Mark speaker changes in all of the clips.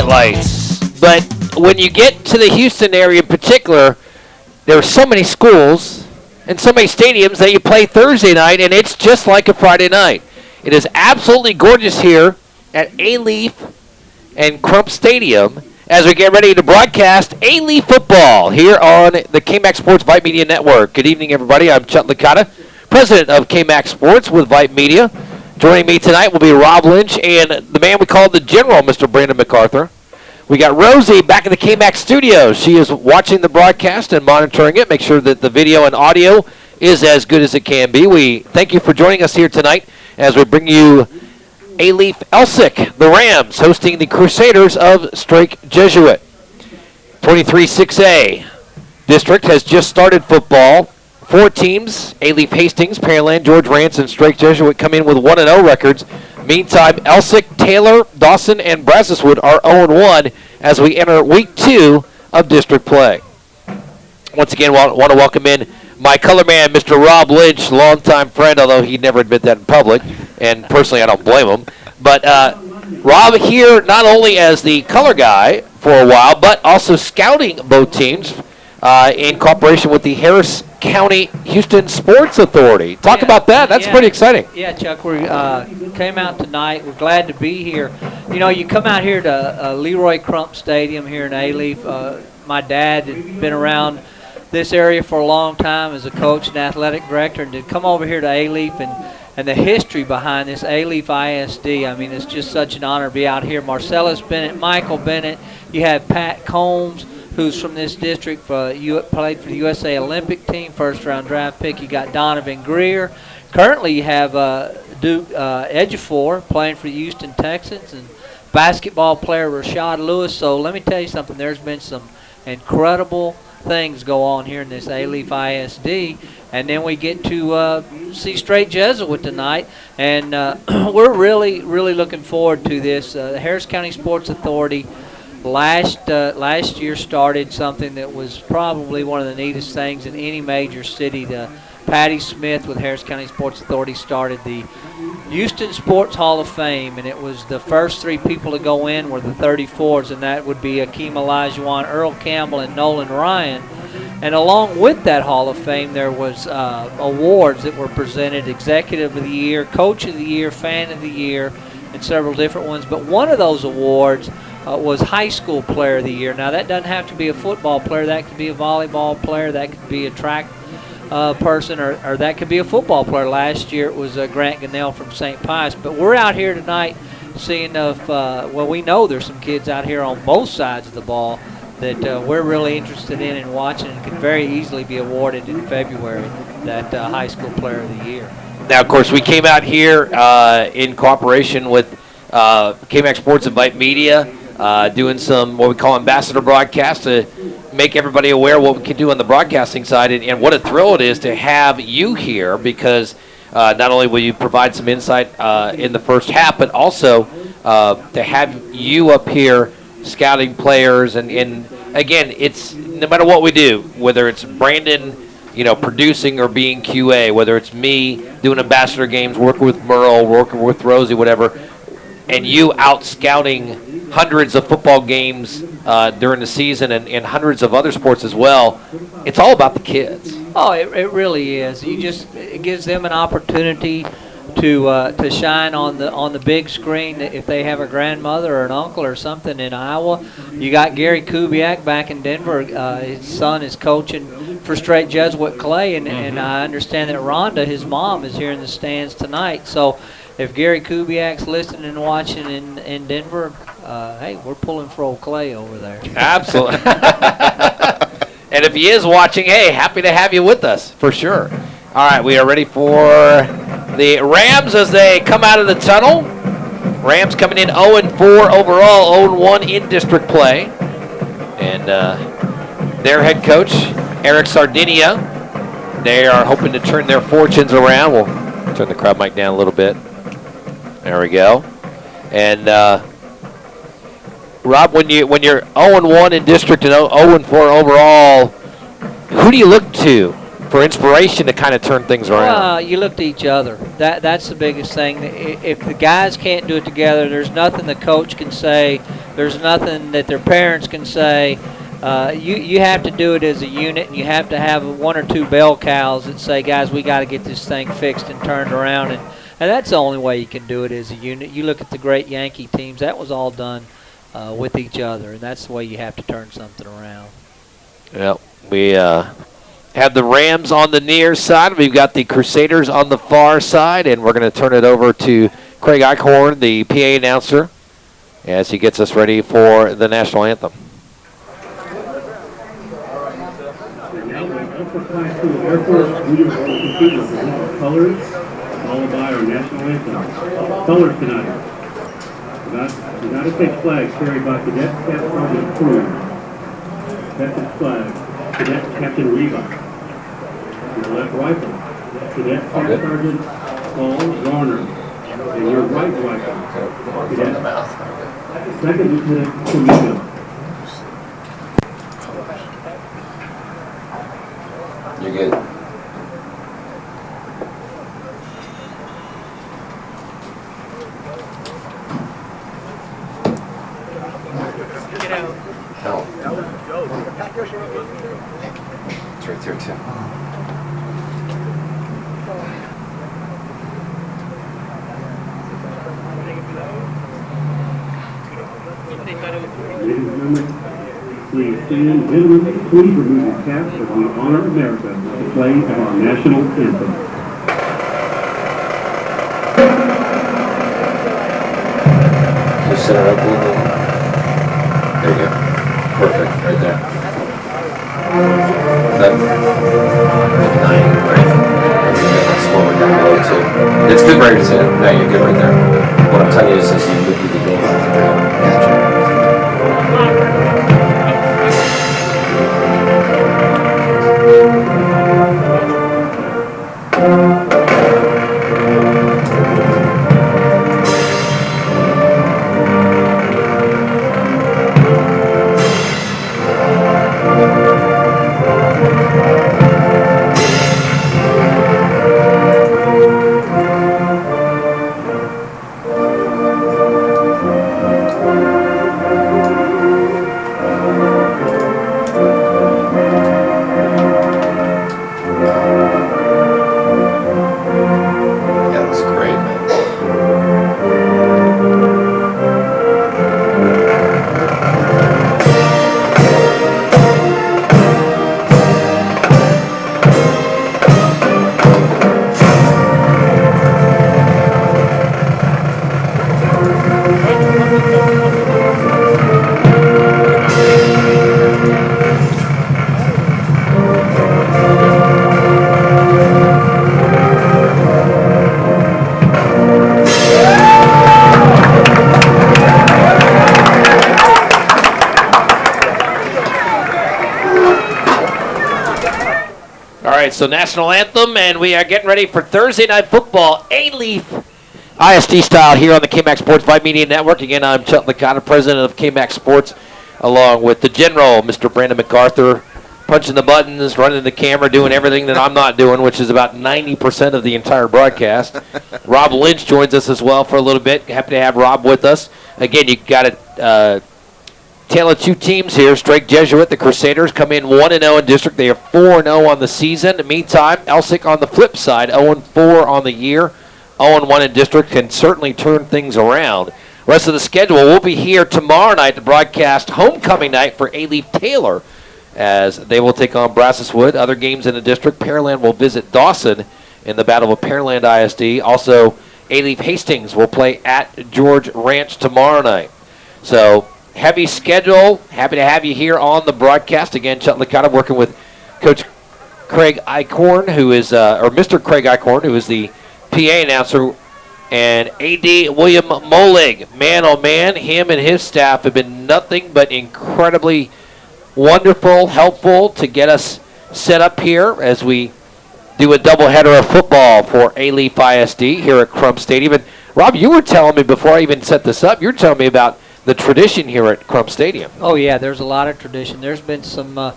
Speaker 1: Lights. But when you get to the Houston area in particular, there are so many schools and so many stadiums that you play Thursday night, and it's just like a Friday night. It is absolutely gorgeous here at A-Leaf and Crump Stadium as we get ready to broadcast A-Leaf football here on the KMAX Sports Vype Media Network. Good evening, everybody. I'm Chuck Licata, president of KMAX Sports with Vype Media. Joining me tonight will be Rob Lynch and the man we call the General, Mr. Brandon MacArthur. We got Rosie back in the KMAX studios. She is watching the broadcast and monitoring it, make sure that the video and audio is as good as it can be. We thank you for joining us here tonight as we bring you A-Leaf ELSIK, the Rams, hosting the Crusaders of Strake Jesuit. 23-6A district has just started football. 4 teams, A-Leaf Hastings, Pearland, George Rance, and Strake Jesuit come in with 1-0 records. Meantime, ELSIK, Taylor, Dawson, and Brasseswood are 0-1 as we enter week 2 of district play. Once again, want to welcome in my color man, Mr. Rob Lynch, longtime friend, although he'd never admit that in public, and personally I don't blame him. But Rob here not only as the color guy for a while, but also scouting both teams in cooperation with the Harris County Houston Sports Authority. Talk about that. That's pretty exciting.
Speaker 2: Yeah, Chuck, we came out tonight. We're glad to be here. You know, you come out here to Leroy Crump Stadium here in A-Leaf. My dad had been around this area for a long time as a coach and athletic director, and to come over here to A-Leaf and the history behind this A-Leaf ISD, I mean, it's just such an honor to be out here. Marcellus Bennett, Michael Bennett, you have Pat Combs, who's from this district, played for the USA Olympic team, first-round draft pick. You got Donovan Greer. Currently, you have Duke Ejiofor playing for the Houston Texans, and basketball player Rashad Lewis. So let me tell you something. There's been some incredible things go on here in this A-Leaf ISD. And then we get to see Strake Jesuit tonight, and we're really, really looking forward to this. The Harris County Sports Authority last year started something that was probably one of the neatest things in any major city. Patty Smith with Harris County Sports Authority started the Houston Sports Hall of Fame, and it was the first 3 people to go in were the 34s, and that would be Akeem Olajuwon, Earl Campbell, and Nolan Ryan. And along with that Hall of Fame, there was awards that were presented: Executive of the Year, Coach of the Year, Fan of the Year, and several different ones. But one of those awards was High School Player of the Year. Now, that doesn't have to be a football player. That could be a volleyball player. That could be a track person, or that could be a football player. Last year it was Grant Gunnell from St. Pius. But we're out here tonight seeing if, well, we know there's some kids out here on both sides of the ball that we're really interested in and watching, and could very easily be awarded in February, that High School Player of the Year.
Speaker 1: Now, of course, we came out here in cooperation with KMAX Sports and Vype Media, doing some what we call ambassador broadcasts to make everybody aware of what we can do on the broadcasting side, and what a thrill it is to have you here, because not only will you provide some insight in the first half, but also to have you up here scouting players, and again, it's no matter what we do, whether it's Brandon, producing or being QA, whether it's me doing ambassador games, working with Merle, working with Rosie, whatever, and you out scouting hundreds of football games during the season, and hundreds of other sports as well. It's all about the kids.
Speaker 2: Oh, it really is. It gives them an opportunity to shine on the big screen. If they have a grandmother or an uncle or something in Iowa, you got Gary Kubiak back in Denver. His son is coaching for Strake Jesuit Clay, and I understand that Rhonda, his mom, is here in the stands tonight. So if Gary Kubiak's listening and watching in Denver, hey, we're pulling for old Clay over there.
Speaker 1: Absolutely. And if he is watching, hey, happy to have you with us, for sure. All right, we are ready for the Rams as they come out of the tunnel. Rams coming in 0-4 overall, 0-1 in district play. And their head coach, Eric Sardinia, they are hoping to turn their fortunes around. We'll turn the crowd mic down a little bit. There we go. And Rob, when you're 0-1 in district and 0-4 overall, who do you look to for inspiration to kind of turn things around?
Speaker 2: You look to each other. That's the biggest thing. If the guys can't do it together, there's nothing the coach can say There's nothing that their parents can say. You have to do it as a unit, and you have to have one or two bell cows that say, guys, we got to get this thing fixed and turned around. And that's the only way you can do it as a unit. You look at the great Yankee teams, that was all done with each other, and that's the way you have to turn something around.
Speaker 1: Well, we have the Rams on the near side. We've got the Crusaders on the far side, and we're going to turn it over to Craig Eichhorn, the PA announcer, as he gets us ready for the national anthem.
Speaker 3: Class 2 Air Force Junior will compete with the colors, followed by our national anthem. Colors tonight. United States flag carried by Cadet Staff Sergeant Cruz. Texas flag, Cadet Captain Reba. Your left rifle, Cadet Staff Sergeant Paul Garner. And your right rifle, Cadet Second Lieutenant Camino.
Speaker 4: You're good.
Speaker 5: Get out.
Speaker 4: No. It's right there, too.
Speaker 3: Ladies and gentlemen, please stand. Gentlemen, please remove your caps as we honor America with the play of our national anthem.
Speaker 4: Just set it up a little. There you go. Perfect, right there. That's 9, right? That's slower down below, too. It's good right there. No, you're good right there. What I'm telling you is as you look at the game. Gotcha.
Speaker 1: So national anthem, and we are getting ready for Thursday night football, A-Leaf ISD style here on the KMAX Sports Vype Media Network. Again, I'm Chuck Licata, president of KMAX Sports, along with the general, Mr. Brandon MacArthur, punching the buttons, running the camera, doing everything that I'm not doing, which is about 90% of the entire broadcast. Rob Lynch joins us as well for a little bit. Happy to have Rob with us. Again, you got it. Tale of two teams here. Strake Jesuit, the Crusaders, come in 1-0 in district. They are 4-0 on the season. Meantime, ELSIK on the flip side, 0-4 on the year. 0-1 in district, can certainly turn things around. Rest of the schedule, we'll be here tomorrow night to broadcast homecoming night for A-Leaf Taylor, as they will take on Brasseswood. Other games in the district, Pearland will visit Dawson in the Battle of Pearland ISD. Also, A-Leaf Hastings will play at George Ranch tomorrow night. So, heavy schedule. Happy to have you here on the broadcast. Again, Chuck Licata working with Coach Craig Eichhorn, who is, or Mr. Craig Eichhorn, who is the PA announcer, and A.D. William Molig. Man, oh man, him and his staff have been nothing but incredibly wonderful, helpful to get us set up here as we do a doubleheader of football for A-Leaf ISD here at Crump Stadium. And Rob, you were telling me before I even set this up, you were telling me about the tradition here at Crump Stadium.
Speaker 2: Oh, yeah, there's a lot of tradition. There's been some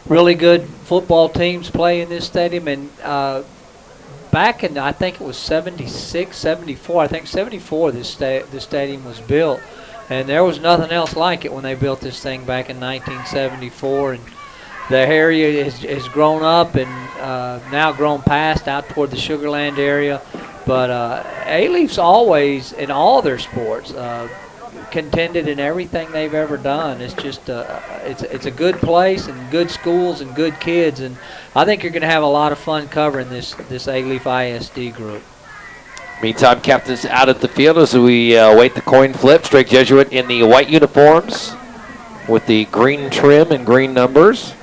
Speaker 2: really good football teams play in this stadium, and back in, I think it was 76, 74, I think 74 this stadium was built. And there was nothing else like it when they built this thing back in 1974. And the area has grown up and now grown past out toward the Sugarland area. But A-Leaf's always, in all their sports, contended in everything they've ever done. It's just it's a good place and good schools and good kids. And I think you're going to have a lot of fun covering this A-Leaf ISD group.
Speaker 1: Meantime, captain's out at the field as we wait the coin flip. Strake Jesuit in the white uniforms with the green trim and green numbers.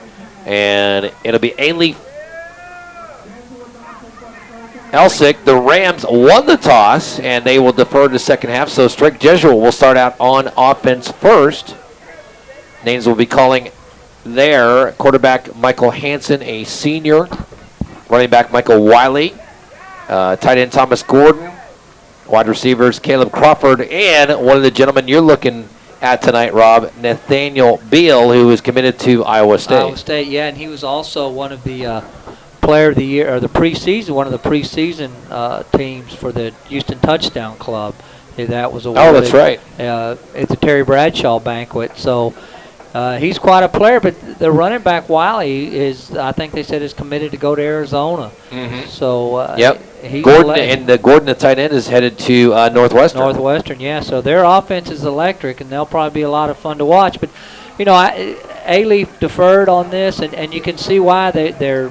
Speaker 1: And it'll be A-Leaf ELSIK. The Rams won the toss, and they will defer to the second half. So Strake Jesuit will start out on offense first. Names will be calling there. Quarterback Michael Hansen, a senior. Running back Michael Wiley. Tight end Thomas Gordon, wide receivers Caleb Crawford, and one of the gentlemen you're looking at tonight, Rob, Nathaniel Beal, who is committed to Iowa State.
Speaker 2: Iowa State, yeah, and he was also one of the player of the year, or the preseason, one of the preseason teams for the Houston Touchdown Club. That was awarded.
Speaker 1: Oh, that's right.
Speaker 2: At the Terry Bradshaw banquet. So he's quite a player, but the running back Wiley is, I think they said, is committed to go to Arizona.
Speaker 1: Mm-hmm.
Speaker 2: So
Speaker 1: yep.
Speaker 2: He's
Speaker 1: Gordon, Gordon, the tight end, is headed to Northwestern.
Speaker 2: Northwestern, yeah. So their offense is electric, and they'll probably be a lot of fun to watch. But, you know, A-Leaf deferred on this, and you can see why they're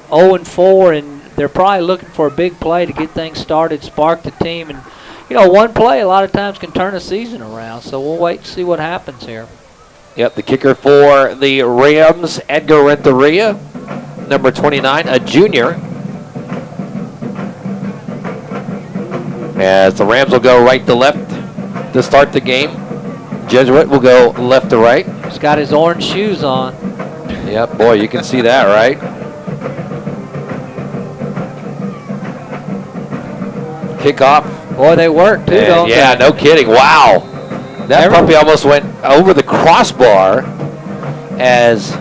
Speaker 2: 0-4, and they're probably looking for a big play to get things started, spark the team. And, you know, one play a lot of times can turn a season around. So we'll wait and see what happens here.
Speaker 1: Yep, the kicker for the Rams, Edgar Renteria, number 29, a junior. As the Rams will go right to left to start the game. Jesuit will go left to right.
Speaker 2: He's got his orange shoes on.
Speaker 1: Yep, boy, you can see that, right? Kickoff.
Speaker 2: Boy, they work, too, don't they?
Speaker 1: Yeah, no kidding. Wow. That puppy almost went over the crossbar as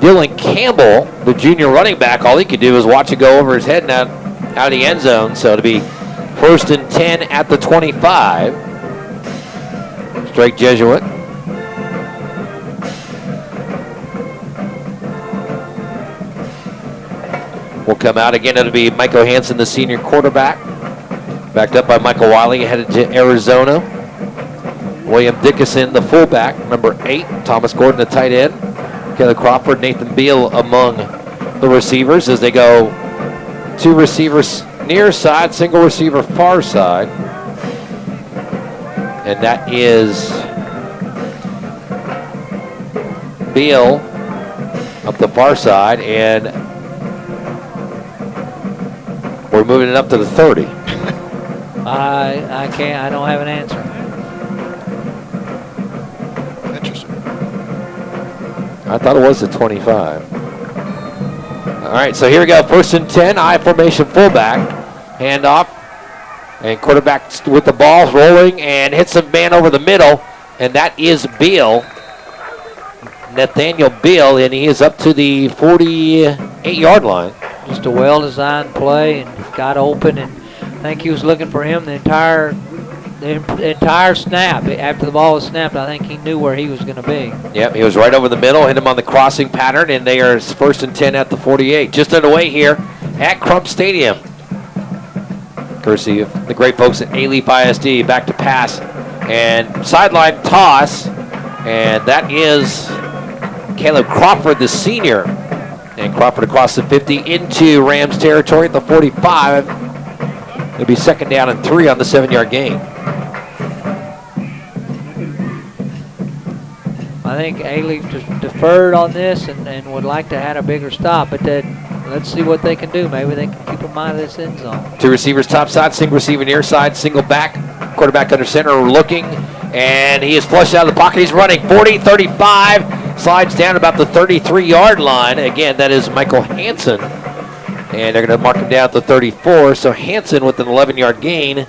Speaker 1: Dylan Campbell, the junior running back, all he could do was watch it go over his head and out of the end zone. So it'll be 1st and 10 at the 25. Strake Jesuit. Will come out again. It'll be Michael Hansen, the senior quarterback. Backed up by Michael Wiley, headed to Arizona. William Dickinson, the fullback, number 8. Thomas Gordon, the tight end. Caleb Crawford, Nathan Beal among the receivers as they go 2 receivers near side, single receiver far side. And that is Beal up the far side, and we're moving it up to the 30.
Speaker 2: I can't. I don't have an answer.
Speaker 6: Interesting.
Speaker 1: I thought it was the 25. All right, so here we go. 1st and 10, I formation fullback. Handoff. And quarterback with the ball rolling and hits a man over the middle. And that is Beal. Nathaniel Beal, and he is up to the 48-yard line.
Speaker 2: Just a well-designed play, and got open, and I think he was looking for him the entire snap. After the ball was snapped, I think he knew where he was going to be.
Speaker 1: Yep, he was right over the middle, hit him on the crossing pattern, and they are 1st and 10 at the 48. Just underway here at Crump Stadium. Courtesy of the great folks at A-Leaf ISD. Back to pass and sideline toss, and that is Caleb Crawford, the senior. And Crawford across the 50 into Rams territory at the 45. It'll be 2nd down and 3 on the 7-yard gain.
Speaker 2: I think A-Leaf just deferred on this and would like to have a bigger stop, but let's see what they can do. Maybe they can keep them out of this end zone.
Speaker 1: 2 receivers top side, single receiver near side, single back. Quarterback under center looking, and he is flushed out of the pocket. He's running 40, 35, slides down about the 33-yard line. Again, that is Michael Hansen. And they're going to mark him down at the 34. So Hansen with an 11-yard gain.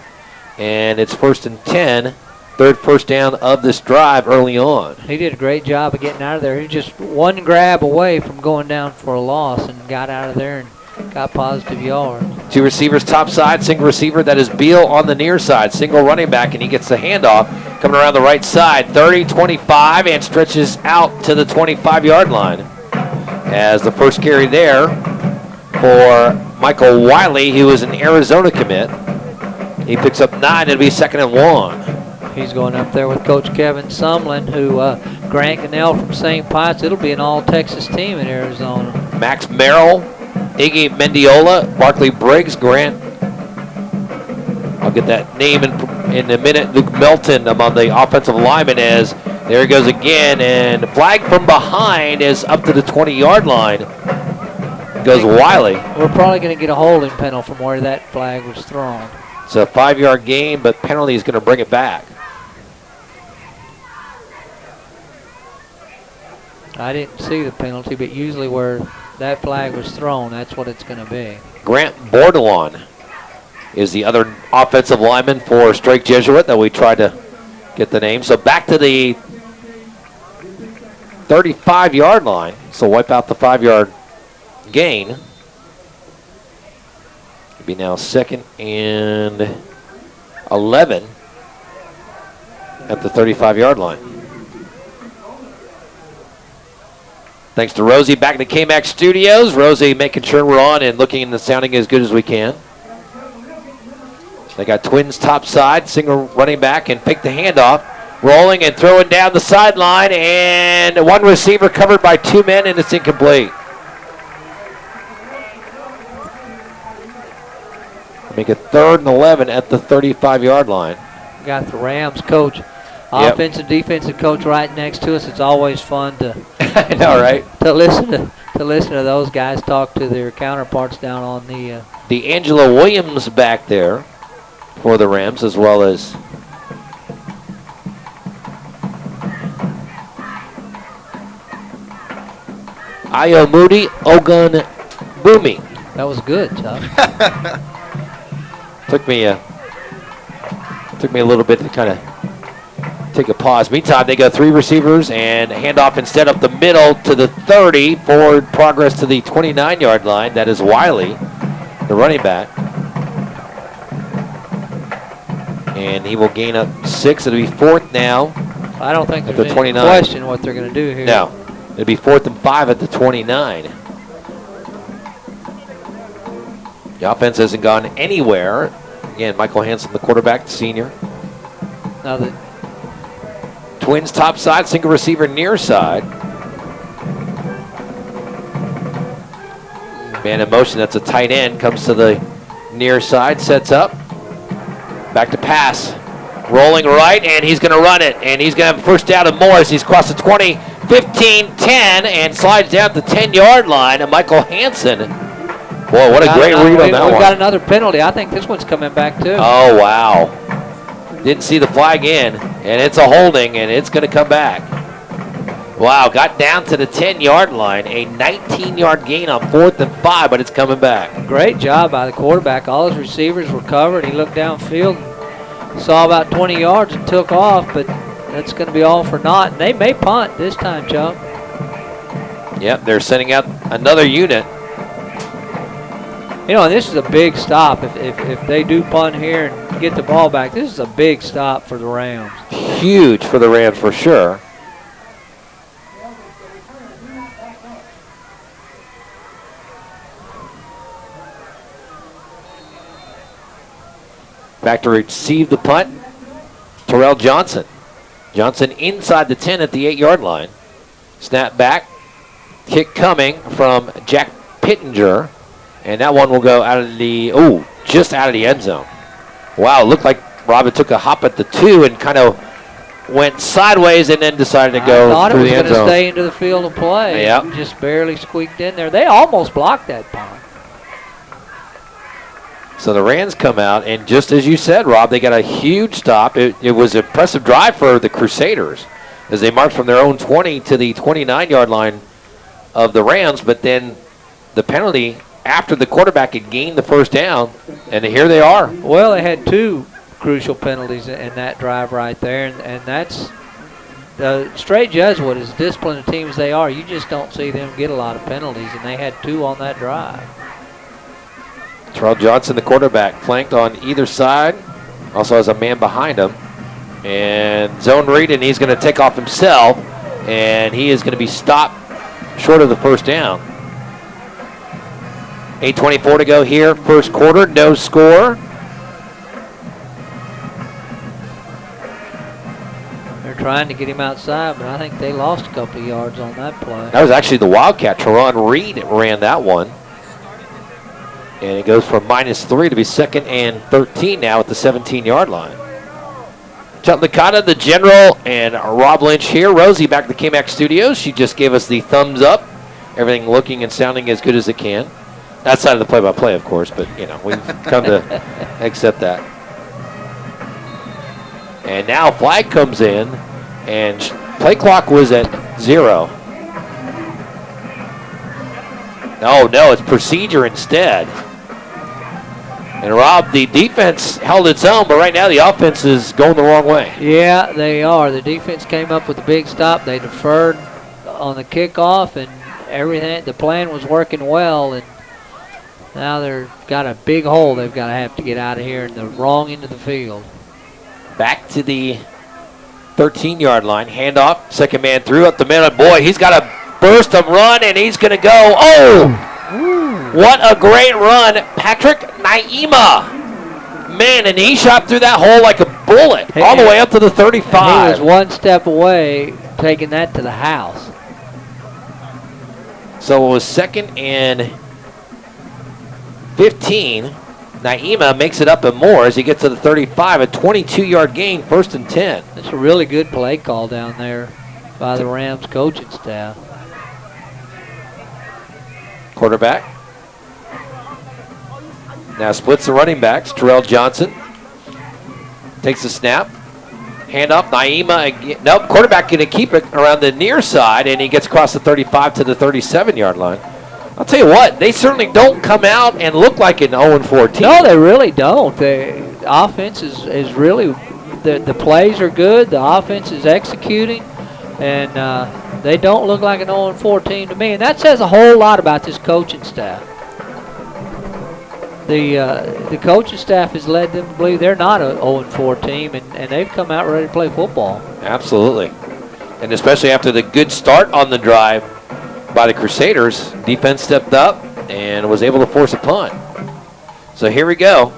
Speaker 1: And it's 1st and 10. 3rd first down of this drive early on.
Speaker 2: He did a great job of getting out of there. He was just one grab away from going down for a loss and got out of there and got positive yards.
Speaker 1: Two receivers top side, single receiver. That is Beal on the near side. Single running back, and he gets the handoff coming around the right side. 30, 25, and stretches out to the 25-yard line. As the first carry there for Michael Wiley, who is an Arizona commit. He picks up 9. It'll be 2nd and 1.
Speaker 2: He's going up there with Coach Kevin Sumlin, who Grant Gunnell from St. Pius. It'll be an all-Texas team in Arizona.
Speaker 1: Max Merrill, Iggy Mendiola, Barkley Briggs, Grant. I'll get that name in a minute. Luke Melton among the offensive linemen as there he goes again. And the flag from behind is up to the 20-yard line. Goes Wiley.
Speaker 2: We're probably going to get a holding penalty from where that flag was thrown.
Speaker 1: It's a 5-yard gain, but penalty is going to bring it back.
Speaker 2: I didn't see the penalty, but usually where that flag was thrown, that's what it's going to be.
Speaker 1: Grant Bordelon is the other offensive lineman for Strake Jesuit that we tried to get the name. So back to the 35-yard line. So wipe out the 5-yard gain. It'll be now 2nd and 11 at the 35-yard line. Thanks to Rosie back in the KMAX studios. Rosie making sure we're on and looking and sounding as good as we can. They got twins top side, single running back, and pick the handoff. Rolling and throwing down the sideline, and one receiver covered by 2 men, and it's incomplete. Make it 3rd and 11 at the 35-yard line.
Speaker 2: Got the Rams coach, offensive, defensive coach right next to us. It's always fun to
Speaker 1: I know, right?
Speaker 2: to listen to those guys talk to their counterparts down on the.
Speaker 1: D'Angelo Williams back there for the Rams, as well as Ayo Moody Ogun Boomy.
Speaker 2: That was good, Chuck.
Speaker 1: Took me a little bit to kind of take a pause. Meantime, they go 3 receivers and handoff instead up the middle to the 30. Forward progress to the 29-yard line. That is Wiley, the running back. And he will gain up 6. It'll be 4th now.
Speaker 2: I don't think
Speaker 1: At
Speaker 2: there's
Speaker 1: the
Speaker 2: any
Speaker 1: 29.
Speaker 2: question what they're going to do here.
Speaker 1: No. It'll be 4th and 5 at the 29. The offense hasn't gone anywhere. Again, Michael Hansen, the quarterback, the senior.
Speaker 2: Now the
Speaker 1: Twins top side, single receiver near side. Man in motion, that's a tight end. Comes to the near side, sets up. Back to pass. Rolling right, and he's going to run it. And he's going to have first down and more as he's crossed the 20, 15, 10, and slides down the 10-yard line. And Michael Hansen. Boy, what a great read on that one.
Speaker 2: We've got another penalty. I think this one's coming back, too.
Speaker 1: Oh, wow. Didn't see the flag in, and it's a holding, and it's going to come back. Wow, got down to the 10-yard line. A 19-yard gain on 4th and 5, but it's coming back.
Speaker 2: Great job by the quarterback. All his receivers were covered. He looked downfield and saw about 20 yards and took off, but that's going to be all for naught. And they may punt this time, Chuck.
Speaker 1: Yep, they're sending out another unit.
Speaker 2: You know, this is a big stop. If they do punt here and get the ball back, this is a big stop for the Rams.
Speaker 1: Huge for the Rams for sure. Back to receive the punt, Terrell Johnson. Johnson inside the 10 at the 8-yard line. Snap back, kick coming from Jack Pittenger. And that one will go out of the, just out of the end zone. Wow, it looked like Robin took a hop at the 2 and kind of went sideways and then decided to go through the end zone.
Speaker 2: I thought it was going to stay into the field of play.
Speaker 1: Yep.
Speaker 2: Just barely squeaked in there. They almost blocked that punt.
Speaker 1: So the Rams come out, and just as you said, Rob, they got a huge stop. It was an impressive drive for the Crusaders as they marched from their own 20 to the 29-yard line of the Rams, but then the penalty after the quarterback had gained the first down, and here they are.
Speaker 2: Well, they had 2 crucial penalties in that drive right there, and that's Straight Jesuit, as disciplined a team as they are, you just don't see them get a lot of penalties, and they had 2 on that drive.
Speaker 1: Terrell Johnson, the quarterback, flanked on either side. Also has a man behind him. And zone read, and he's going to take off himself. And he is going to be stopped short of the first down. 8:24 to go here. First quarter, no score.
Speaker 2: They're trying to get him outside, but I think they lost a couple of yards on that play.
Speaker 1: That was actually the Wildcat. Teron Reed ran that one. And it goes from -3 to be 2nd and 13 now at the 17-yard line. Chuck Licata, the general, and Rob Lynch here. Rosie back at the KMAX studios. She just gave us the thumbs up. Everything looking and sounding as good as it can. Outside of the play-by-play, of course, but, you know, we've come to accept that. And now flag comes in, and play clock was at 0. Oh, no, it's procedure instead. And, Rob, the defense held its own, but right now the offense is going the wrong way.
Speaker 2: Yeah, they are. The defense came up with a big stop. They deferred on the kickoff, and everything. The plan was working well, and now they've got a big hole they've got to have to get out of here in the wrong end of the field. Back
Speaker 1: to the 13-yard line. Handoff. Second man through up the middle. Boy, he's got a burst of run, and he's going to go. Oh! Ooh. What a great run. Patrick Naima. Man, and he shot through that hole like a bullet. All the way up to the 35.
Speaker 2: He was one step away taking that to the house.
Speaker 1: So it was 2nd and 15. Naima makes it up and more as he gets to the 35. A 22-yard gain, 1st and 10.
Speaker 2: That's a really good play call down there by the Rams coaching staff.
Speaker 1: Quarterback. Now splits the running backs. Terrell Johnson takes the snap. Handoff. Naima again. Nope, quarterback going to keep it around the near side, and he gets across the 35 to the 37-yard line. I'll tell you what, they certainly don't come out and look like an 0-4 team.
Speaker 2: No, they really don't. The offense is really, the plays are good. The offense is executing, and they don't look like an 0-4 team to me. And that says a whole lot about this coaching staff. The coaching staff has led them to believe they're not an 0-4 team, and they've come out ready to play football.
Speaker 1: Absolutely. And especially after the good start on the drive by the Crusaders, defense stepped up and was able to force a punt. So here we go.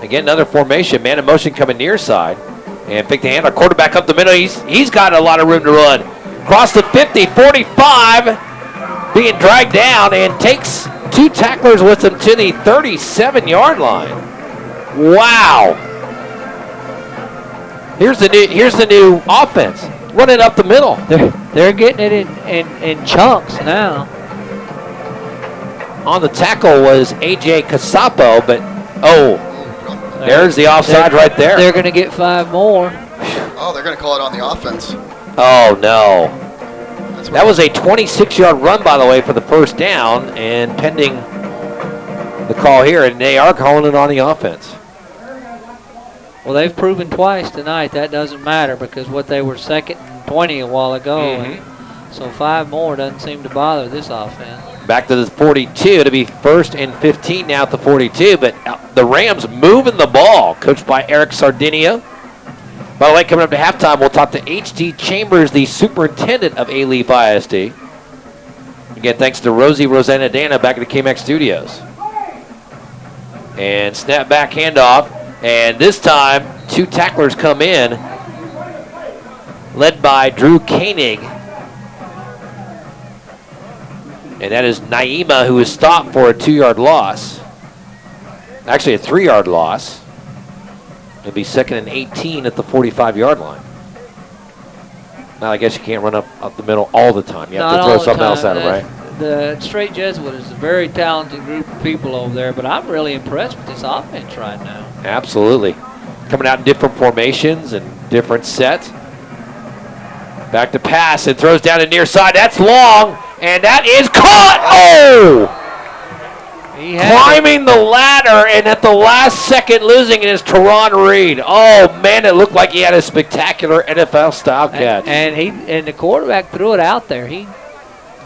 Speaker 1: Again, another formation. Man in motion coming near side. And pick the hand. Our quarterback up the middle. He's got a lot of room to run. Across the 50, 45. Being dragged down and takes 2 tacklers with him to the 37-yard line. Wow. Here's the new offense. Running up the middle.
Speaker 2: They're getting it in chunks now.
Speaker 1: On the tackle was A.J. Casapo, but, there's the offside right there.
Speaker 2: They're going to get 5 more.
Speaker 6: Oh, they're going to call it on the offense.
Speaker 1: Oh, no. That was a 26-yard run, by the way, for the first down, and pending the call here, and they are calling it on the offense.
Speaker 2: Well, they've proven twice tonight that doesn't matter because what they were 2nd and 20 a while ago. And so 5 more doesn't seem to bother this offense.
Speaker 1: Back to the 42 to be 1st and 15 now at the 42, but the Rams moving the ball, coached by Eric Sardinia. By the way, coming up to halftime, we'll talk to H.D. Chambers, the superintendent of A-Leaf ISD. Again, thanks to Rosie Rosanna Dana back at the KMAX studios. And snap back handoff. And this time, 2 tacklers come in, led by Drew Koenig. And that is Naima, who is stopped for a 2-yard loss. Actually, a 3-yard loss. It'll be 2nd and 18 at the 45-yard line. Now, I guess you can't run up the middle all the time. You have to throw something else at it, right?
Speaker 2: The Strake Jesuit is a very talented group of people over there, but I'm really impressed with this offense right now.
Speaker 1: Absolutely. Coming out in different formations and different sets. Back to pass and throws down the near side. That's long, and that is caught. Oh! Climbing the ladder, and at the last second losing it is Teron Reed. Oh, man, it looked like he had a spectacular NFL-style catch.
Speaker 2: And the quarterback threw it out there.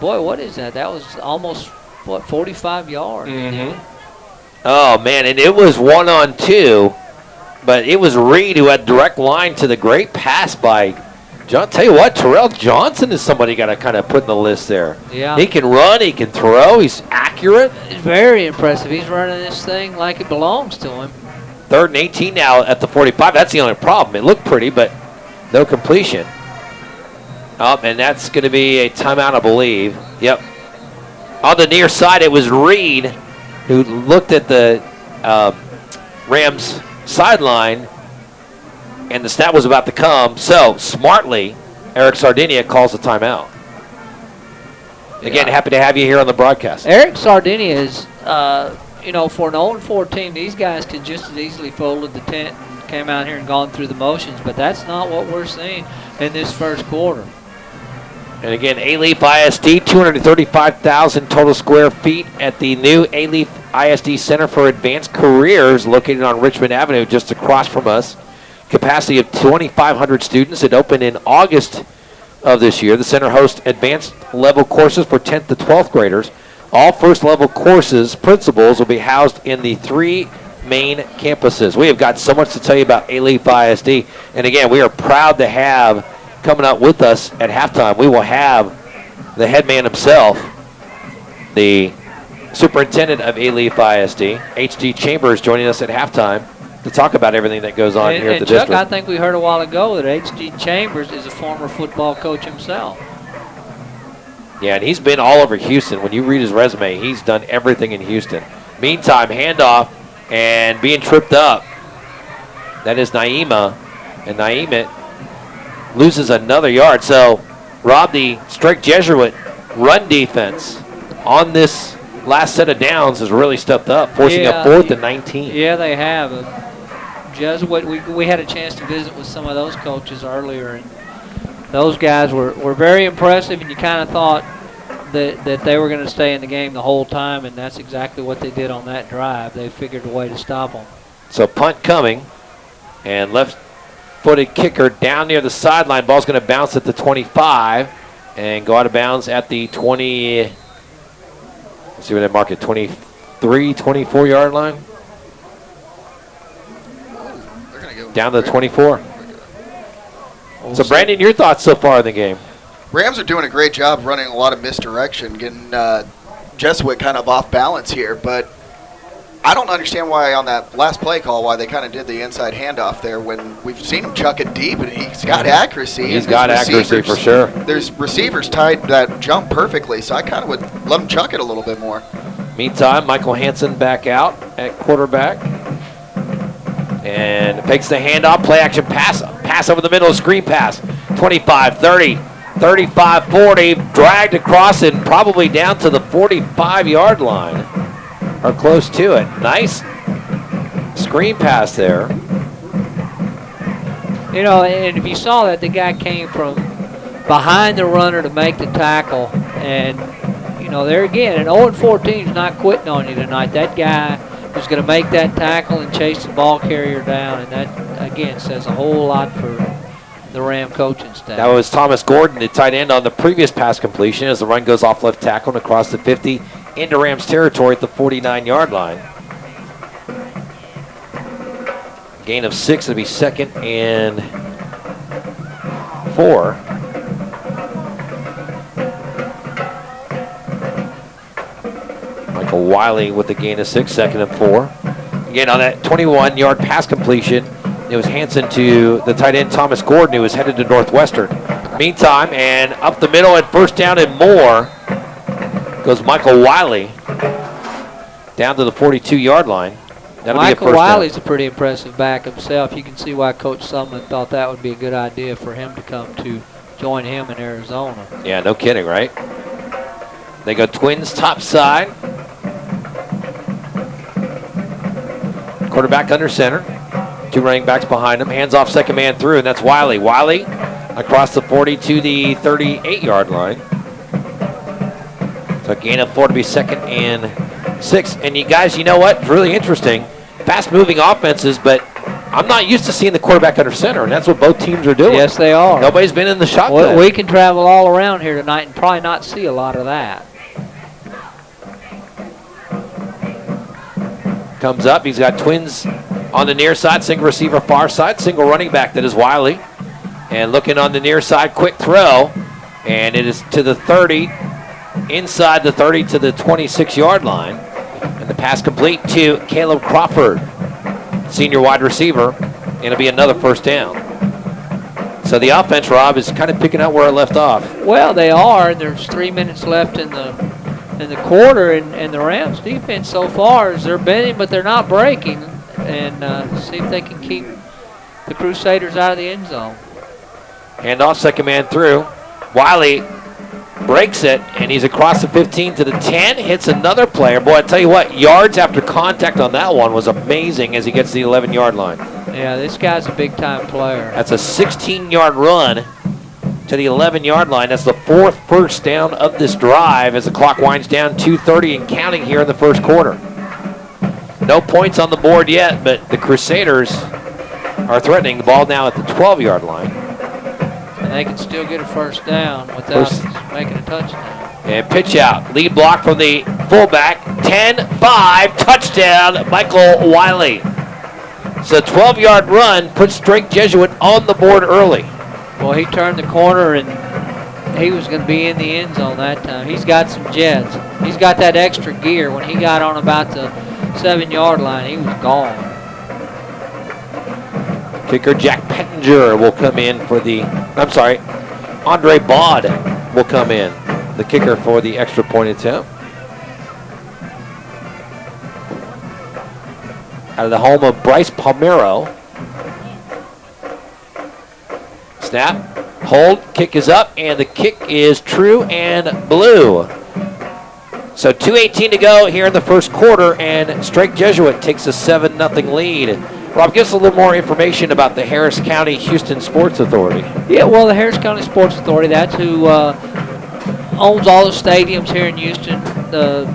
Speaker 2: Boy, what is that? That was almost, 45 yards.
Speaker 1: Oh, man, and it was 1-on-2, but it was Reed who had direct line to the great pass by John. Tell you what, Terrell Johnson is somebody got to kind of put in the list there.
Speaker 2: Yeah.
Speaker 1: He can run, he can throw, he's accurate.
Speaker 2: It's very impressive. He's running this thing like it belongs to him.
Speaker 1: 3rd and 18 now at the 45. That's the only problem. It looked pretty, but no completion. And that's going to be a timeout, I believe. Yep. On the near side, it was Reed who looked at the Rams sideline, and the snap was about to come. So, smartly, Eric Sardinia calls the timeout. Again, happy to have you here on the broadcast.
Speaker 2: Eric Sardinia is, for an 0-4 team, these guys could just as easily folded the tent and came out here and gone through the motions, but that's not what we're seeing in this first quarter.
Speaker 1: And again, A-Leaf ISD, 235,000 total square feet at the new A-Leaf ISD Center for Advanced Careers located on Richmond Avenue just across from us. Capacity of 2,500 students. It opened in August of this year. The center hosts advanced level courses for 10th to 12th graders. All first level courses, principals will be housed in the 3 main campuses. We have got so much to tell you about A-Leaf ISD. And again, we are proud to have coming up with us at halftime, we will have the head man himself, the superintendent of A-Leaf ISD, H.D. Chambers, joining us at halftime to talk about everything that goes on here at the
Speaker 2: Chuck,
Speaker 1: district.
Speaker 2: I think we heard a while ago that H.D. Chambers is a former football coach himself.
Speaker 1: Yeah, and he's been all over Houston. When you read his resume, he's done everything in Houston. Meantime, handoff and being tripped up. That is Naima, and Naima loses another yard. So, Rob, the Strake Jesuit run defense on this last set of downs has really stepped up, forcing a 4th and 19.
Speaker 2: Yeah, they have. Jesuit, we had a chance to visit with some of those coaches earlier, and those guys were very impressive, and you kind of thought that they were going to stay in the game the whole time, and that's exactly what they did on that drive. They figured a way to stop them.
Speaker 1: So, punt coming, and left-footed kicker down near the sideline. Ball's going to bounce at the 25 and go out of bounds at the 20. Let's see where they mark it, 23, 24-yard line.
Speaker 6: They're gonna go
Speaker 1: Down to the 24. So, Brandon, your thoughts so far in the game?
Speaker 6: Rams are doing a great job running a lot of misdirection, getting Jesuit kind of off balance here, but I don't understand why on that last play call why they kind of did the inside handoff there when we've seen him chuck it deep and he's got accuracy.
Speaker 1: He's got accuracy for sure.
Speaker 6: There's receivers tied that jump perfectly, so I kind of would let him chuck it a little bit more.
Speaker 1: Meantime, Michael Hansen back out at quarterback. And takes the handoff, play action pass. Pass over the middle, screen pass. 25, 30, 35, 40. Dragged across and probably down to the 45-yard line. Or close to it. Nice screen pass there.
Speaker 2: And if you saw that, the guy came from behind the runner to make the tackle. And, there again, an 0-4 team's not quitting on you tonight. That guy was going to make that tackle and chase the ball carrier down. And that, again, says a whole lot for the Ram coaching staff.
Speaker 1: That was Thomas Gordon, the tight end, on the previous pass completion as the run goes off left tackle and across the 50 into Rams territory at the 49-yard line. Gain of 6. It'll be 2nd and 4. Michael Wiley with the gain of 6, 2nd and 4. Again, on that 21-yard pass completion, it was Hansen to the tight end Thomas Gordon, who was headed to Northwestern. Meantime, and up the middle at first down and more goes Michael Wiley down to the 42-yard line. That'll
Speaker 2: Michael
Speaker 1: be a first
Speaker 2: Wiley's
Speaker 1: down.
Speaker 2: a pretty impressive back himself. You can see why Coach Sumlin thought that would be a good idea for him to come to join him in Arizona.
Speaker 1: Yeah, no kidding, right? They go Twins top side. Quarterback under center. 2 running backs behind him. Hands off, second man through, and that's Wiley. Wiley across the 40 to the 38-yard line. So a gain of 4 to be 2nd and 6. And you guys, you know what? It's really interesting. Fast-moving offenses, but I'm not used to seeing the quarterback under center, and that's what both teams are doing.
Speaker 2: Yes, they are.
Speaker 1: Nobody's been in the shotgun.
Speaker 2: We can travel all around here tonight and probably not see a lot of that.
Speaker 1: comes up. He's got twins on the near side, single receiver far side, single running back. That is Wiley. And looking on the near side, quick throw. And it is to the 30, inside the 30 to the 26-yard line. And the pass complete to Caleb Crawford, senior wide receiver. And it'll be another first down. So the offense, Rob, is kind of picking up where it left off.
Speaker 2: Well, they are. There's 3 minutes left in the quarter, and the Rams defense so far is they're bending, but they're not breaking. And see if they can keep the Crusaders out of the end zone.
Speaker 1: Handoff, second man through. Wiley breaks it, and he's across the 15 to the 10, hits another player. Boy, I tell you what, yards after contact on that one was amazing as he gets to the 11-yard line.
Speaker 2: Yeah, this guy's a big-time player.
Speaker 1: That's a 16-yard run to the 11-yard line. That's the fourth first down of this drive as the clock winds down, 2:30 and counting here in the first quarter. No points on the board yet, but the Crusaders are threatening the ball now at the 12-yard line.
Speaker 2: And they can still get a first down without making a touchdown.
Speaker 1: And pitch out. Lead block from the fullback. 10-5. Touchdown, Michael Wiley. So 12-yard run puts Strake Jesuit on the board early.
Speaker 2: Well, he turned the corner, and he was going to be in the end zone that time. He's got some jets. He's got that extra gear. When he got on about the 7-yard line, he was gone.
Speaker 1: Kicker Jack Pettinger will come in for the, Andre Baud will come in, the kicker for the extra point attempt. Out of the home of Bryce Palmero. Snap, hold, kick is up, and the kick is true and blue. So 2:18 to go here in the first quarter, and Strake Jesuit takes a 7-0 lead. Rob, give us a little more information about the Harris County Houston Sports Authority.
Speaker 2: Yeah, well, the Harris County Sports Authority, that's who owns all the stadiums here in Houston. The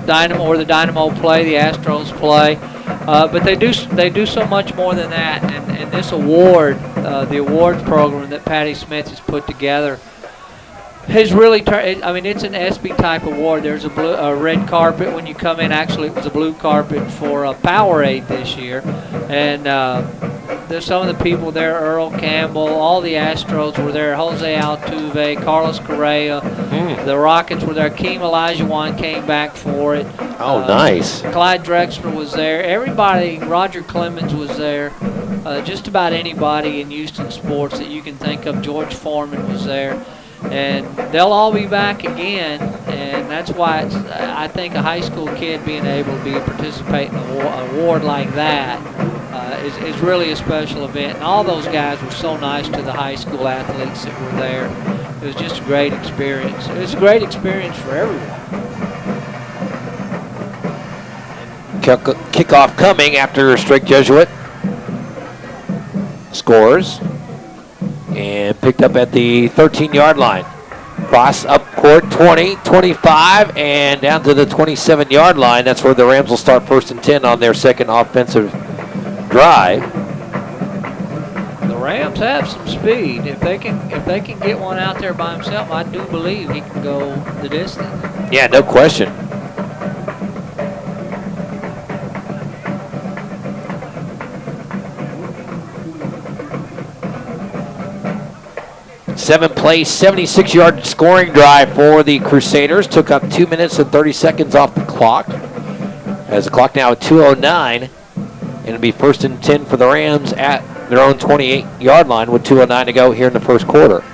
Speaker 2: Dynamo play, the Astros play. But they do so much more than that. And this award, the awards program that Patty Smith has put together, has really turned. I mean, it's an SB type award. There's a red carpet when you come in. Actually, it was a blue carpet for Powerade this year, and there's some of the people there. Earl Campbell, all the Astros were there. Jose Altuve, Carlos Correa, the Rockets were there. Keem Olajuwon came back for it.
Speaker 1: Oh, nice.
Speaker 2: Clyde Drexler was there. Everybody. Roger Clemens was there. Just about anybody in Houston sports that you can think of. George Foreman was there. And they'll all be back again, and that's why I think a high school kid being able to participate in an award like that is really a special event. And all those guys were so nice to the high school athletes that were there. It was just a great experience. It was a great experience for everyone.
Speaker 1: Kickoff coming after Strake Jesuit scores. And picked up at the 13-yard line. Cross up court, 20, 25, and down to the 27-yard line. That's where the Rams will start 1st and 10 on their second offensive drive.
Speaker 2: The Rams have some speed. If they can get one out there by himself, I do believe he can go the distance.
Speaker 1: Yeah, no question. Seven-play, 76-yard scoring drive for the Crusaders. Took up 2 minutes and 30 seconds off the clock. As the clock now at 2:09. And it'll be 1st and 10 for the Rams at their own 28-yard line with 2:09 to go here in the first quarter.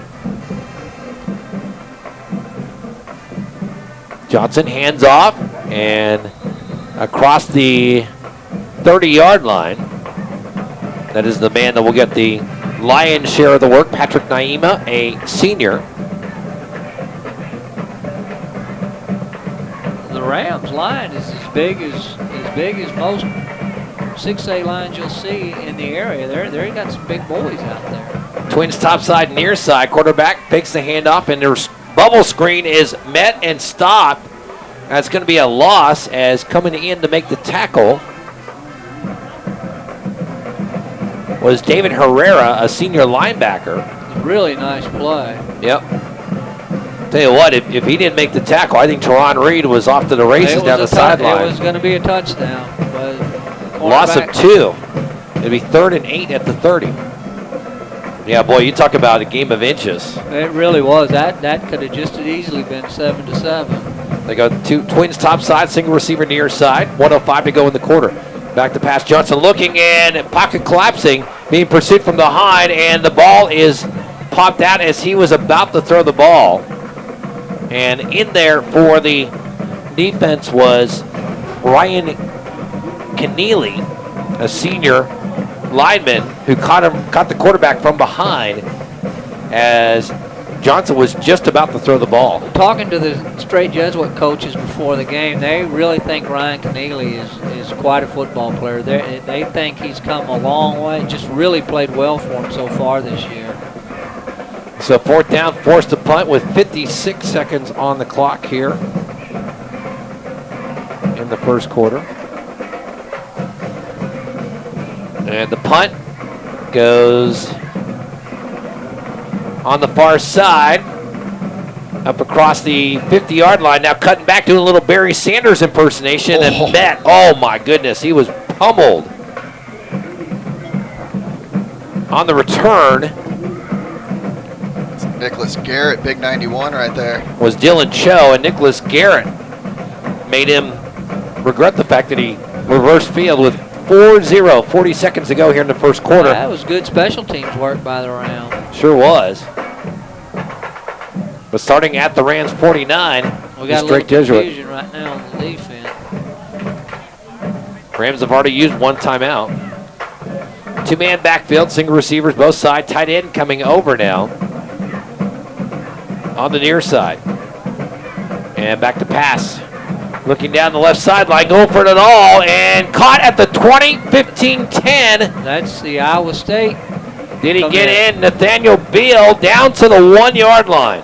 Speaker 1: Johnson hands off and across the 30-yard line. That is the man that will get the lion's share of the work, Patrick Naima, a senior.
Speaker 2: The Rams line is as big as most 6A lines you'll see in the area. They got some big boys out there.
Speaker 1: Twins topside, near side. Quarterback takes the handoff, and their bubble screen is met and stopped. That's going to be a loss as coming in to make the tackle was David Herrera, a senior linebacker.
Speaker 2: Really nice play.
Speaker 1: Yep. Tell you what, if he didn't make the tackle, I think Teron Reed was off to the races down the sideline.
Speaker 2: It was going to be a touchdown, but
Speaker 1: Loss of 2. It'll be 3rd and 8 at the 30. Yeah, boy, you talk about a game of inches.
Speaker 2: It really was. That could have just as easily been 7-7.
Speaker 1: They go Twins top side, single receiver near side. 1:05 to go in the quarter. Back to pass. Johnson looking and pocket collapsing, being pursued from behind, and the ball is popped out as he was about to throw the ball. And in there for the defense was Ryan Keneally, a senior lineman who caught the quarterback from behind as Johnson was just about to throw the ball.
Speaker 2: Talking to the Strake Jesuit coaches before the game, they really think Ryan Keneally is quite a football player. They think he's come a long way, just really played well for him so far this year.
Speaker 1: So 4th down, forced to punt with 56 seconds on the clock here in the first quarter. And the punt goes on the far side, up across the 50-yard line. Now cutting back, doing a little Barry Sanders impersonation, and met. Oh my goodness, he was pummeled. On the return
Speaker 6: It's Nicholas Garrett, big 91 right there.
Speaker 1: was Dylan Cho, and Nicholas Garrett made him regret the fact that he reversed field with 40 seconds to go here in the first quarter.
Speaker 2: That was good special teams work by the Rams.
Speaker 1: Sure was. But starting at the Rams 49,
Speaker 2: We got a little confusion right now on the defense.
Speaker 1: Rams have already used one timeout. 2-man backfield, single receivers both sides. Tight end coming over now on the near side. And back to pass. Looking down the left sideline, going for it all, and caught at the 20, 15, 10.
Speaker 2: That's the Iowa State.
Speaker 1: Did he get in? Nathaniel Beal down to the 1-yard line.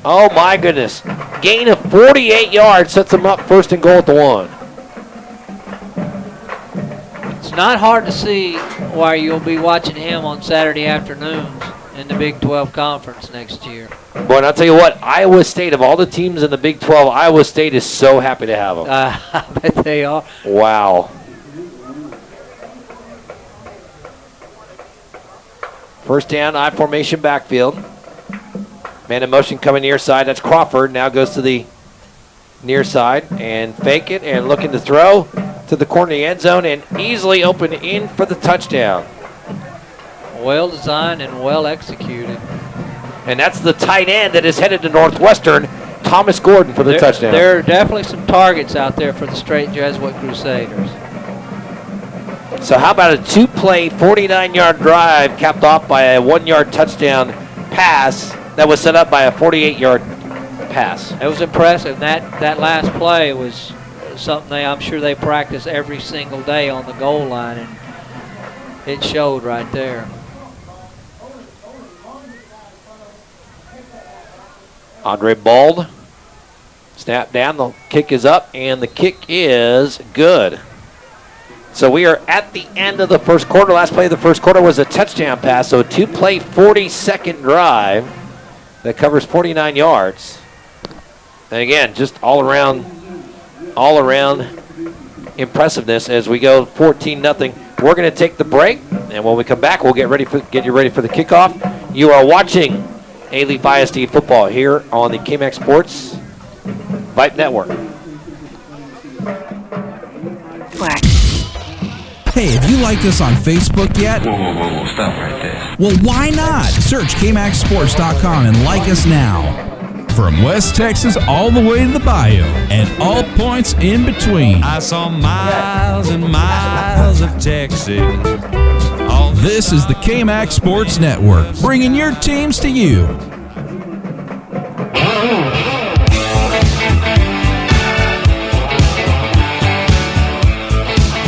Speaker 1: Oh my goodness. Gain of 48 yards sets him up 1st and goal at the 1.
Speaker 2: It's not hard to see why you'll be watching him on Saturday afternoons in the Big 12 Conference next year.
Speaker 1: Boy, and I'll tell you what, Iowa State, of all the teams in the Big 12, Iowa State is so happy to have him.
Speaker 2: I bet they are.
Speaker 1: Wow. First down, I formation backfield. Man in motion coming near side. That's Crawford. Now goes to the near side and fake it and looking to throw to the corner of the end zone and easily open in for the touchdown.
Speaker 2: Well designed and well executed.
Speaker 1: And that's the tight end that is headed to Northwestern, Thomas Gordon, for the touchdown.
Speaker 2: There are definitely some targets out there for the Strake Jesuit Crusaders.
Speaker 1: So how about a 2-play, 49-yard drive capped off by a 1-yard touchdown pass that was set up by a 48-yard pass?
Speaker 2: It was impressive. That last play was something I'm sure they practice every single day on the goal line, and it showed right there.
Speaker 1: Andre Bald, snap down, the kick is up, and the kick is good. So we are at the end of the first quarter. Last play of the first quarter was a touchdown pass, so a 2-play, 40-second drive that covers 49 yards. And again, just all around impressiveness as we go 14-0. We're going to take the break, and when we come back, we'll get you ready for the kickoff. You are watching A-Leaf ISD football here on the KMAX Sports Vype Network.
Speaker 7: Hey, have you liked us on Facebook yet?
Speaker 8: Whoa, stop right there.
Speaker 7: Well, why not? Search KMAXSports.com and like us now. From West Texas all the way to the bayou and all points in between.
Speaker 8: I saw miles and miles of Texas.
Speaker 7: This is the KMAX Sports Network, bringing your teams to you.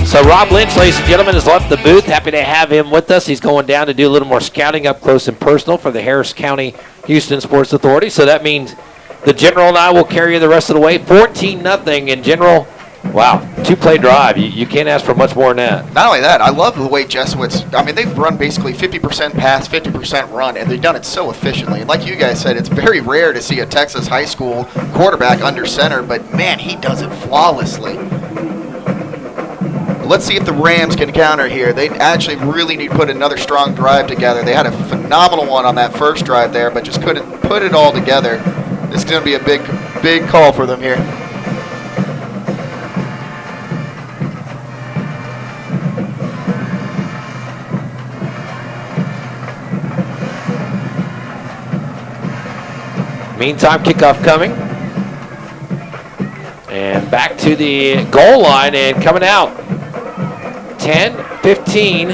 Speaker 1: So Rob Lynch, ladies and gentlemen, has left the booth. Happy to have him with us. He's going down to do a little more scouting up close and personal for the Harris County Houston Sports Authority. So that means the General and I will carry you the rest of the way. 14-0 in General. Wow, 2-play drive. You can't ask for much more than that.
Speaker 6: Not only that, I love the way Jesuits, I mean, they've run basically 50% pass, 50% run, and they've done it so efficiently. And like you guys said, it's very rare to see a Texas high school quarterback under center, but man, he does it flawlessly. Let's see if the Rams can counter here. They actually really need to put another strong drive together. They had a phenomenal one on that first drive there, but just couldn't put it all together. This is going to be a big call for them here.
Speaker 1: Meantime, kickoff coming. And back to the goal line and coming out. 10, 15,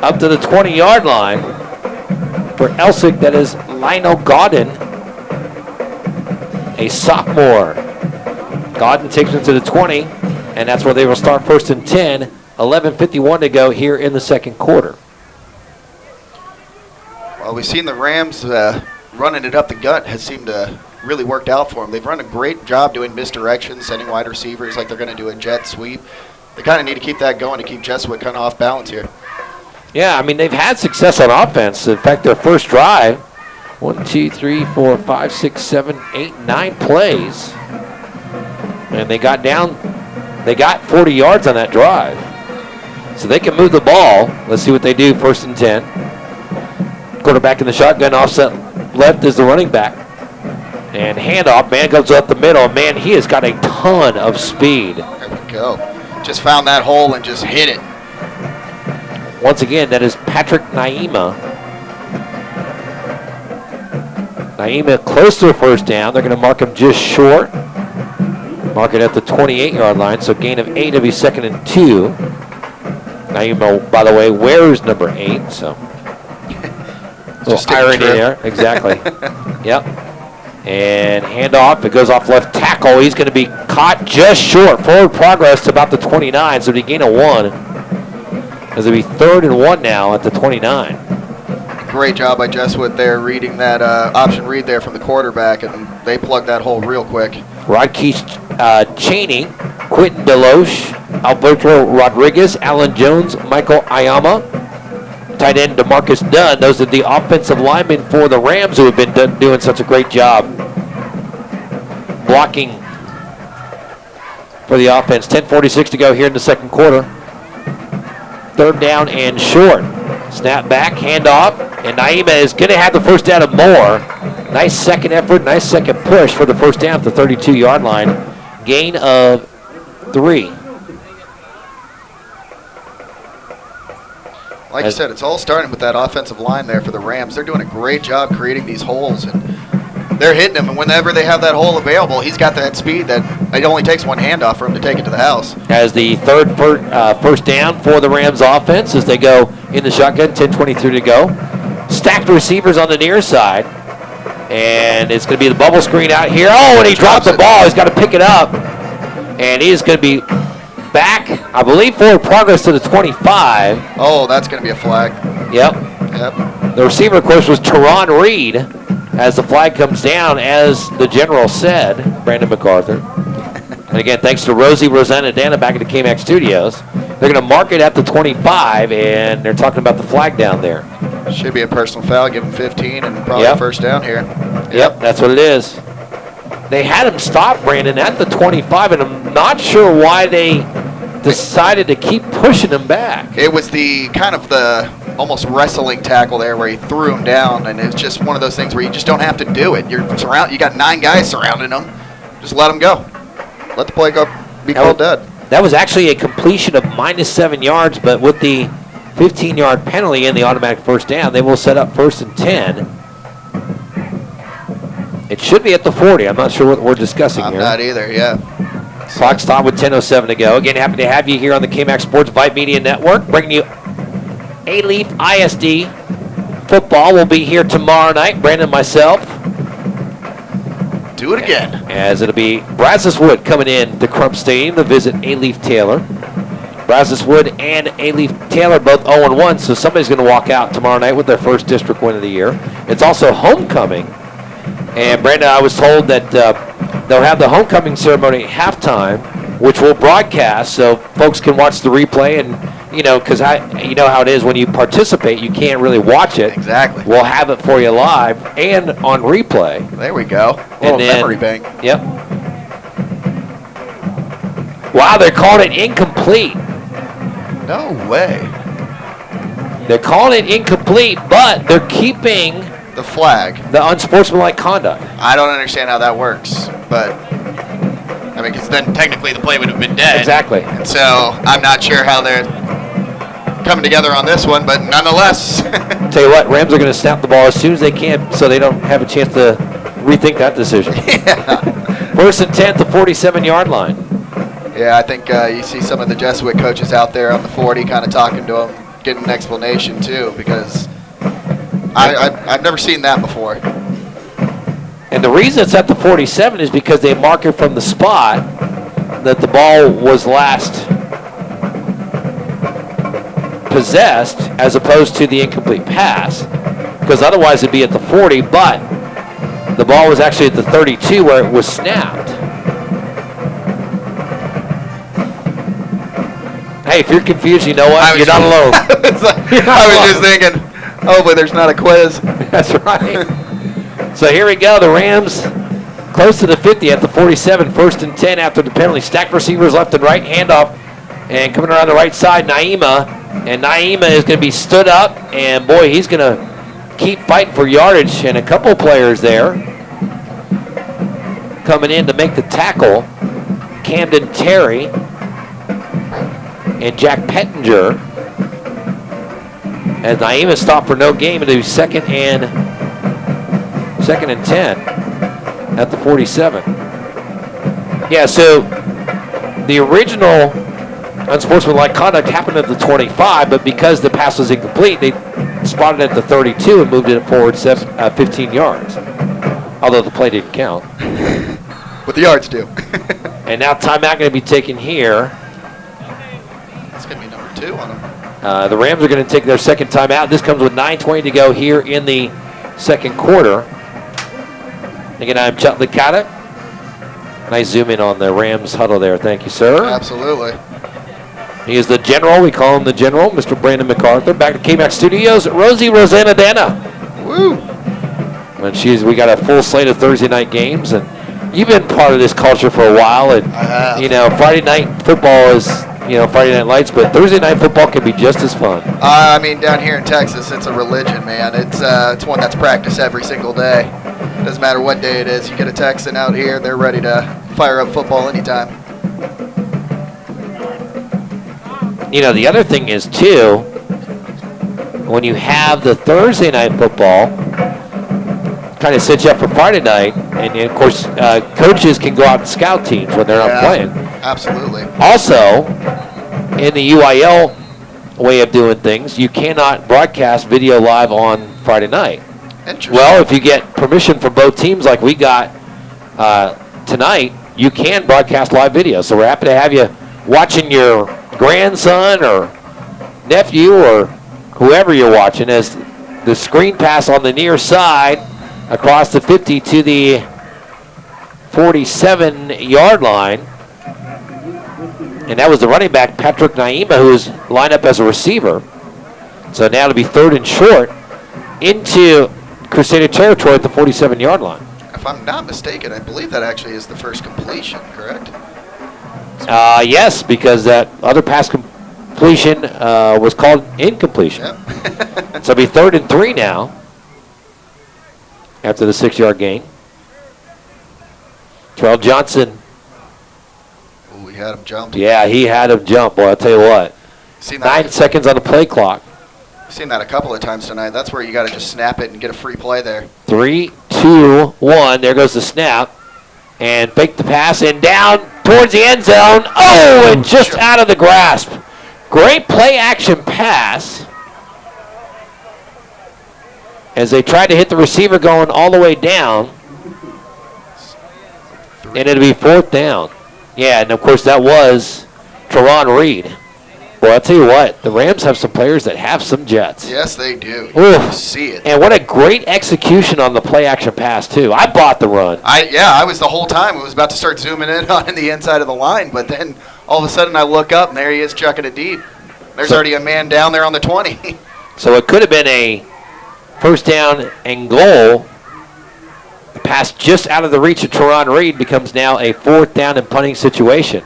Speaker 1: up to the 20-yard line. For ELSIK, that is Lionel Godden, a sophomore. Godden takes him to the 20, and that's where they will start first and 10. 11:51 to go here in the second quarter.
Speaker 6: Well, we've seen the Rams running it up the gut has seemed to really worked out for them. They've run a great job doing misdirection, sending wide receivers like they're going to do a jet sweep. They kind of need to keep that going to keep Jesuit kind of off balance here.
Speaker 1: Yeah, I mean, they've had success on offense. In fact, their first drive, 1, 2, 3, 4, 5, 6, 7, 8, 9 plays. And they got 40 yards on that drive. So they can move the ball. Let's see what they do first and 10. Quarterback in the shotgun, offset left is the running back. And handoff, man goes up the middle. Man, he has got a ton of speed.
Speaker 6: There we go. Just found that hole and just hit it.
Speaker 1: Once again, that is Patrick Naima. Naima close to a first down. They're going to mark him just short. Mark it at the 28-yard line, so gain of 8 will be second and 2. Naima, by the way, wears number 8, so little irony there. Exactly. Yep. And handoff. It goes off left tackle. He's going to be caught just short. Forward progress to about the 29, so he gain a 1. As it'll be 3rd and 1 now at the 29.
Speaker 6: Great job by Jesuit there reading that option read there from the quarterback, and they plugged that hole real quick.
Speaker 1: Rodkeith Cheney, Quentin Deloche, Alberto Rodriguez, Alan Jones, Michael Ayama, tight end DeMarcus Dunn. Those are the offensive linemen for the Rams who have been doing such a great job blocking for the offense. 10:46 to go here in the second quarter. 3rd down and short. Snap back, handoff, and Naima is going to have the first down and more. Nice second effort, nice second push for the first down at the 32-yard line. Gain of 3.
Speaker 6: Like I said, it's all starting with that offensive line there for the Rams. They're doing a great job creating these holes, and they're hitting them. And whenever they have that hole available, he's got that speed that it only takes one handoff for him to take it to the house.
Speaker 1: As the third first down for the Rams offense as they go in the shotgun, 10:23 to go. Stacked receivers on the near side. And it's going to be the bubble screen out here. Oh, and he dropped the ball. He's got to pick it up. And he is going to be back, I believe, forward progress to the 25.
Speaker 6: Oh, that's going to be a flag.
Speaker 1: Yep.
Speaker 6: Yep.
Speaker 1: The receiver, of course, was Teron Reed as the flag comes down, as the general said, Brandon MacArthur. And again, thanks to Rosie, Rosanna, and Dana back at the KMAX studios. They're going to mark it at the 25, and they're talking about the flag down there.
Speaker 6: Should be a personal foul, give him 15, and probably first down here.
Speaker 1: Yep, that's what it is. They had him stop, Brandon, at the 25, and I'm not sure why they decided to keep pushing him back.
Speaker 6: It was the kind of the almost wrestling tackle there where he threw him down, and it's just one of those things where you just don't have to do it. You got 9 guys surrounding him. Just let him go. Let the play go. Be called dead.
Speaker 1: That was actually a completion of -7 yards, but with the 15-yard penalty and the automatic first down, they will set up 1st and 10. It should be at the 40. I'm not sure what we're discussing here.
Speaker 6: I'm not either, yeah.
Speaker 1: Clock stop with 10:07 to go. Again, happy to have you here on the KMAX Sports Vype Media Network, bringing you A-Leaf ISD football. Will be here tomorrow night. Brandon and myself.
Speaker 6: Do it again.
Speaker 1: As it'll be Brazos Wood coming in to Crump Stadium to visit A-Leaf Taylor. Brazos Wood and A-Leaf Taylor both 0-1, so somebody's going to walk out tomorrow night with their first district win of the year. It's also homecoming. And Brandon, I was told that they'll have the homecoming ceremony at halftime, which we'll broadcast so folks can watch the replay. And, you know, because you know how it is when you participate, you can't really watch it.
Speaker 6: Exactly.
Speaker 1: We'll have it for you live and on replay.
Speaker 6: There we go. A little memory bank.
Speaker 1: Yep. Wow, they're calling it incomplete.
Speaker 6: No way.
Speaker 1: They're calling it incomplete, but they're keeping
Speaker 6: The flag.
Speaker 1: the unsportsmanlike conduct.
Speaker 6: I don't understand how that works, but I mean, because then technically the play would have been dead.
Speaker 1: Exactly.
Speaker 6: And so I'm not sure how they're coming together on this one, but nonetheless.
Speaker 1: Tell you what, Rams are going to snap the ball as soon as they can so they don't have a chance to rethink that decision.
Speaker 6: Yeah.
Speaker 1: 1st and 10 at the 47-yard line.
Speaker 6: Yeah, I think you see some of the Jesuit coaches out there on the 40 kind of talking to them, getting an explanation too, because I've never seen that before.
Speaker 1: And the reason it's at the 47 is because they mark it from the spot that the ball was last possessed as opposed to the incomplete pass, because otherwise it'd be at the 40, but the ball was actually at the 32 where it was snapped. Hey, if you're confused, you know what? You're not alone.
Speaker 6: I was just thinking, hopefully there's not a quiz.
Speaker 1: That's right. So here we go. The Rams close to the 50 at the 47. 1st and 10 after the penalty. Stacked receivers left and right. Handoff. And coming around the right side, Naima. And Naima is going to be stood up. And, boy, he's going to keep fighting for yardage. And a couple players there coming in to make the tackle. Camden Terry and Jack Pettinger. As Naima stopped for no gain into second and 10 at the 47. Yeah, so the original unsportsmanlike conduct happened at the 25, but because the pass was incomplete, they spotted it at the 32 and moved it forward 15 yards. Although the play didn't count.
Speaker 6: But the yards do.
Speaker 1: And now timeout going to be taken here.
Speaker 6: It's going to be number 2 on them.
Speaker 1: The Rams are going to take their second timeout. This comes with 9:20 to go here in the second quarter. Again, I'm Chuck Licata. Nice zoom in on the Rams huddle there. Thank you, sir.
Speaker 6: Absolutely.
Speaker 1: He is the general. We call him the general, Mr. Brandon MacArthur. Back to KMAX Studios, Rosie Rosanna Dana.
Speaker 6: Woo!
Speaker 1: And we got a full slate of Thursday night games, and you've been part of this culture for a while. And
Speaker 6: I have.
Speaker 1: you know, Friday night football is Friday Night Lights, but Thursday night football can be just as fun.
Speaker 6: I mean, down here in Texas, it's a religion, man. It's one that's practiced every single day. Doesn't matter what day it is. You get a Texan out here, they're ready to fire up football anytime.
Speaker 1: You know, the other thing is, too, when you have the Thursday night football, kind of sets you up for Friday night, and of course, coaches can go out and scout teams when they're not playing.
Speaker 6: Absolutely.
Speaker 1: Also, in the UIL way of doing things, you cannot broadcast video live on Friday night.
Speaker 6: Interesting.
Speaker 1: Well, if you get permission from both teams like we got tonight, you can broadcast live video. So we're happy to have you watching your grandson or nephew or whoever you're watching as the screen pass on the near side across the 50 to the 47-yard line. And that was the running back, Patrick Naima, who was lined up as a receiver. So now to be 3rd and short into Crusader territory at the 47-yard line.
Speaker 6: If I'm not mistaken, I believe that actually is the first completion, correct?
Speaker 1: Yes, because that other pass completion was called incompletion.
Speaker 6: Yep.
Speaker 1: So it'll be 3rd and 3 now after the 6-yard gain. Terrell Johnson.
Speaker 6: Ooh, he had him jumped.
Speaker 1: Yeah, he had him jump. Boy, I'll tell you what.
Speaker 6: Seen that
Speaker 1: 9 seconds on the play clock.
Speaker 6: Seen that a couple of times tonight. That's where you got to just snap it and get a free play there.
Speaker 1: 3, 2, 1. There goes the snap. And fake the pass and down towards the end zone. Oh, and just out of the grasp. Great play action pass. As they tried to hit the receiver going all the way down. And it'll be 4th down. Yeah, and of course that was Teron Reed. Well, I'll tell you what, the Rams have some players that have some jets.
Speaker 6: Yes, they do.
Speaker 1: Ooh.
Speaker 6: See it.
Speaker 1: And what a great execution on the play action pass, too. I bought the run.
Speaker 6: I was the whole time. I was about to start zooming in on the inside of the line, but then all of a sudden I look up and there he is chucking it deep. There's already a man down there on the 20.
Speaker 1: So it could have been a 1st down and goal. The pass just out of the reach of Teron Reed becomes now a 4th down and punting situation.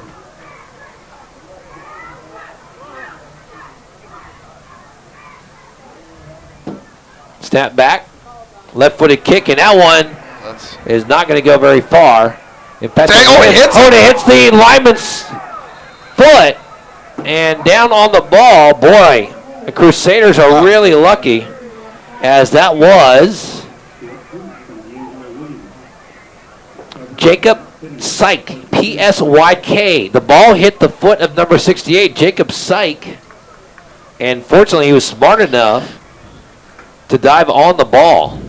Speaker 1: Snap back. Left-footed kick, and that one is not going to go very far. In fact, it hits the lineman's foot and down on the ball. Boy, the Crusaders are really lucky, as that was Jacob Syke, P-S-Y-K. The ball hit the foot of number 68, Jacob Syke, and fortunately he was smart enough to dive on the ball.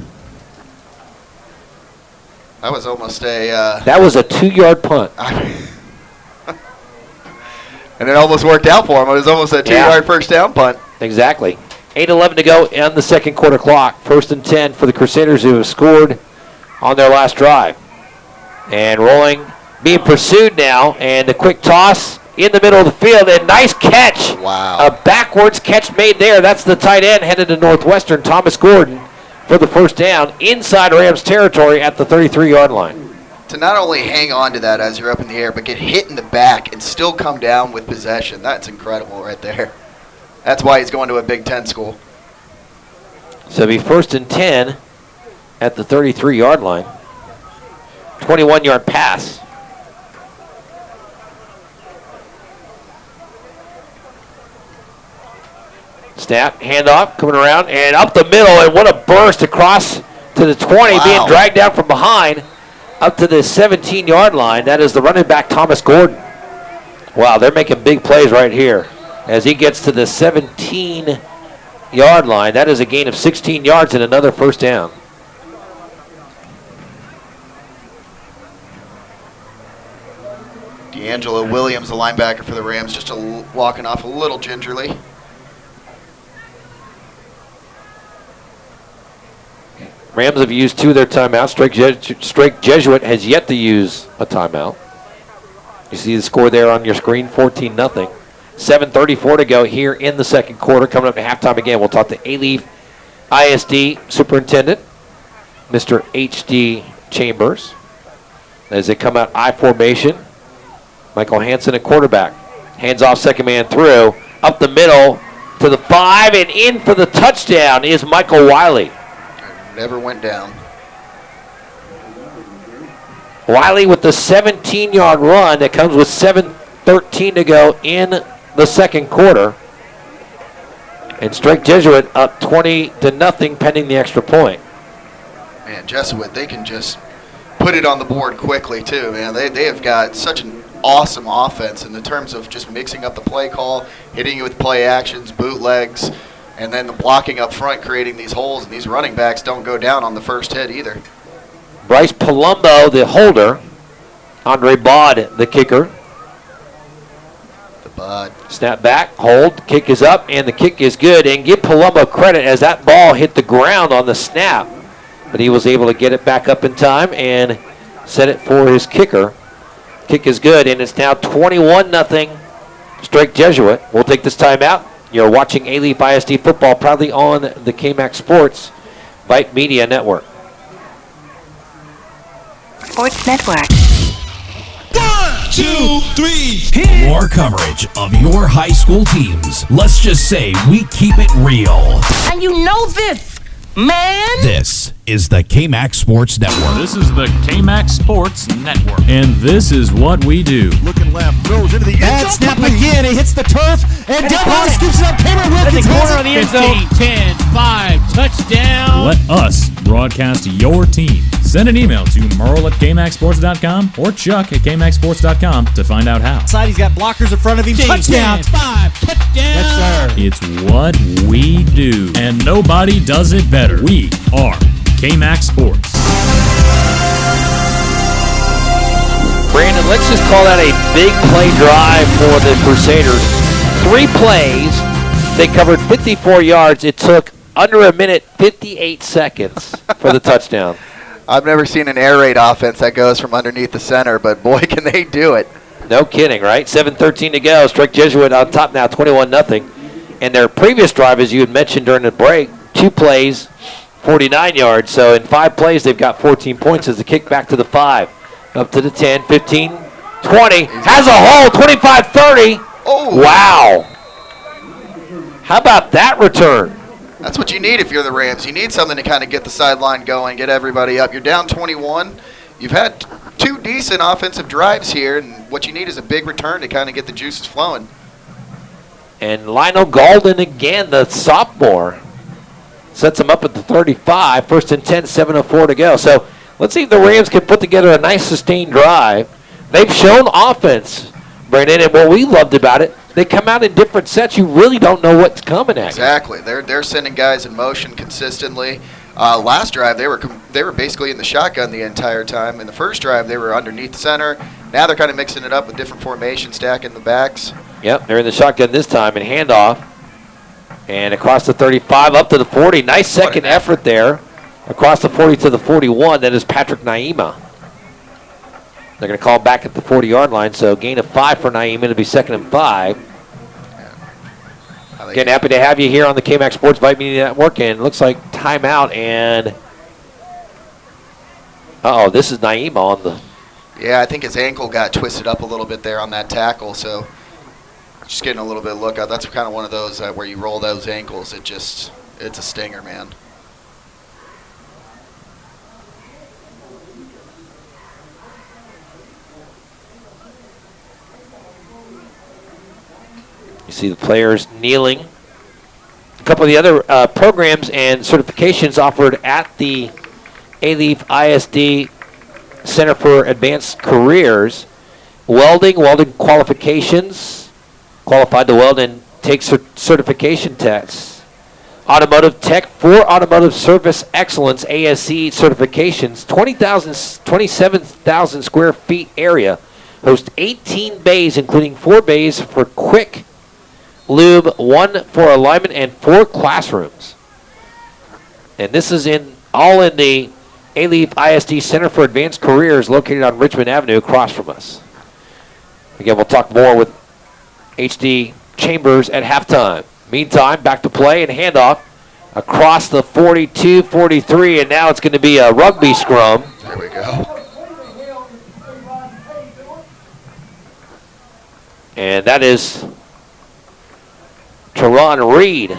Speaker 6: That was almost
Speaker 1: that was a 2-yard punt.
Speaker 6: And it almost worked out for him. It was almost a 2-yard first down punt.
Speaker 1: Exactly. 8:11 to go on the second quarter clock. 1st and 10 for the Crusaders, who have scored on their last drive. And rolling, being pursued now, and a quick toss in the middle of the field, and nice catch.
Speaker 6: Wow.
Speaker 1: A backwards catch made there. That's the tight end headed to Northwestern, Thomas Gordon, for the first down inside Rams territory at the 33-yard line.
Speaker 6: To not only hang on to that as you're up in the air, but get hit in the back and still come down with possession, that's incredible right there. That's why he's going to a Big Ten school.
Speaker 1: So it'll be 1st and 10 at the 33-yard line. 21-yard pass. Snap, handoff, coming around, and up the middle, and what a burst across to the 20, being dragged down from behind up to the 17-yard line. That is the running back, Thomas Gordon. Wow, they're making big plays right here as he gets to the 17-yard line. That is a gain of 16 yards and another first down.
Speaker 6: D'Angelo Williams, the linebacker for the Rams, just walking off a little gingerly.
Speaker 1: Rams have used 2 of their timeouts. Strake Jesuit has yet to use a timeout. You see the score there on your screen, 14-0. 7:34 to go here in the second quarter. Coming up at halftime again, we'll talk to A-Leaf ISD Superintendent, Mr. H.D. Chambers, as they come out I formation. Michael Hansen at quarterback. Hands off, second man through. Up the middle to the 5, and in for the touchdown is Michael Wiley.
Speaker 6: Never went down.
Speaker 1: Wiley with the 17-yard run that comes with 7:13 to go in the second quarter. And Strake Jesuit up 20-0 pending the extra point.
Speaker 6: Man, Jesuit, they can just put it on the board quickly too, man. They have got such an awesome offense in the terms of just mixing up the play call, hitting you with play actions, bootlegs, and then the blocking up front, creating these holes, and these running backs don't go down on the first hit either.
Speaker 1: Bryce Palumbo, the holder. Andre Bod, the kicker.
Speaker 6: The Bud.
Speaker 1: Snap back, hold, kick is up, and the kick is good. And give Palumbo credit as that ball hit the ground on the snap. But he was able to get it back up in time and set it for his kicker. Kick is good, and it's now 21-0 Strake Jesuit. We'll take this time out. You're watching A-Leaf ISD football, proudly on the KMAX Sports Vype Media Network.
Speaker 9: Sports Network.
Speaker 7: 1, 2, 3, hit! More coverage of your high school teams. Let's just say we keep it real.
Speaker 9: And you know this, man.
Speaker 7: This is the KMAX Sports Network.
Speaker 10: This is the KMAX Sports Network. And this is what we do.
Speaker 11: Looking left, throws into the end
Speaker 12: zone. Snap again. He hits the turf. And Delmar scoops it up. Cameron Wilkins
Speaker 10: corner on the end zone. 10, 5, touchdown. Let us broadcast your team. Send an email to Merle@KMAXSports.com or Chuck at KMAXSports.com to find out how.
Speaker 12: Side, he's got blockers in front of him. Touchdown.
Speaker 10: 5, touchdown.
Speaker 12: Yes, sir.
Speaker 10: It's what we do. And nobody does it better. We are KMAX Sports.
Speaker 1: Brandon, let's just call that a big play drive for the Crusaders. 3 plays. They covered 54 yards. It took under a minute, 58 seconds for the touchdown.
Speaker 6: I've never seen an air raid offense that goes from underneath the center, but boy, can they do it.
Speaker 1: No kidding, right? 7:13 to go. Strike Jesuit on top now, 21-0. And their previous drive, as you had mentioned during the break, 2 plays, 49 yards. So in 5 plays, they've got 14 points as the kick back to the 5. Up to the 10, 15, 20. Has a hole, 25-30.
Speaker 6: Oh.
Speaker 1: Wow. How about that return?
Speaker 6: That's what you need if you're the Rams. You need something to kind of get the sideline going, get everybody up. You're down 21. You've had 2 decent offensive drives here, and what you need is a big return to kind of get the juices flowing.
Speaker 1: And Lionel Golden again, the sophomore, sets him up at the 35. 1st and 10, 7:04 to go. So let's see if the Rams can put together a nice sustained drive. They've shown offense, Brandon, and what we loved about it, they come out in different sets. You really don't know what's coming at
Speaker 6: Exactly. They're sending guys in motion consistently. Last drive, they were basically in the shotgun the entire time. In the first drive, they were underneath the center. Now they're kind of mixing it up with different formations, stacking the backs.
Speaker 1: Yep, they're in the shotgun this time, and handoff. And across the 35, up to the 40. Nice second effort there. Across the 40 to the 41, that is Patrick Naima. They're going to call back at the 40-yard line, so gain of 5 for Naima. It'll be 2nd and 5. Again, happy to have you here on the KMAX Sports Vype Media Network, and it looks like timeout, and this is Naima on the...
Speaker 6: Yeah, I think his ankle got twisted up a little bit there on that tackle, so just getting a little bit of look out. That's kind of one of those where you roll those ankles, it's a stinger, man.
Speaker 1: You see the players kneeling. A couple of the other programs and certifications offered at the A-Leaf ISD Center for Advanced Careers. Welding qualifications, qualified to weld and take certification tests. Automotive tech, 4 automotive service excellence ASC certifications, 27,000 square feet area, host 18 bays, including 4 bays for quick lube, 1 for alignment, and 4 classrooms. And this is all in the A-Leaf ISD Center for Advanced Careers located on Richmond Avenue across from us. Again, we'll talk more with HD Chambers at halftime. Meantime, back to play and handoff across the 42, 43, and now it's going to be a rugby scrum.
Speaker 6: There we go.
Speaker 1: And that is Teron Reed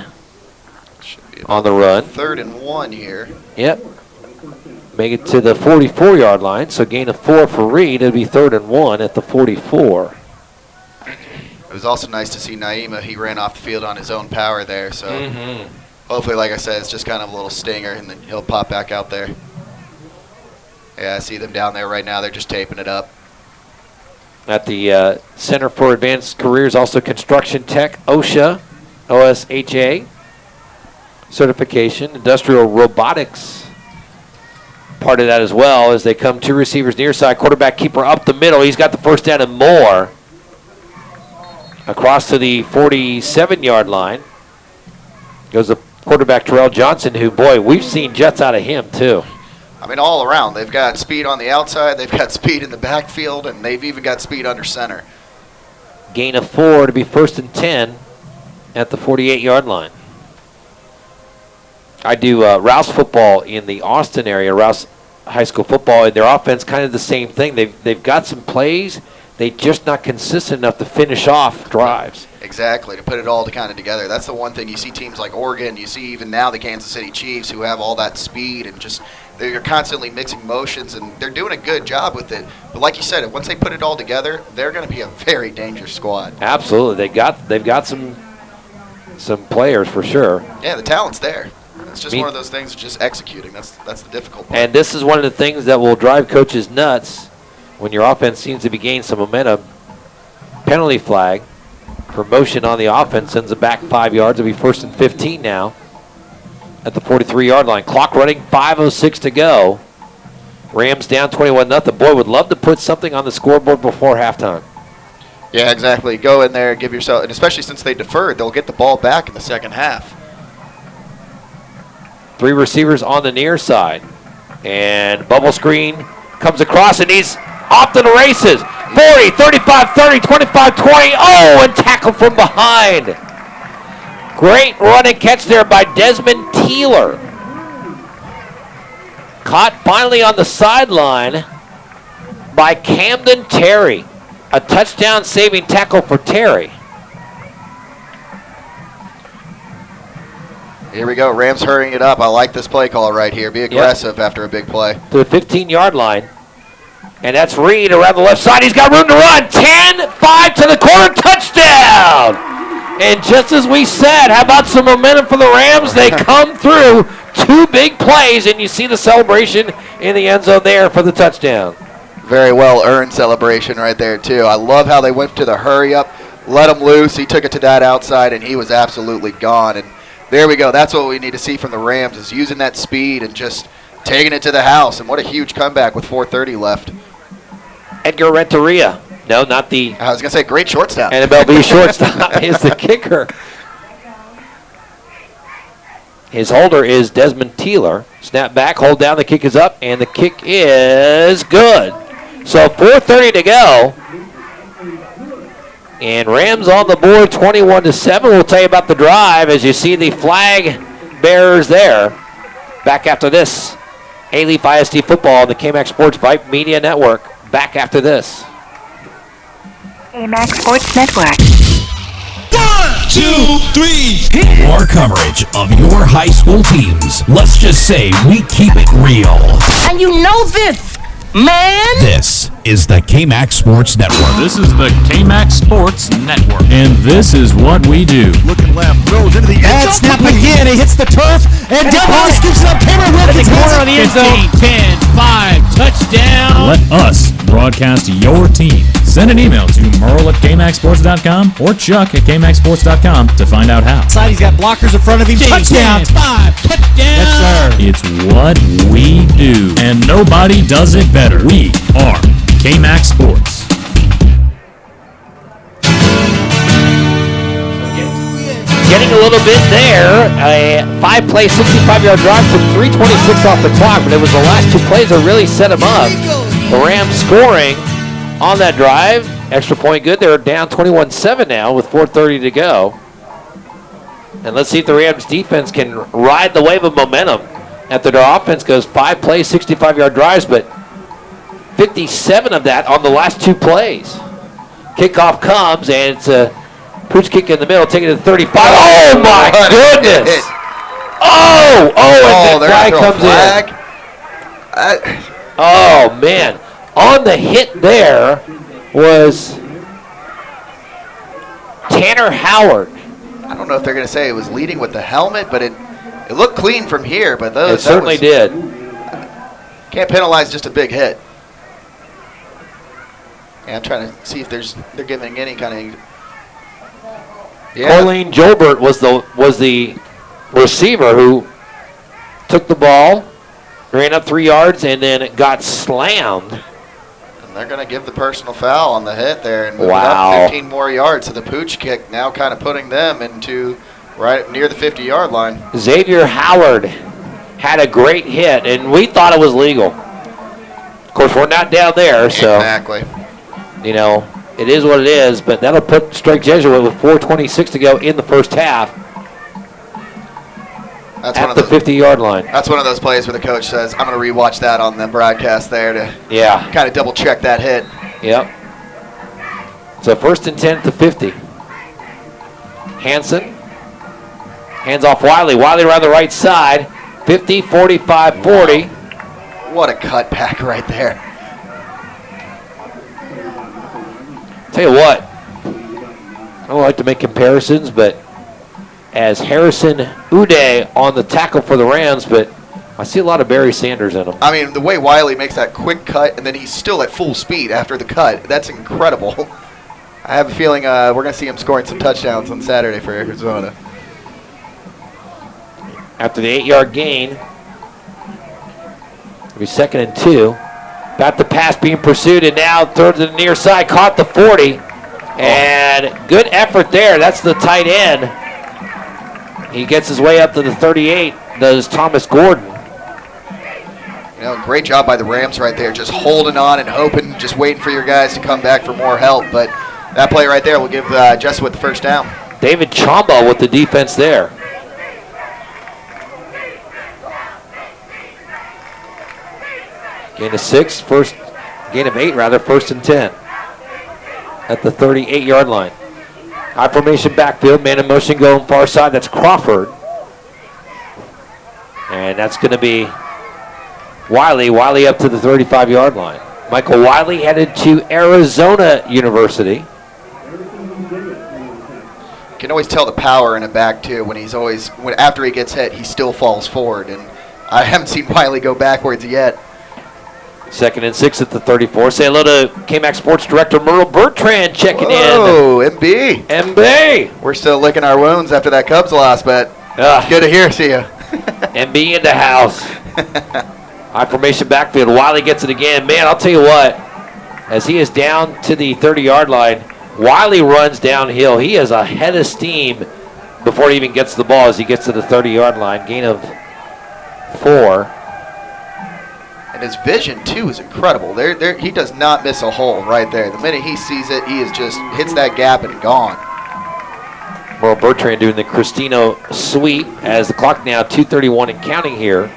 Speaker 1: on the run.
Speaker 6: 3rd and 1 here.
Speaker 1: Yep. Make it to the 44-yard line, so gain of 4 for Reed. It'll be 3rd and 1 at the 44.
Speaker 6: It was also nice to see Naima. He ran off the field on his own power there, so hopefully, like I said, it's just kind of a little stinger, and then he'll pop back out there. Yeah, I see them down there right now. They're just taping it up.
Speaker 1: At the Center for Advanced Careers, also construction tech, OSHA, OSHA certification, industrial robotics, part of that as well as they come 2 receivers near side, quarterback keeper up the middle. He's got the first down and more. Across to the 47-yard line goes the quarterback Terrell Johnson, who, boy, we've seen jets out of him too.
Speaker 6: I mean, all around. They've got speed on the outside, they've got speed in the backfield, and they've even got speed under center.
Speaker 1: Gain of 4 to be 1st and 10 at the 48-yard line. I do Rouse football in the Austin area, Rouse High School football, and their offense kind of the same thing. They've got some plays. They're just not consistent enough to finish off drives.
Speaker 6: Exactly, to put it all kind of together. That's the one thing. You see teams like Oregon, you see even now the Kansas City Chiefs who have all that speed and just they're constantly mixing motions, and they're doing a good job with it. But like you said, once they put it all together, they're going to be a very dangerous squad.
Speaker 1: Absolutely. They've got some players for sure.
Speaker 6: Yeah, the talent's there. It's just one of those things, just executing. That's the difficult part.
Speaker 1: And this is one of the things that will drive coaches nuts when your offense seems to be gaining some momentum. Penalty flag for motion on the offense sends it back 5 yards. It'll be 1st and 15 now at the 43-yard line. Clock running, 5:06 to go. Rams down 21-0. Boy, would love to put something on the scoreboard before halftime.
Speaker 6: Yeah, exactly. Go in there, give yourself, and especially since they deferred, they'll get the ball back in the second half.
Speaker 1: 3 receivers on the near side. And bubble screen comes across, and he's off to the races. 40, 35, 30, 25, 20. Oh, and tackle from behind. Great run and catch there by Desmond Teeler. Caught finally on the sideline by Camden Terry. A touchdown saving tackle for Terry.
Speaker 6: Here we go. Rams hurrying it up. I like this play call right here. Be aggressive after a big play.
Speaker 1: To the 15-yard line. And that's Reed around the left side. He's got room to run. 10-5 to the corner. Touchdown! And just as we said, how about some momentum for the Rams? They come through 2 big plays, and you see the celebration in the end zone there for the touchdown.
Speaker 6: Very well earned celebration right there, too. I love how they went to the hurry up, let him loose. He took it to that outside, and he was absolutely gone. And there we go. That's what we need to see from the Rams, is using that speed and just taking it to the house. And what a huge comeback with 4:30 left.
Speaker 1: Edgar Renteria. No, not the...
Speaker 6: I was going to say, great shortstop.
Speaker 1: NMLB shortstop is the kicker. His holder is Desmond Teeler. Snap back, hold down, the kick is up, and the kick is good. So 4:30 to go. And Rams on the board, 21-7. We'll tell you about the drive as you see the flag bearers there. Back after this. A-Leaf ISD football on the KMAX Sports Vype Media Network. Back after this.
Speaker 9: KMAX Sports Network.
Speaker 7: 1, 2, 3. More coverage of your high school teams. Let's just say we keep it real.
Speaker 9: And you know this, man.
Speaker 7: This is the KMAX Sports Network.
Speaker 10: This is the KMAX Sports Network. And this is what we do.
Speaker 12: Looking left, throws into the end. Snap again. He hits the turf. And Devon scoops it up. Cameron Wilkins
Speaker 10: Corner on the end zone. 10, 5, touchdown. Let us broadcast your team. Send an email to merle@kmaxsports.com or chuck@kmaxsports.com to find out how.
Speaker 12: Side, he's got blockers in front of him. Touchdown.
Speaker 10: 5, touchdown.
Speaker 12: Yes, sir.
Speaker 10: It's what we do, and nobody does it better. We are KMAX Sports.
Speaker 1: Getting a little bit there. A 5-play, 65-yard drive took 3:26 off the clock, but it was the last 2 plays that really set him up. The Rams scoring on that drive. Extra point good. They're down 21-7 now with 4:30 to go. And let's see if the Rams defense can ride the wave of momentum after their offense goes 5 plays, 65-yard drives, but 57 of that on the last 2 plays. Kickoff comes, and it's a Pooch kick in the middle, taking it to 35. Oh, my goodness. And the flag comes in. Oh, man. On the hit there was Tanner Howard.
Speaker 6: I don't know if they're going to say it was leading with the helmet, but it looked clean from here. But
Speaker 1: It certainly did.
Speaker 6: Can't penalize just a big hit. Yeah, I'm trying to see if they're giving any kind of... Yeah.
Speaker 1: Corleen Jolbert was the receiver who took the ball, ran up 3 yards, and then it got slammed.
Speaker 6: And they're going to give the personal foul on the hit there and move it
Speaker 1: Wow.
Speaker 6: up 15 more yards. So the Pooch kick now kind of putting them into right near the 50-yard line.
Speaker 1: Xavier Howard had a great hit, and we thought it was legal. Of course, we're not down there, so
Speaker 6: Exactly.
Speaker 1: you know, it is what it is, but that'll put Strake Jesuit with 4:26 to go in the first half
Speaker 6: That's
Speaker 1: at the 50-yard line.
Speaker 6: That's one of those plays where the coach says, I'm going to rewatch that on the broadcast there to kind of double-check that hit.
Speaker 1: Yep. So 1st and 10 at the 50. Hanson hands off Wiley. Wiley around the right side. 50, 45, 40.
Speaker 6: What a cutback right there.
Speaker 1: Tell you what, I don't like to make comparisons, but as Harrison Uday on the tackle for the Rams, but I see a lot of Barry Sanders in him.
Speaker 6: I mean, the way Wiley makes that quick cut, and then he's still at full speed after the cut, that's incredible. I have a feeling we're going to see him scoring some touchdowns on Saturday for Arizona.
Speaker 1: After the 8-yard gain, it'll be 2nd and 2. Got the pass being pursued, and now throw to the near side, caught the 40. And good effort there. That's the tight end. He gets his way up to the 38, does Thomas Gordon.
Speaker 6: You know, great job by the Rams right there, just holding on and hoping, just waiting for your guys to come back for more help. But that play right there will give Jesuit the first down.
Speaker 1: David Chamba with the defense there. Gain of 6, gain of 8 rather, 1st and 10 at the 38-yard line. High formation backfield, man in motion going far side. That's Crawford. And that's going to be Wiley. Wiley up to the 35-yard line. Michael Wiley headed to Arizona University.
Speaker 6: You can always tell the power in a back, too, when after he gets hit, he still falls forward. And I haven't seen Wiley go backwards yet.
Speaker 1: 2nd and 6 at the 34. Say hello to KMAX Sports Director Merle Bertrand checking in.
Speaker 6: Oh, MB.
Speaker 1: MB.
Speaker 6: We're still licking our wounds after that Cubs loss, but good to hear. See ya.
Speaker 1: MB in the house. High formation backfield. Wiley gets it again. Man, I'll tell you what. As he is down to the 30-yard line, Wiley runs downhill. He is ahead of steam before he even gets the ball as he gets to the 30-yard line. Gain of 4.
Speaker 6: And his vision, too, is incredible. He does not miss a hole right there. The minute he sees it, he is just hits that gap and gone.
Speaker 1: Merle Bertrand doing the Cristino sweep as the clock now 2:31 and counting here.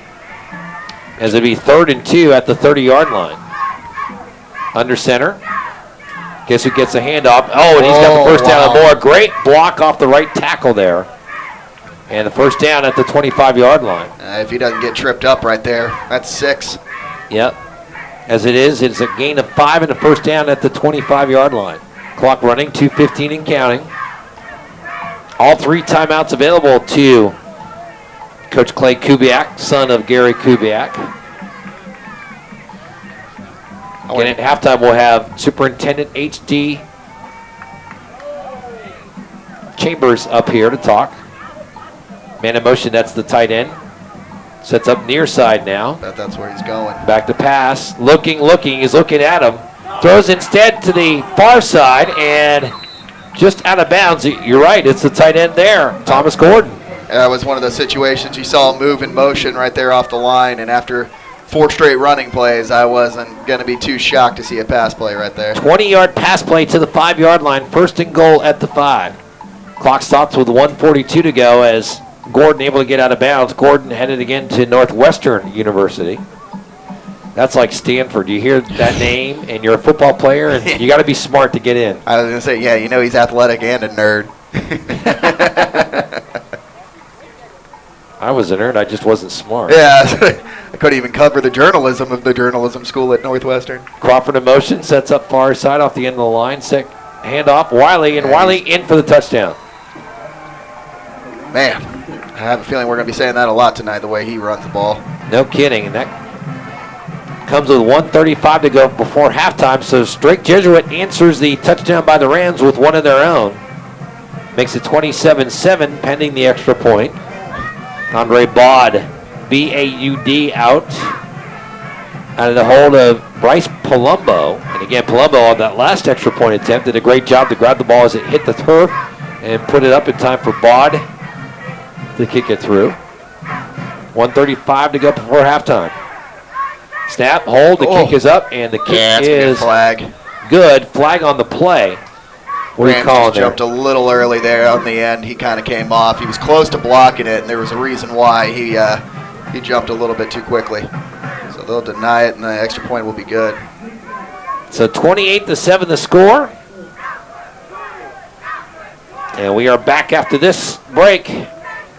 Speaker 1: As it'll be 3rd and 2 at the 30-yard line. Under center. Guess who gets a handoff? Oh, and he's got the first down and more. Great block off the right tackle there. And the first down at the 25-yard line.
Speaker 6: If he doesn't get tripped up right there, that's 6.
Speaker 1: Yep. As it is, it's a gain of 5 and a first down at the 25-yard line. Clock running, 2:15 and counting. All 3 timeouts available to Coach Clay Kubiak, son of Gary Kubiak. Again, at halftime, we'll have Superintendent H.D. Chambers up here to talk. Man in motion, that's the tight end. Sets up near side now.
Speaker 6: That's where he's going.
Speaker 1: Back to pass. Looking. He's looking at him. Throws instead to the far side and just out of bounds. You're right, it's the tight end there, Thomas Gordon.
Speaker 6: That was one of those situations you saw him move in motion right there off the line, and after 4 straight running plays, I wasn't going to be too shocked to see a pass play right there.
Speaker 1: 20-yard pass play to the 5-yard line, 1st and goal at the 5. Clock stops with 1:42 to go as Gordon able to get out of bounds. Gordon headed again to Northwestern University. That's like Stanford. You hear that name, and you're a football player, and you got to be smart to get in.
Speaker 6: I was going to say, yeah, he's athletic and a nerd.
Speaker 1: I was a nerd. I just wasn't smart.
Speaker 6: Yeah, I couldn't even cover the journalism of the journalism school at Northwestern.
Speaker 1: Crawford in motion, sets up far side off the end of the line. Handoff, Wiley, and Wiley in for the touchdown.
Speaker 6: Man, I have a feeling we're going to be saying that a lot tonight, the way he runs the ball.
Speaker 1: No kidding, and that comes with 1:35 to go before halftime, so Strake Jesuit answers the touchdown by the Rams with one of their own. Makes it 27-7 pending the extra point. Andre Baud, B-A-U-D, out of the hold of Bryce Palumbo. And again, Palumbo on that last extra point attempt did a great job to grab the ball as it hit the turf and put it up in time for Baud to kick it through. 1:35 to go before halftime. Snap, hold, the kick is up, and the kick is
Speaker 6: flag.
Speaker 1: Good. Flag on the play. What are you calling there?
Speaker 6: Jumped a little early there on the end. He kind of came off. He was close to blocking it, and there was a reason why he jumped a little bit too quickly. So they'll deny it, and the extra point will be good.
Speaker 1: So 28-7 the score. And we are back after this break.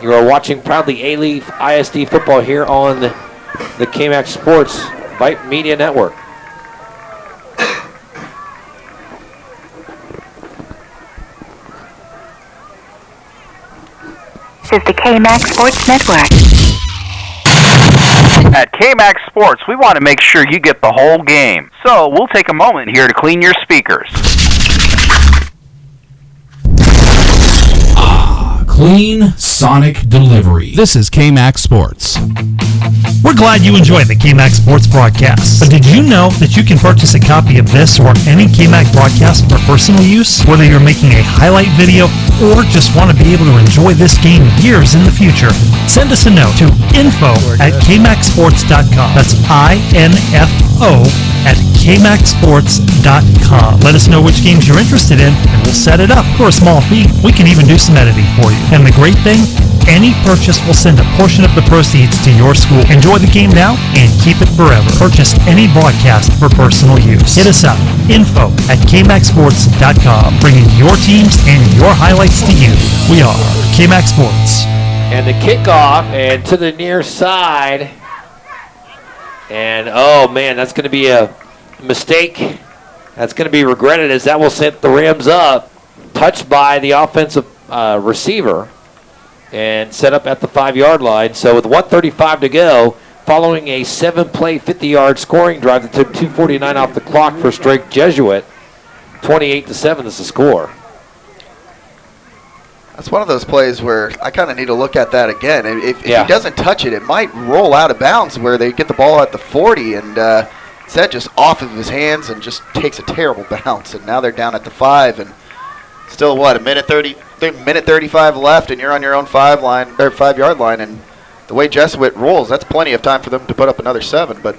Speaker 1: You are watching proudly A-Leaf ISD football here on the KMAX Sports Vype Media Network.
Speaker 9: This is the KMAX Sports Network.
Speaker 11: At KMAX Sports, we want to make sure you get the whole game. So we'll take a moment here to clean your speakers.
Speaker 7: Clean sonic delivery. This is KMAX Sports.
Speaker 12: We're glad you enjoyed the KMAX Sports broadcast. But did you know that you can purchase a copy of this or any KMAX broadcast for personal use? Whether you're making a highlight video or just want to be able to enjoy this game years in the future, send us a note to info@kmaxsports.com. That's INFO at kmaxsports.com. Let us know which games you're interested in, and we'll set it up for a small fee. We can even do some editing for you. And the great thing, any purchase will send a portion of the proceeds to your school. Enjoy the game now and keep it forever. Purchase any broadcast for personal use. Hit us up, info@kmaxsports.com, bringing your teams and your highlights to you. We are KMAX Sports.
Speaker 1: And the kickoff and to the near side. And, oh, man, that's going to be a mistake. That's going to be regretted as that will set the Rams up. Touched by the offensive receiver and set up at the 5-yard line. So with 1:35 to go, following a 7-play, 50-yard scoring drive that took 2:49 off the clock for Strake Jesuit, 28-7 is the score.
Speaker 6: That's one of those plays where I kind of need to look at that again. If he doesn't touch it, it might roll out of bounds where they get the ball at the 40, and instead just off of his hands and just takes a terrible bounce. And now they're down at the 5, and still a minute 35 left, and you're on your own 5-yard line. And the way Jesuit rolls, that's plenty of time for them to put up another 7. But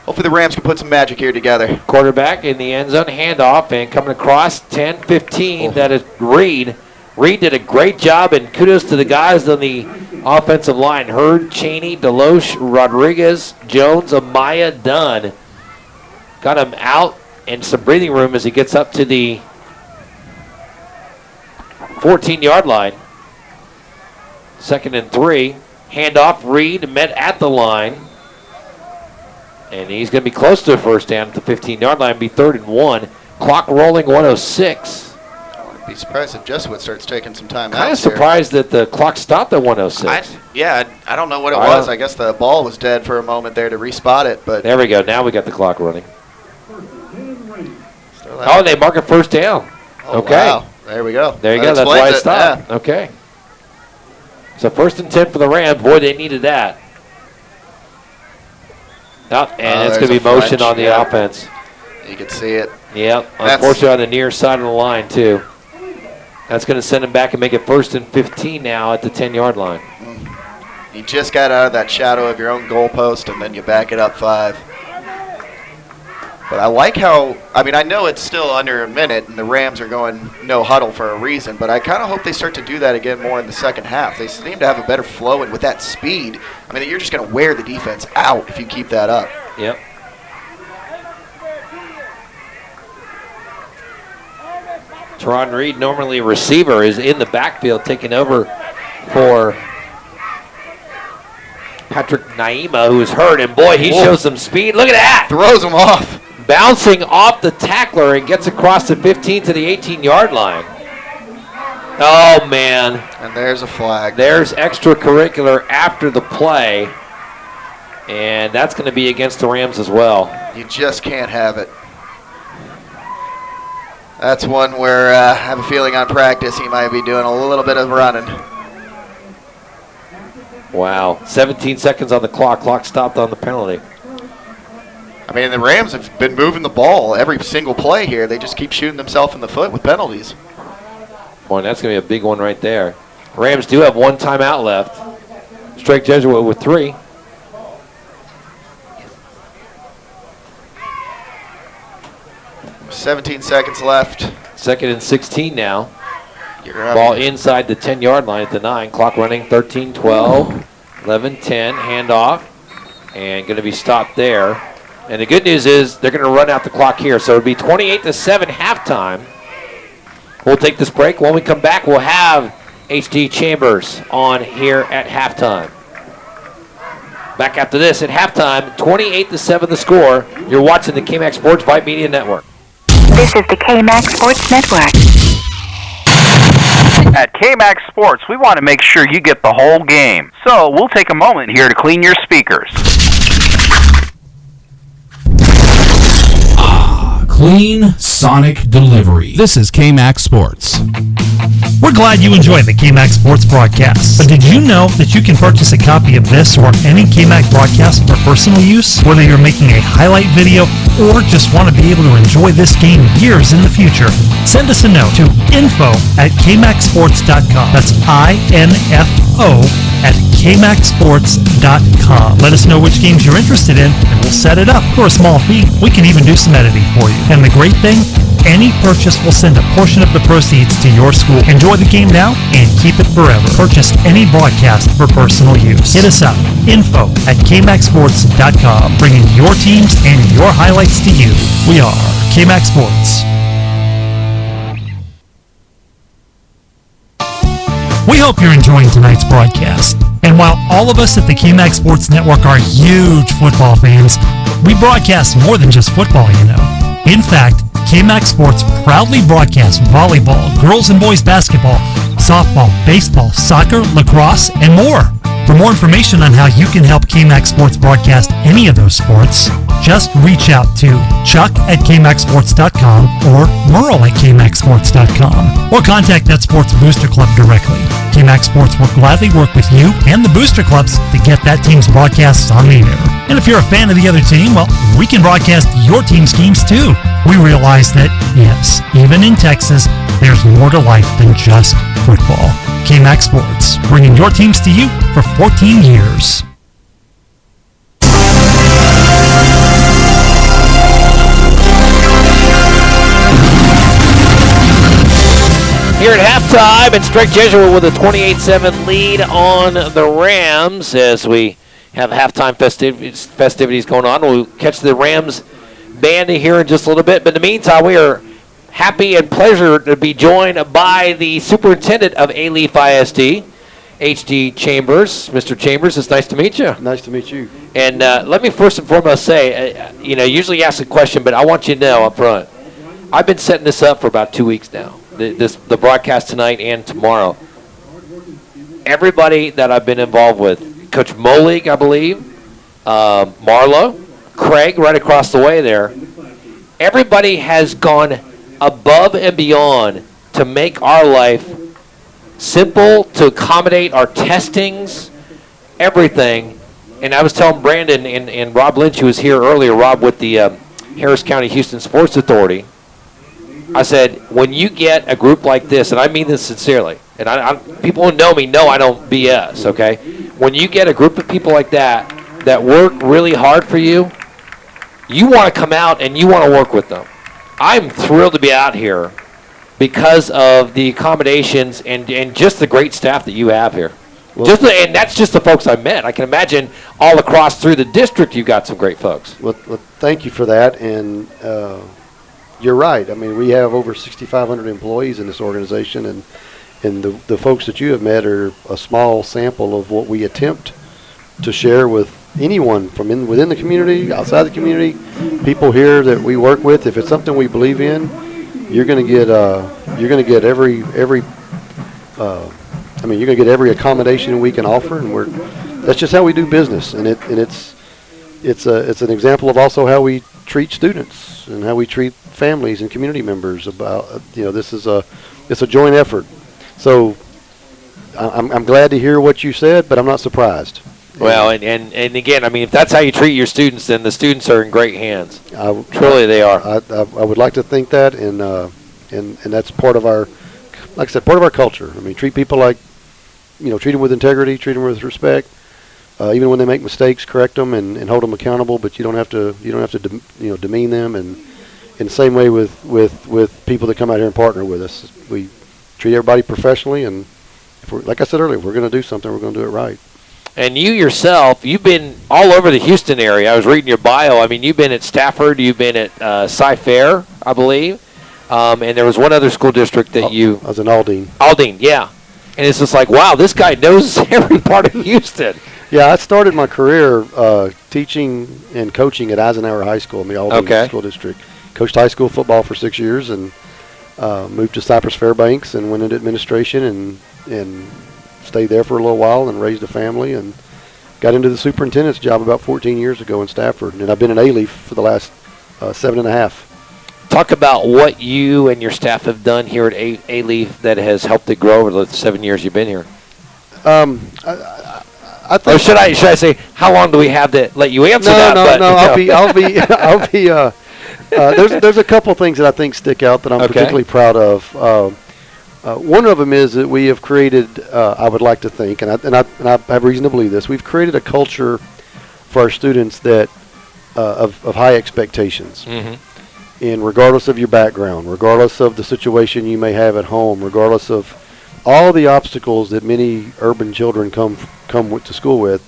Speaker 6: hopefully the Rams can put some magic here together.
Speaker 1: Quarterback in the end zone, handoff, and coming across 10-15. That is Reed. Reed did a great job, and kudos to the guys on the offensive line. Hurd, Cheney, Deloche, Rodriguez, Jones, Amaya, Dunn. Got him out and some breathing room as he gets up to the 14-yard line. 2nd and 3. Handoff, Reed met at the line. And he's going to be close to a first down at the 15-yard line. Be 3rd and 1. Clock rolling, 1:06.
Speaker 6: I wouldn't be surprised if Jesuit starts taking some time out.
Speaker 1: Kind of surprised that the clock stopped at 1:06.
Speaker 6: I don't know what it was. I guess the ball was dead for a moment there to respot it. But
Speaker 1: there we go. Now we got the clock running. Oh, they mark a first down.
Speaker 6: Oh,
Speaker 1: okay.
Speaker 6: Wow. There we go.
Speaker 1: There you go. That's why it stopped. Yeah. Okay. So 1st and 10 for the Rams. Boy, they needed that. Oh, and it's going to be motion on the offense.
Speaker 6: You can see it.
Speaker 1: Yep. Unfortunately, on the near side of the line, too. That's going to send him back and make it 1st and 15 now at the 10-yard line.
Speaker 6: You just got out of that shadow of your own goalpost, and then you back it up 5. But I like how, I know it's still under a minute, and the Rams are going no huddle for a reason, but I kind of hope they start to do that again more in the second half. They seem to have a better flow, and with that speed, you're just going to wear the defense out if you keep that up.
Speaker 1: Yep. Teron Reed, normally a receiver, is in the backfield taking over for Patrick Naima, who is hurt, and boy, he shows some speed. Look at that.
Speaker 6: Throws him off.
Speaker 1: Bouncing off the tackler and gets across the 15 to the 18-yard line. Oh, man.
Speaker 6: And there's a flag.
Speaker 1: There's extracurricular after the play, and that's going to be against the Rams as well.
Speaker 6: You just can't have it. That's one where I have a feeling on practice he might be doing a little bit of running.
Speaker 1: Wow. 17 seconds on the clock. Clock stopped on the penalty.
Speaker 6: The Rams have been moving the ball every single play here. They just keep shooting themselves in the foot with penalties.
Speaker 1: Boy, that's going to be a big one right there. Rams do have 1 timeout left. Strake Jesuit with 3.
Speaker 6: $17 seconds left.
Speaker 1: 2nd and 16 now. Ball inside the 10-yard line at the 9. Clock running 13, 12, 11, 10. Handoff. And going to be stopped there. And the good news is they're going to run out the clock here. So it'll be 28-7 halftime. We'll take this break. When we come back, we'll have HD Chambers on here at halftime. Back after this at halftime, 28-7 the score. You're watching the KMAX Sports Vype Media Network.
Speaker 9: This is the KMAX Sports Network.
Speaker 11: At KMAX Sports, we want to make sure you get the whole game. So we'll take a moment here to clean your speakers.
Speaker 7: Clean sonic delivery. This is KMAX Sports.
Speaker 12: We're glad you enjoyed the KMAX Sports broadcast. But did you know that you can purchase a copy of this or any KMAX broadcast for personal use? Whether you're making a highlight video or just want to be able to enjoy this game years in the future, send us a note to info@kmaxsports.com. That's info@kmaxsports.com. Let us know which games you're interested in, and we'll set it up for a small fee. We can even do some editing for you. And the great thing, any purchase will send a portion of the proceeds to your school. Enjoy the game now and keep it forever. Purchase any broadcast for personal use. Hit us up, info@kmaxsports.com, bringing your teams and your highlights to you. We are KMAX Sports. We hope you're enjoying tonight's broadcast. And while all of us at the KMAX Sports Network are huge football fans, we broadcast more than just football, you know. In fact, KMAX Sports proudly broadcasts volleyball, girls and boys basketball, softball, baseball, soccer, lacrosse, and more. For more information on how you can help KMAX Sports broadcast any of those sports, just reach out to chuck@kmaxsports.com or merle@kmaxsports.com or contact that Sports Booster Club directly. KMAX Sports will gladly work with you and the booster clubs to get that team's broadcasts on the air. And if you're a fan of the other team, well, we can broadcast your team's games too. We realize that, yes, even in Texas, there's more to life than just football. KMAX Sports, bringing your teams to you for 14 years.
Speaker 1: Here at halftime, and Strake Jesuit with a 28-7 lead on the Rams as we have halftime festivities going on. We'll catch the Rams band here in just a little bit. But in the meantime, we are happy and pleasure to be joined by the superintendent of A-Leaf ISD, H.D. Chambers. Mr. Chambers, it's nice to meet you.
Speaker 13: Nice to meet you.
Speaker 1: And let me first and foremost say, usually ask a question, but I want you to know up front, I've been setting this up for about 2 weeks now, the broadcast tonight and tomorrow. Everybody that I've been involved with, Coach Molig, I believe, Marlo, Craig right across the way there, everybody has gone above and beyond to make our life simple, to accommodate our testings, everything. And I was telling Brandon and Rob Lynch, who was here earlier, Rob with the Harris County Houston Sports Authority, I said, when you get a group like this, and I mean this sincerely, and people who know me know I don't BS, okay? When you get a group of people like that work really hard for you, you want to come out and you want to work with them. I'm thrilled to be out here because of the accommodations and just the great staff that you have here. Well, and that's just the folks I met. I can imagine all across through the district you've got some great folks.
Speaker 13: Well, thank you for that. And you're right. I mean, we have over 6,500 employees in this organization, and the folks that you have met are a small sample of what we attempt to share with anyone from within the community, outside the community, people here that we work with. If it's something we believe in, you're going to get every accommodation we can offer, and that's just how we do business. And it's an example of also how we treat students and how we treat families and community members. It's a joint effort. So I'm glad to hear what you said, but I'm not surprised.
Speaker 1: Well, and again, I mean, if that's how you treat your students, then the students are in great hands. Truly, they are.
Speaker 13: I would like to think that, and that's part of our, like I said, part of our culture. I mean, treat people like, treat them with integrity, treat them with respect. Even when they make mistakes, correct them and hold them accountable. But you don't have to demean them. And in the same way with people that come out here and partner with us, we treat everybody professionally. And like I said earlier, if we're going to do something, we're going to do it right.
Speaker 1: And you yourself, you've been all over the Houston area. I was reading your bio. I mean, you've been at Stafford. You've been at Cy-Fair, I believe. And there was one other school district that you...
Speaker 13: I was in Aldine.
Speaker 1: Aldine, yeah. And it's just like, wow, this guy knows every part of Houston.
Speaker 13: Yeah, I started my career teaching and coaching at Eisenhower High School in the Aldine School District. Coached high school football for 6 years and moved to Cypress Fairbanks and went into administration and stayed there for a little while and raised a family and got into the superintendent's job about 14 years ago in Stafford. And I've been in A-Leaf for the last 7.5.
Speaker 1: Talk about what you and your staff have done here at A-Leaf that has helped it grow over the 7 years you've been here.
Speaker 13: I think,
Speaker 1: or should I say, how long do we have to let you answer that?
Speaker 13: I'll be. There's a couple things that I think stick out that I'm particularly proud of. One of them is that we have created, I would like to think, and I have reason to believe this, we've created a culture for our students that of high expectations. Mm-hmm. And regardless of your background, regardless of the situation you may have at home, regardless of all the obstacles that many urban children come to school with,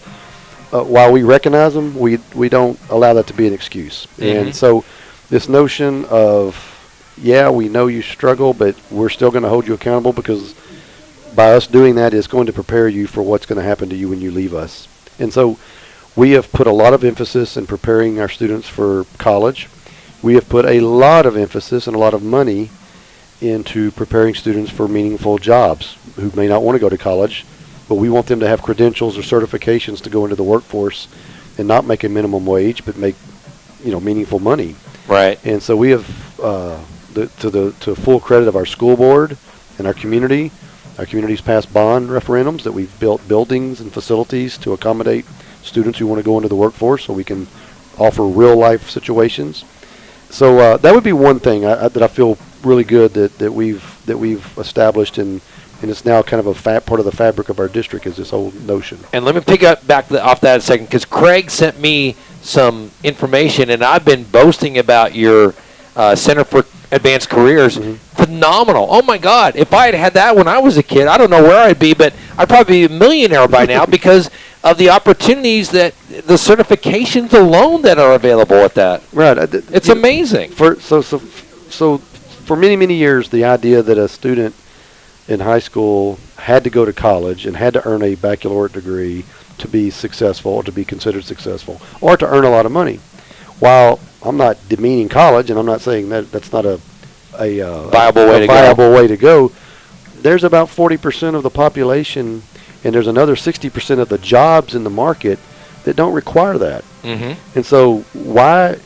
Speaker 13: while we recognize them, we don't allow that to be an excuse. Mm-hmm. And so this notion of, yeah, we know you struggle, but we're still going to hold you accountable because by us doing that, it's going to prepare you for what's going to happen to you when you leave us. And so we have put a lot of emphasis in preparing our students for college. We have put a lot of emphasis and a lot of money into preparing students for meaningful jobs who may not want to go to college, but we want them to have credentials or certifications to go into the workforce and not make a minimum wage, but make, meaningful money.
Speaker 1: Right.
Speaker 13: And so we have, to full credit of our school board and our community's passed bond referendums that we've built buildings and facilities to accommodate students who want to go into the workforce, so we can offer real life situations. So that would be one thing that I feel really good that we've established, and it's now kind of a part of the fabric of our district, is this whole notion.
Speaker 1: And let me pick up back off that a second, because Craig sent me some information, and I've been boasting about your Center for Advanced Careers. Phenomenal. Oh my God, if I had that when I was a kid, I don't know where I'd be, but I'd probably be a millionaire by now because of the opportunities, that the certifications alone that are available at that.
Speaker 13: Right.
Speaker 1: It's amazing.
Speaker 13: So for many years, the idea that a student in high school had to go to college and had to earn a baccalaureate degree to be successful, or to be considered successful, or to earn a lot of money. While I'm not demeaning college, and I'm not saying that that's not a
Speaker 1: viable
Speaker 13: way to go, there's about 40% of the population, and there's another 60% of the jobs in the market that don't require that.
Speaker 1: Mm-hmm.
Speaker 13: And so why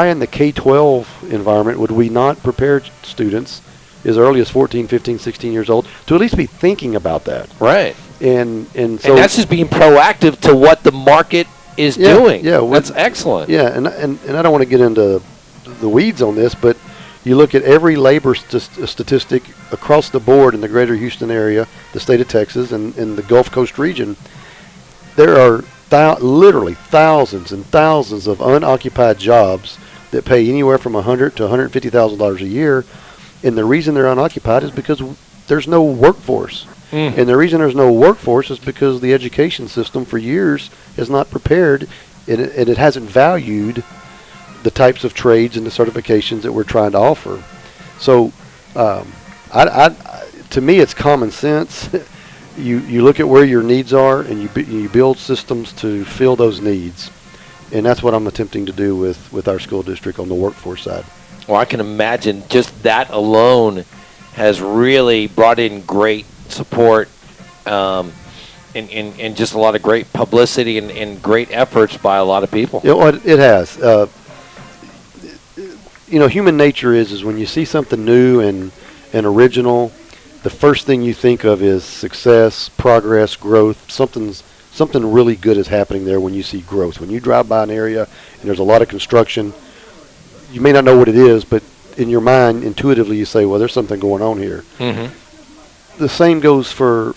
Speaker 13: in the K-12 environment would we not prepare students as early as 14, 15, 16 years old to at least be thinking about that?
Speaker 1: Right.
Speaker 13: And so
Speaker 1: that's just being proactive to what the market is doing.
Speaker 13: Yeah,
Speaker 1: that's excellent.
Speaker 13: Yeah, and I don't want to get into the weeds on this, but you look at every labor statistic across the board in the greater Houston area, the state of Texas, and in the Gulf Coast region, there are literally thousands and thousands of unoccupied jobs that pay anywhere from $100,000 to $150,000 a year. And the reason they're unoccupied is because there's no workforce. And the reason there's no workforce is because the education system for years has not prepared, and it hasn't valued the types of trades and the certifications that we're trying to offer. So to me, it's common sense. You look at where your needs are, and you build systems to fill those needs. And that's what I'm attempting to do with our school district on the workforce side.
Speaker 1: Well, I can imagine just that alone has really brought in great support, and just a lot of great publicity and great efforts by a lot of people.
Speaker 13: It has. Human nature is when you see something new and original, the first thing you think of is success, progress, growth. Something really good is happening there when you see growth. When you drive by an area and there's a lot of construction, you may not know what it is, but in your mind, intuitively, you say, well, there's something going on here.
Speaker 1: Mm-hmm.
Speaker 13: The same goes for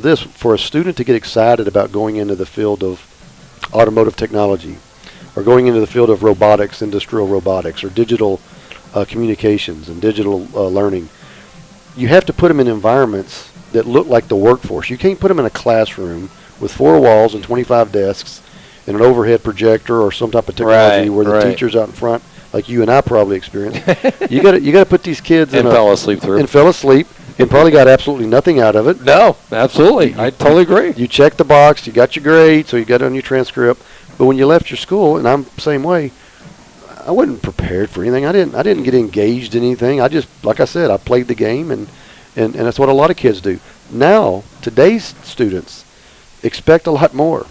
Speaker 13: this. For a student to get excited about going into the field of automotive technology, or going into the field of robotics, industrial robotics, or digital communications and digital learning, you have to put them in environments that look like the workforce. You can't put them in a classroom with 4 walls and 25 desks and an overhead projector or some type of technology where the teacher's out in front, like you and I probably experienced. you got to put these kids
Speaker 1: and fell asleep
Speaker 13: and probably got absolutely nothing out of it.
Speaker 1: No, absolutely. I totally agree.
Speaker 13: You checked the box, you got your grade, so you got it on your transcript. But when you left your school, and I'm the same way, I wasn't prepared for anything. I didn't get engaged in anything. I just, like I said, I played the game, and that's what a lot of kids do. Now, today's students expect a lot more.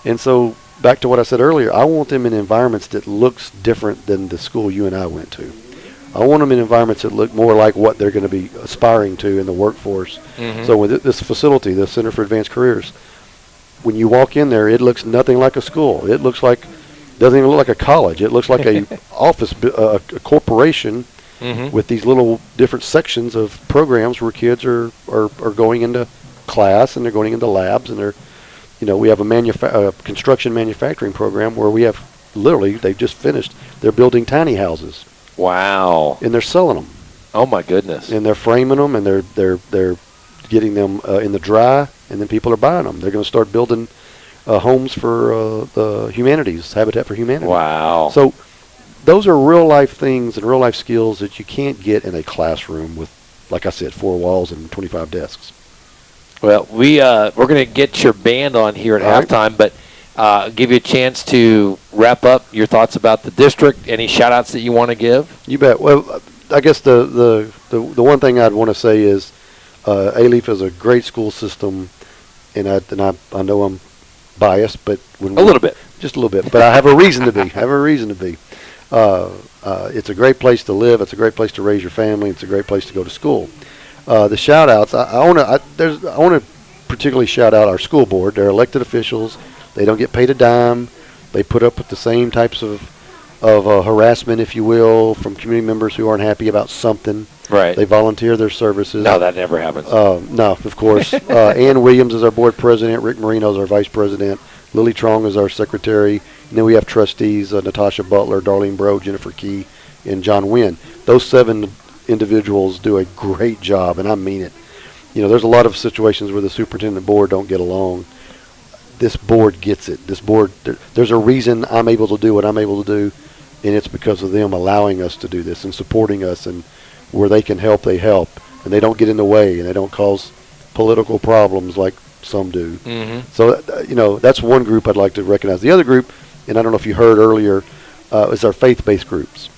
Speaker 13: And so, back to what I said earlier, I want them in environments that looks different than the school you and I went to. I want them in environments that look more like what they're going to be aspiring to in the workforce.
Speaker 1: Mm-hmm.
Speaker 13: So with this facility, the Center for Advanced Careers, when you walk in there, it looks nothing like a school. It doesn't even look like a college. It looks like a office, a corporation with these little different sections of programs where kids are going into class, and they're going into labs, and we have a construction manufacturing program where we have literally, they've just finished, they're building tiny houses.
Speaker 1: Wow.
Speaker 13: And they're selling them.
Speaker 1: Oh my goodness.
Speaker 13: And they're framing them, and they're getting them in the dry, and then people are buying them. They're going to start building homes for the humanities, Habitat for Humanity.
Speaker 1: Wow.
Speaker 13: So those are real life things and real life skills that you can't get in a classroom with, like I said, 4 walls and 25 desks.
Speaker 1: Well, we're going to get your band on here at halftime, but give you a chance to wrap up your thoughts about the district. Any shout-outs that you want to give?
Speaker 13: You bet. Well, I guess the one thing I'd want to say is A-Leaf is a great school system, and I know I'm biased, but
Speaker 1: a little bit,
Speaker 13: just a little bit. But I have a reason to be. It's a great place to live. It's a great place to raise your family. It's a great place to go to school. The shout-outs, I want to particularly shout out our school board. They're elected officials. They don't get paid a dime. They put up with the same types of harassment, if you will, from community members who aren't happy about something.
Speaker 1: Right.
Speaker 13: They volunteer their services.
Speaker 1: No, that never happens.
Speaker 13: No, of course. Ann Williams is our board president. Rick Marino is our vice president. Lily Trong is our secretary. And then we have trustees, Natasha Butler, Darlene Bro, Jennifer Key, and John Wynn. Those 7 individuals do a great job, and I mean it. You know, there's a lot of situations where the superintendent board don't get along. This board gets it. This board, there's a reason I'm able to do what I'm able to do, and it's because of them allowing us to do this and supporting us, and where they can help, they help, and they don't get in the way, and they don't cause political problems like some do.
Speaker 1: Mm-hmm.
Speaker 13: So, you know, that's one group I'd like to recognize. The other group, and I don't know if you heard earlier, is our faith-based groups.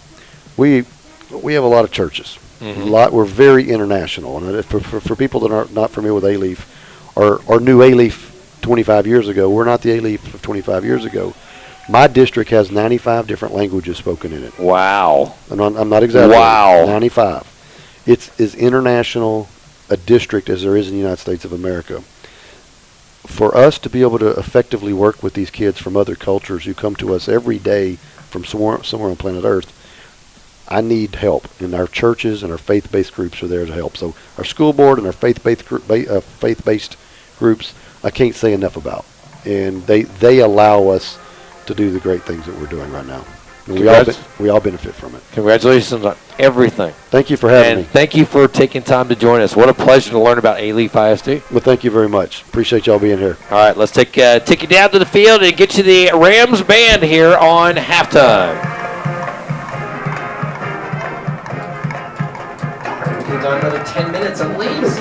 Speaker 13: We have a lot of churches.
Speaker 1: Mm-hmm.
Speaker 13: We're very international, and for people that are not familiar with A-Leaf or knew A-Leaf 25 years ago, we're not the A-Leaf of 25 years ago. My district has 95 different languages spoken in it.
Speaker 1: Wow.
Speaker 13: And I'm not exaggerating.
Speaker 1: Wow.
Speaker 13: 95. It's as international a district as there is in the United States of America. For us to be able to effectively work with these kids from other cultures who come to us every day from somewhere on planet Earth, I need help, and our churches and our faith-based groups are there to help. So our school board and our faith-based groups, I can't say enough about, and they allow us to do the great things that we're doing right now. And we all benefit from it.
Speaker 1: Congratulations on everything.
Speaker 13: Thank you for having me.
Speaker 1: Thank you for taking time to join us. What a pleasure to learn about A-Leaf ISD.
Speaker 13: Well, thank you very much. Appreciate y'all being here.
Speaker 1: All right, let's take you down to the field and get you the Rams band here on halftime.
Speaker 4: Done another 10 minutes at least.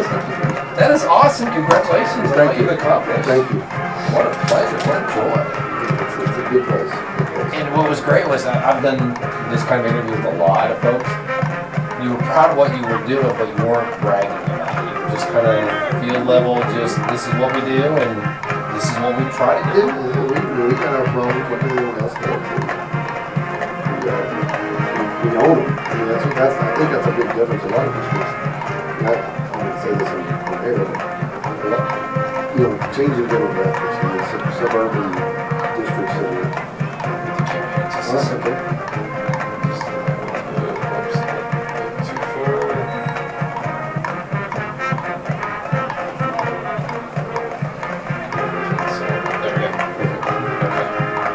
Speaker 4: That is awesome. Congratulations on what you've accomplished.
Speaker 13: Thank you.
Speaker 4: What a pleasure. What a joy.
Speaker 13: It's a good place.
Speaker 4: And what was great was that I've done this kind of interview with a lot of folks. You were proud of what you were doing, but you weren't bragging about it. You were just kind of field level, just this is what we do, and this is what we try to do.
Speaker 13: We got our problems like everyone else does. We own them. I mean, I think that's a big difference. A lot of districts, and I wouldn't say this on air, but you know, changing demographics in the suburban districts that are. That's okay.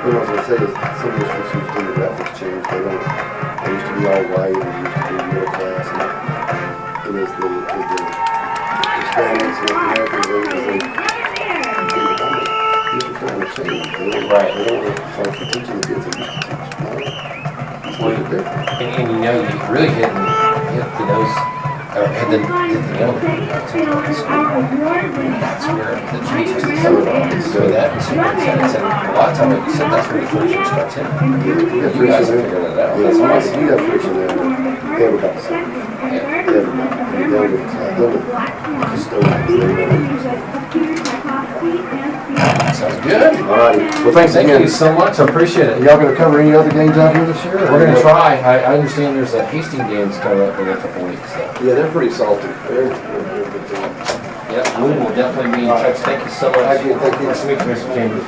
Speaker 13: What I was going to say is some districts whose demographics change, they used to be all white and they used to be middle class, and as the Hispanics and Americans, these are starting to change. They don't like teaching the kids they used to teach. It's a little different.
Speaker 4: And you know, you really hit the nose, or hit the nail on the head. That's where the change has to come from. So that and superintendents, and a lot of times, like you said, that's where the friction starts in. You guys have figured it out. That's awesome.
Speaker 13: We got friction there. Everybody suffers. Everybody.
Speaker 4: Sounds good.
Speaker 13: All right. Well, thanks
Speaker 4: Thank
Speaker 13: again.
Speaker 4: you so much. I appreciate it.
Speaker 13: Y'all going to cover any other games out here this year?
Speaker 4: We're going to try. I understand there's a Hastings games coming up in a couple of weeks. So.
Speaker 13: Yeah, they're pretty salty. They're good team.
Speaker 4: Yeah, we will definitely be in touch. Thank you so much.
Speaker 13: Thank you.
Speaker 4: Nice to meet you, Mr. Chambers.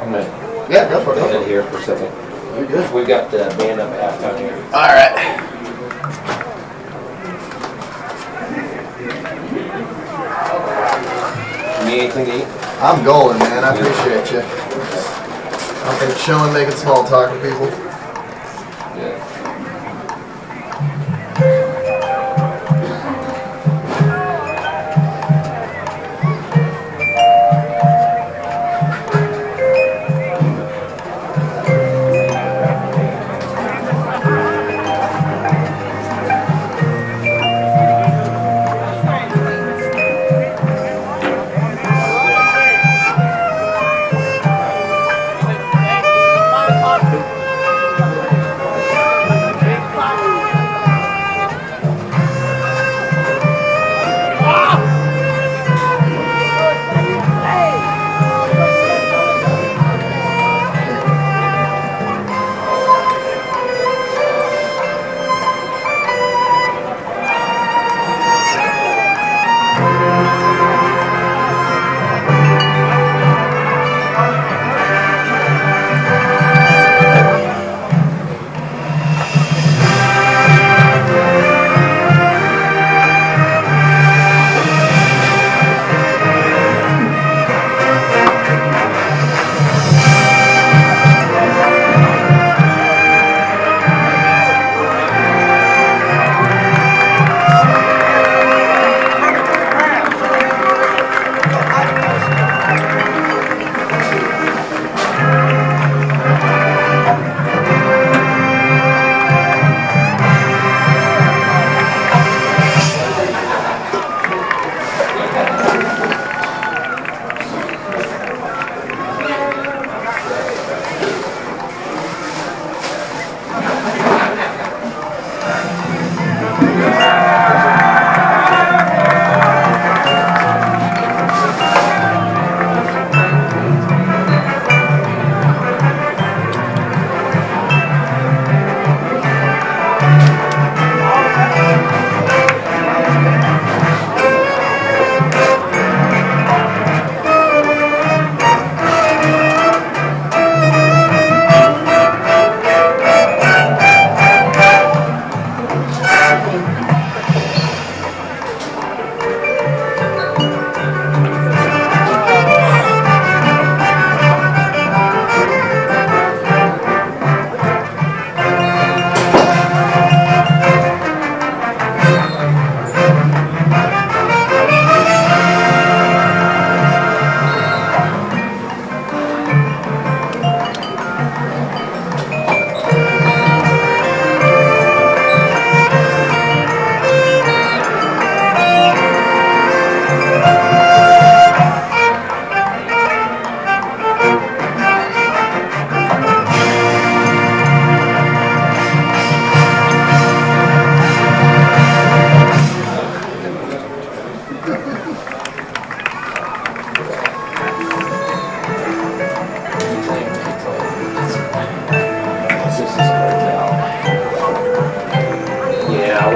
Speaker 4: I'm going to go in here for a second.
Speaker 13: You're good.
Speaker 4: We've got the band up at halftime here.
Speaker 6: All right.
Speaker 4: You need anything to eat?
Speaker 6: I'm golden, man. I appreciate you. I've been chilling, making small talk with people.
Speaker 4: Yeah.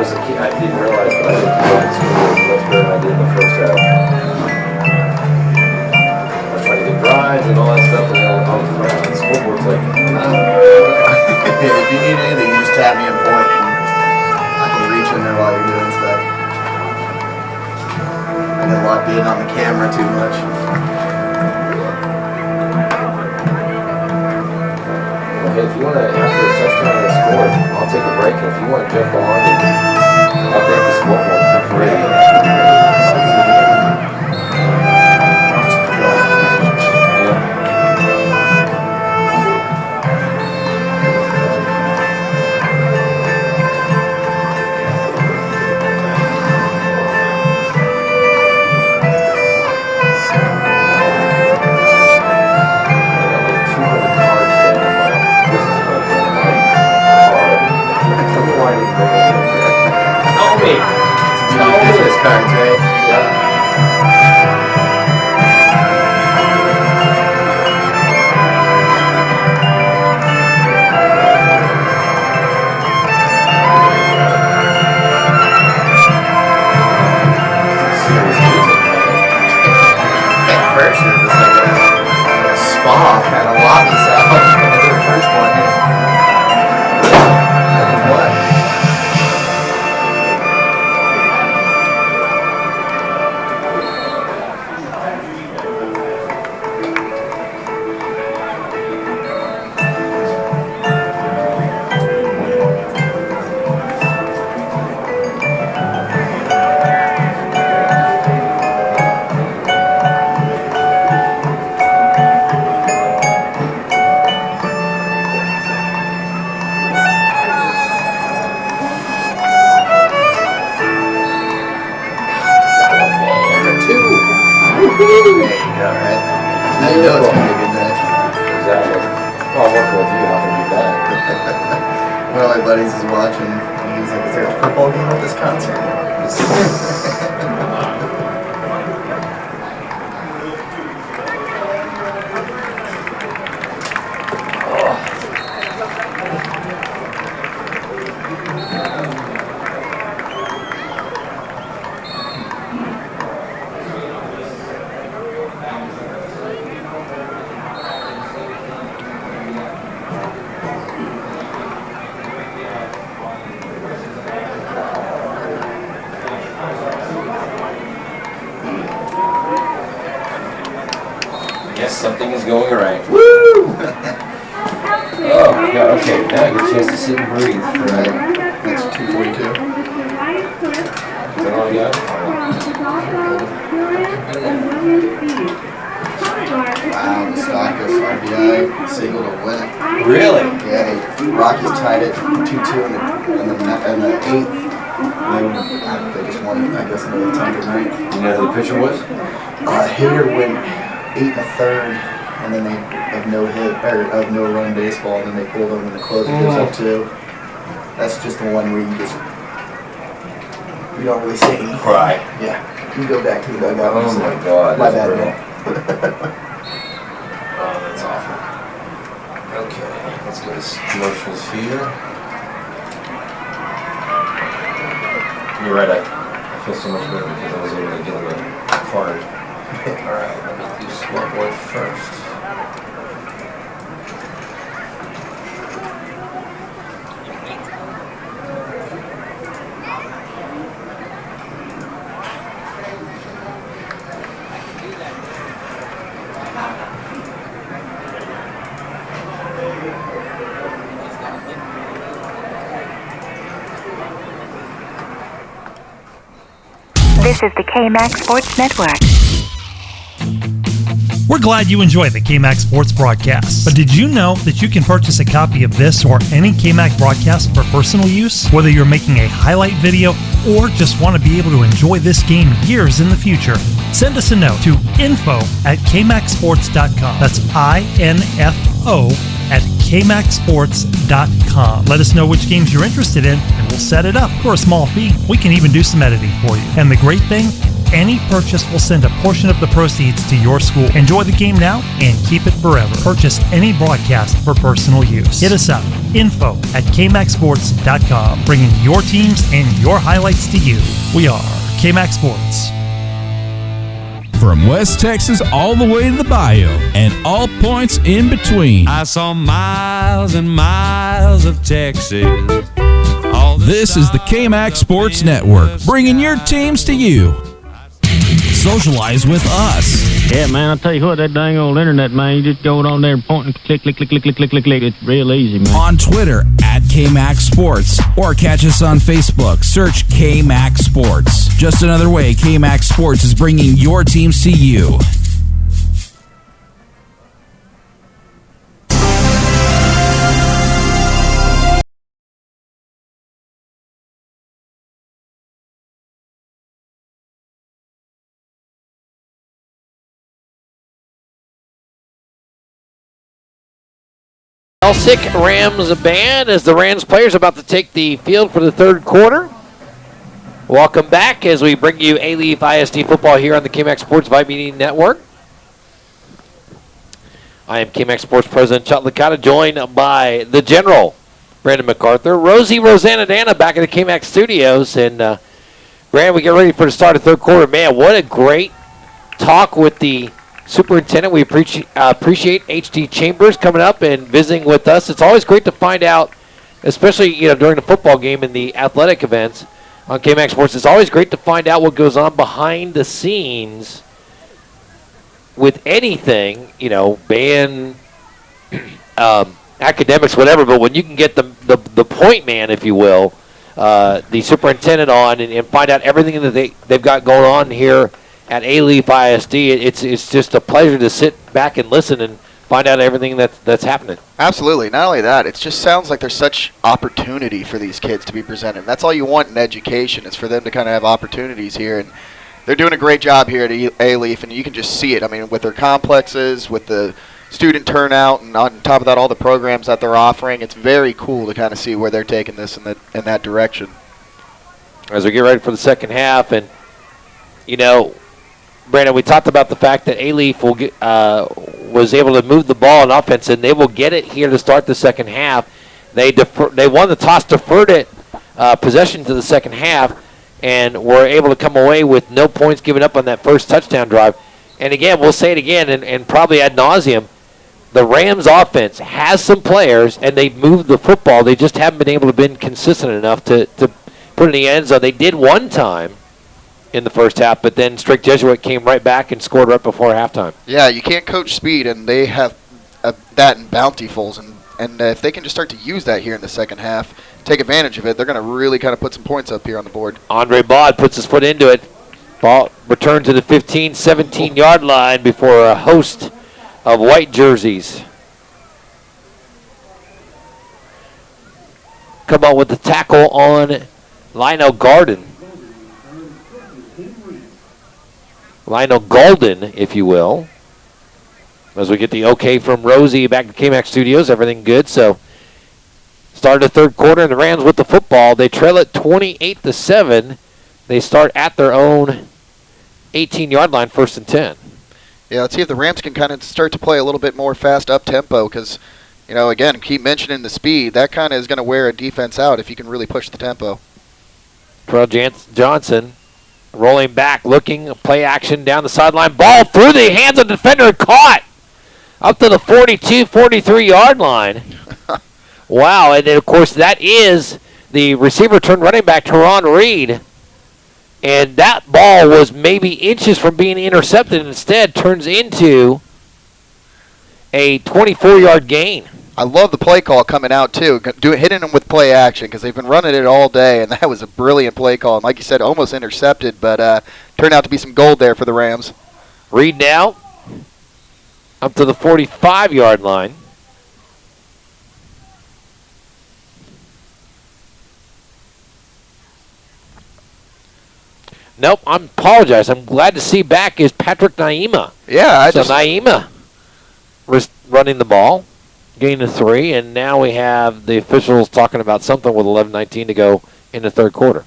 Speaker 4: I didn't realize, but I didn't keep up with school much better than I did in the first half. I was trying to get drives and all that stuff, and then I was around. The scoreboard's like,
Speaker 6: If you need anything, you just tap me and point, and I can reach in there while you're doing stuff. I get locked in on the camera too much.
Speaker 4: well, hey, if you want to, after a touchdown and a score, I'll take a break, and if you want to jump on and update the scoreboard for free.
Speaker 6: Cards, right? Yeah. At first, it was like a spa kind of lobby sound when they did the first one. What? There you go, right? Now you know it's going to be a good day.
Speaker 4: Exactly. Well, I'm working with you. How can you do that?
Speaker 6: One of my buddies is watching, and he was like, is there a football game at this concert?
Speaker 4: Yes, something is going right. Woo! Oh, yeah, okay. Now I get a chance to sit and breathe.
Speaker 6: Right. That's 242.
Speaker 4: Is that all you got?
Speaker 6: Wow, the Stockers RBI single to win it.
Speaker 4: Really?
Speaker 6: Yeah, Rockies tied it 2-2 in the 8th. And they just won, I guess, another time tonight.
Speaker 4: You know who the pitcher was?
Speaker 6: Hader went 8 1/3, and then they have no hit or of no run baseball, and then they pulled them in the closer goes up 2. That's just the one where you just you don't really say anything.
Speaker 4: Right.
Speaker 6: Yeah. You go back to the dugout.
Speaker 4: Oh my God,
Speaker 6: My
Speaker 4: that's
Speaker 6: bad,
Speaker 4: brutal.
Speaker 6: man.
Speaker 4: Oh, that's awful. Okay, let's go to commercials here. You're right, I feel so much better because I was able to get him a card. Alright, let me do scoreboard first.
Speaker 9: This is the KMAX Sports Network.
Speaker 12: We're glad you enjoy the KMAX Sports broadcast. But did you know that you can purchase a copy of this or any KMAX broadcast for personal use? Whether you're making a highlight video or just want to be able to enjoy this game years in the future, send us a note to info@kmaxsports.com. That's info@kmaxsports.com. Let us know which games you're interested in, and we'll set it up for a small fee. We can even do some editing for you. And the great thing, Any purchase will send a portion of the proceeds to your school. Enjoy the game now and keep it forever. Purchase any broadcast for personal use. Hit us up, info@kmaxsports.com, bringing your teams and your highlights to you. We are KMAX Sports.
Speaker 7: From West Texas all the way to the Bayou and all points in between.
Speaker 8: I saw miles and miles of Texas.
Speaker 7: This is the KMAX Sports Network, bringing your teams to you. Socialize with us.
Speaker 14: Yeah, man, I'll tell you what, that dang old internet, man, you just go on there and point and click. It's real easy, man.
Speaker 7: On Twitter @KMAX Sports or catch us on Facebook. Search KMAX Sports. Just another way KMAX Sports is bringing your teams to you.
Speaker 1: ELSIK Rams band as the Rams players about to take the field for the third quarter. Welcome back as we bring you A-Leaf ISD football here on the KMAX Sports Vype Media Network. I am KMAX Sports President Chuck Licata, joined by the General, Brandon MacArthur, Rosanna Dana back in the KMAX studios. And, Brandon, we get ready for the start of the third quarter. Man, what a great talk with the superintendent. We appreciate H.D. Chambers coming up and visiting with us. It's always great to find out, especially during the football game and the athletic events on KMAX Sports. It's always great to find out what goes on behind the scenes with anything, band, academics, whatever. But when you can get the point man, if you will, the superintendent on and find out everything that they've got going on here at A-Leaf ISD, it's just a pleasure to sit back and listen and find out everything that's happening.
Speaker 6: Absolutely. Not only that, it just sounds like there's such opportunity for these kids to be presented. That's all you want in education, is for them to kind of have opportunities here. And they're doing a great job here at A-Leaf, and you can just see it. I mean, with their complexes, with the student turnout, and on top of that, all the programs that they're offering, it's very cool to kind of see where they're taking this in that direction.
Speaker 1: As we get ready for the second half, and, Brandon, we talked about the fact that A-Leaf was able to move the ball on offense, and they will get it here to start the second half. They won the toss, deferred it possession to the second half, and were able to come away with no points given up on that first touchdown drive. And again, we'll say it again, and probably ad nauseum, the Rams offense has some players, and they've moved the football. They just haven't been able to be consistent enough to put it in the end zone. They did one time in the first half, but then Strake Jesuit came right back and scored right before halftime.
Speaker 6: Yeah, you can't coach speed, and they have that in bountifuls, and if they can just start to use that here in the second half, take advantage of it, they're going to really kind of put some points up here on the board.
Speaker 1: Andre Baud puts his foot into it. Ball returned to the 15, 17-yard line before a host of white jerseys come out with the tackle on Lionel Golden, if you will. As we get the okay from Rosie back to KMAX Studios, everything good. So, started the third quarter, and the Rams with the football. They trail it 28-7. They start at their own 18-yard line, 1st and 10.
Speaker 6: Yeah, let's see if the Rams can kind of start to play a little bit more fast up-tempo, because, again, keep mentioning the speed. That kind of is going to wear a defense out if you can really push the tempo.
Speaker 1: Terrell Johnson rolling back, looking, play action down the sideline. Ball through the hands of the defender, caught up to the 42, 43-yard line. Wow, and then, of course, that is the receiver turned running back, Teron Reed. And that ball was maybe inches from being intercepted, and instead turns into a 24-yard gain.
Speaker 6: I love the play call coming out, too, hitting them with play action, because they've been running it all day, and that was a brilliant play call. And like you said, almost intercepted, but turned out to be some gold there for the Rams.
Speaker 1: Reed now up to the 45-yard line. Nope, I apologize. I'm glad to see back is Patrick Naima.
Speaker 6: Yeah,
Speaker 1: Naima was running the ball, gained a 3, and now we have the officials talking about something with 11:19 to go in the third quarter.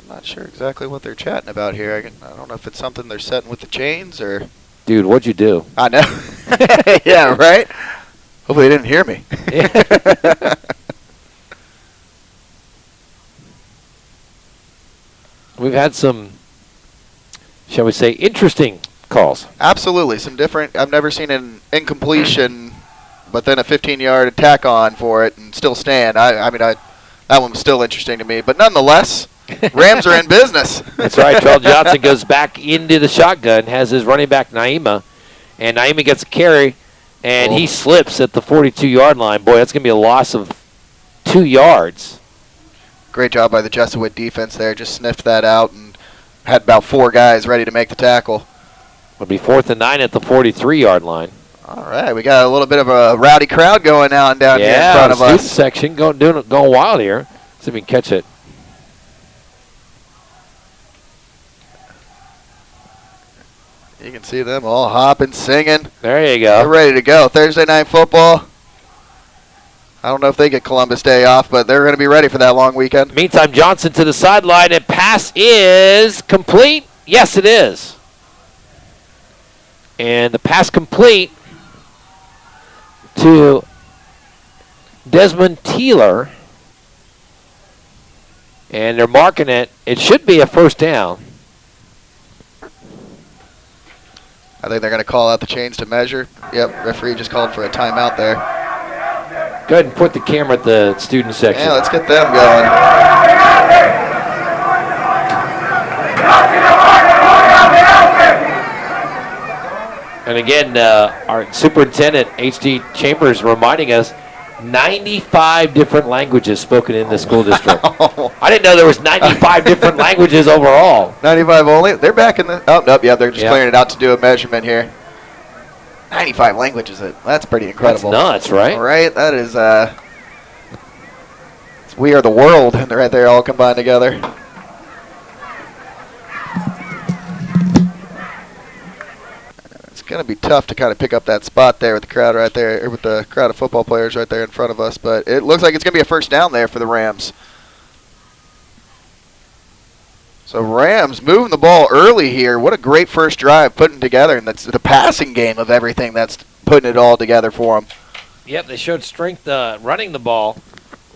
Speaker 14: I'm
Speaker 6: Not sure exactly what they're chatting about here. I don't know if it's something they're setting with the chains or...
Speaker 1: Dude, what'd you do?
Speaker 6: I know. Yeah, right? Hopefully they didn't hear me.
Speaker 1: We've had some, shall we say, interesting calls.
Speaker 6: Absolutely. Some different... I've never seen an incompletion, but then a 15-yard attack on for it and still stand. I mean, that one was still interesting to me. But nonetheless, Rams are in business.
Speaker 1: That's right. Charles Johnson goes back into the shotgun, has his running back Naima, and Naima gets a carry, and he slips at the 42-yard line. Boy, that's going to be a loss of 2 yards.
Speaker 6: Great job by the Jesuit defense there. Just sniffed that out and had about 4 guys ready to make the tackle.
Speaker 1: It'll be 4th and 9 at the 43-yard line.
Speaker 6: All right, we got a little bit of a rowdy crowd going on down here in front of
Speaker 1: student
Speaker 6: us.
Speaker 1: section going wild here. See if we can catch it.
Speaker 6: You can see them all hopping, singing.
Speaker 1: There you go.
Speaker 6: They're ready to go. Thursday Night Football. I don't know if they get Columbus Day off, but they're going to be ready for that long weekend.
Speaker 1: Meantime, Johnson to the sideline, and pass is complete. Yes, it is. And the pass complete to Desmond Teeler. And they're marking it. It should be a first down.
Speaker 6: I think they're going to call out the chains to measure. Yep, referee just called for a timeout there.
Speaker 1: Go ahead and put the camera at the student section.
Speaker 6: Yeah, let's get them going.
Speaker 1: And again, our superintendent, H.D. Chambers, reminding us 95 different languages spoken in the school district. I didn't know there was 95 different languages overall.
Speaker 6: 95 only? They're back in the... Oh, nope, yeah, they're just clearing it out to do a measurement here. 95 languages. That's pretty incredible.
Speaker 1: That's nuts, right?
Speaker 6: All right, that is... We Are the World, and they're right there all combined together. It's going to be tough to kind of pick up that spot there with the crowd right there, or with the crowd of football players right there in front of us, but it looks like it's going to be a first down there for the Rams. So Rams moving the ball early here. What a great first drive putting together, and that's the passing game of everything that's putting it all together for them.
Speaker 1: Yep, they showed strength running the ball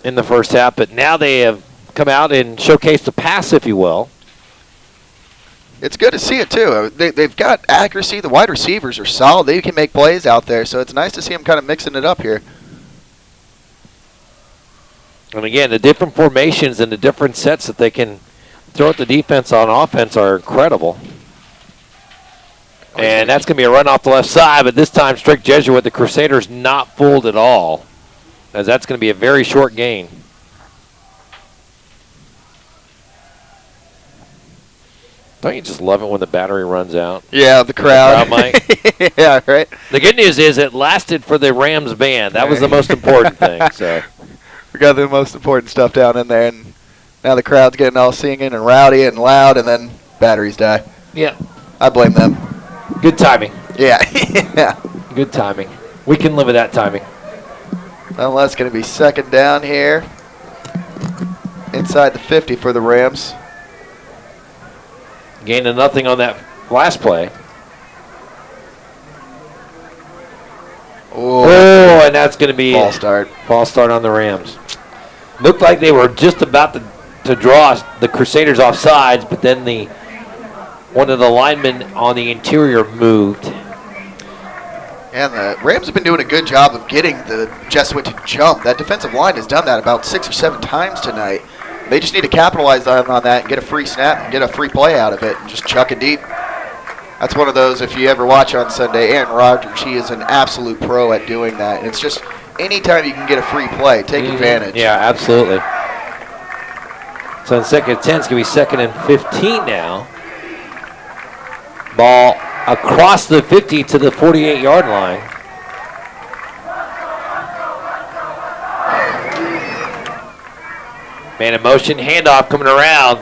Speaker 1: in the first half, but now they have come out and showcased the pass, if you will.
Speaker 6: It's good to see it, too. They've got accuracy. The wide receivers are solid. They can make plays out there, so it's nice to see them kind of mixing it up here.
Speaker 1: And again, the different formations and the different sets that they can throw at the defense on offense are incredible. And that's going to be a run off the left side, but this time Strake Jesuit, the Crusaders, not fooled at all, as that's going to be a very short gain. Don't you just love it when the battery runs out?
Speaker 6: Yeah, the crowd.
Speaker 1: Mike.
Speaker 6: Yeah, right.
Speaker 1: The good news is it lasted for the Rams band. That was the most important thing. So
Speaker 6: we got the most important stuff down in there, and now the crowd's getting all singing and rowdy and loud, and then batteries die.
Speaker 1: Yeah.
Speaker 6: I blame them.
Speaker 1: Good timing.
Speaker 6: Yeah. Yeah.
Speaker 1: Good timing. We can live with that timing.
Speaker 6: Well, that's going to be second down here. Inside the 50 for the Rams.
Speaker 1: Gain of nothing on that last play. Oh, and that's going to be
Speaker 6: false start.
Speaker 1: False start on the Rams. Looked like they were just about to draw the Crusaders off sides, but then one of the linemen on the interior moved.
Speaker 6: And the Rams have been doing a good job of getting the Jesuit to jump. That defensive line has done that about 6 or 7 times tonight. They just need to capitalize on that and get a free snap and get a free play out of it and just chuck it deep. That's one of those, if you ever watch on Sunday, Aaron Rodgers, he is an absolute pro at doing that. And it's just anytime you can get a free play, take advantage.
Speaker 1: Yeah, absolutely. So in second and 10, it's going to be 2nd and 15 now. Ball across the 50 to the 48-yard line. Man in motion, handoff coming around,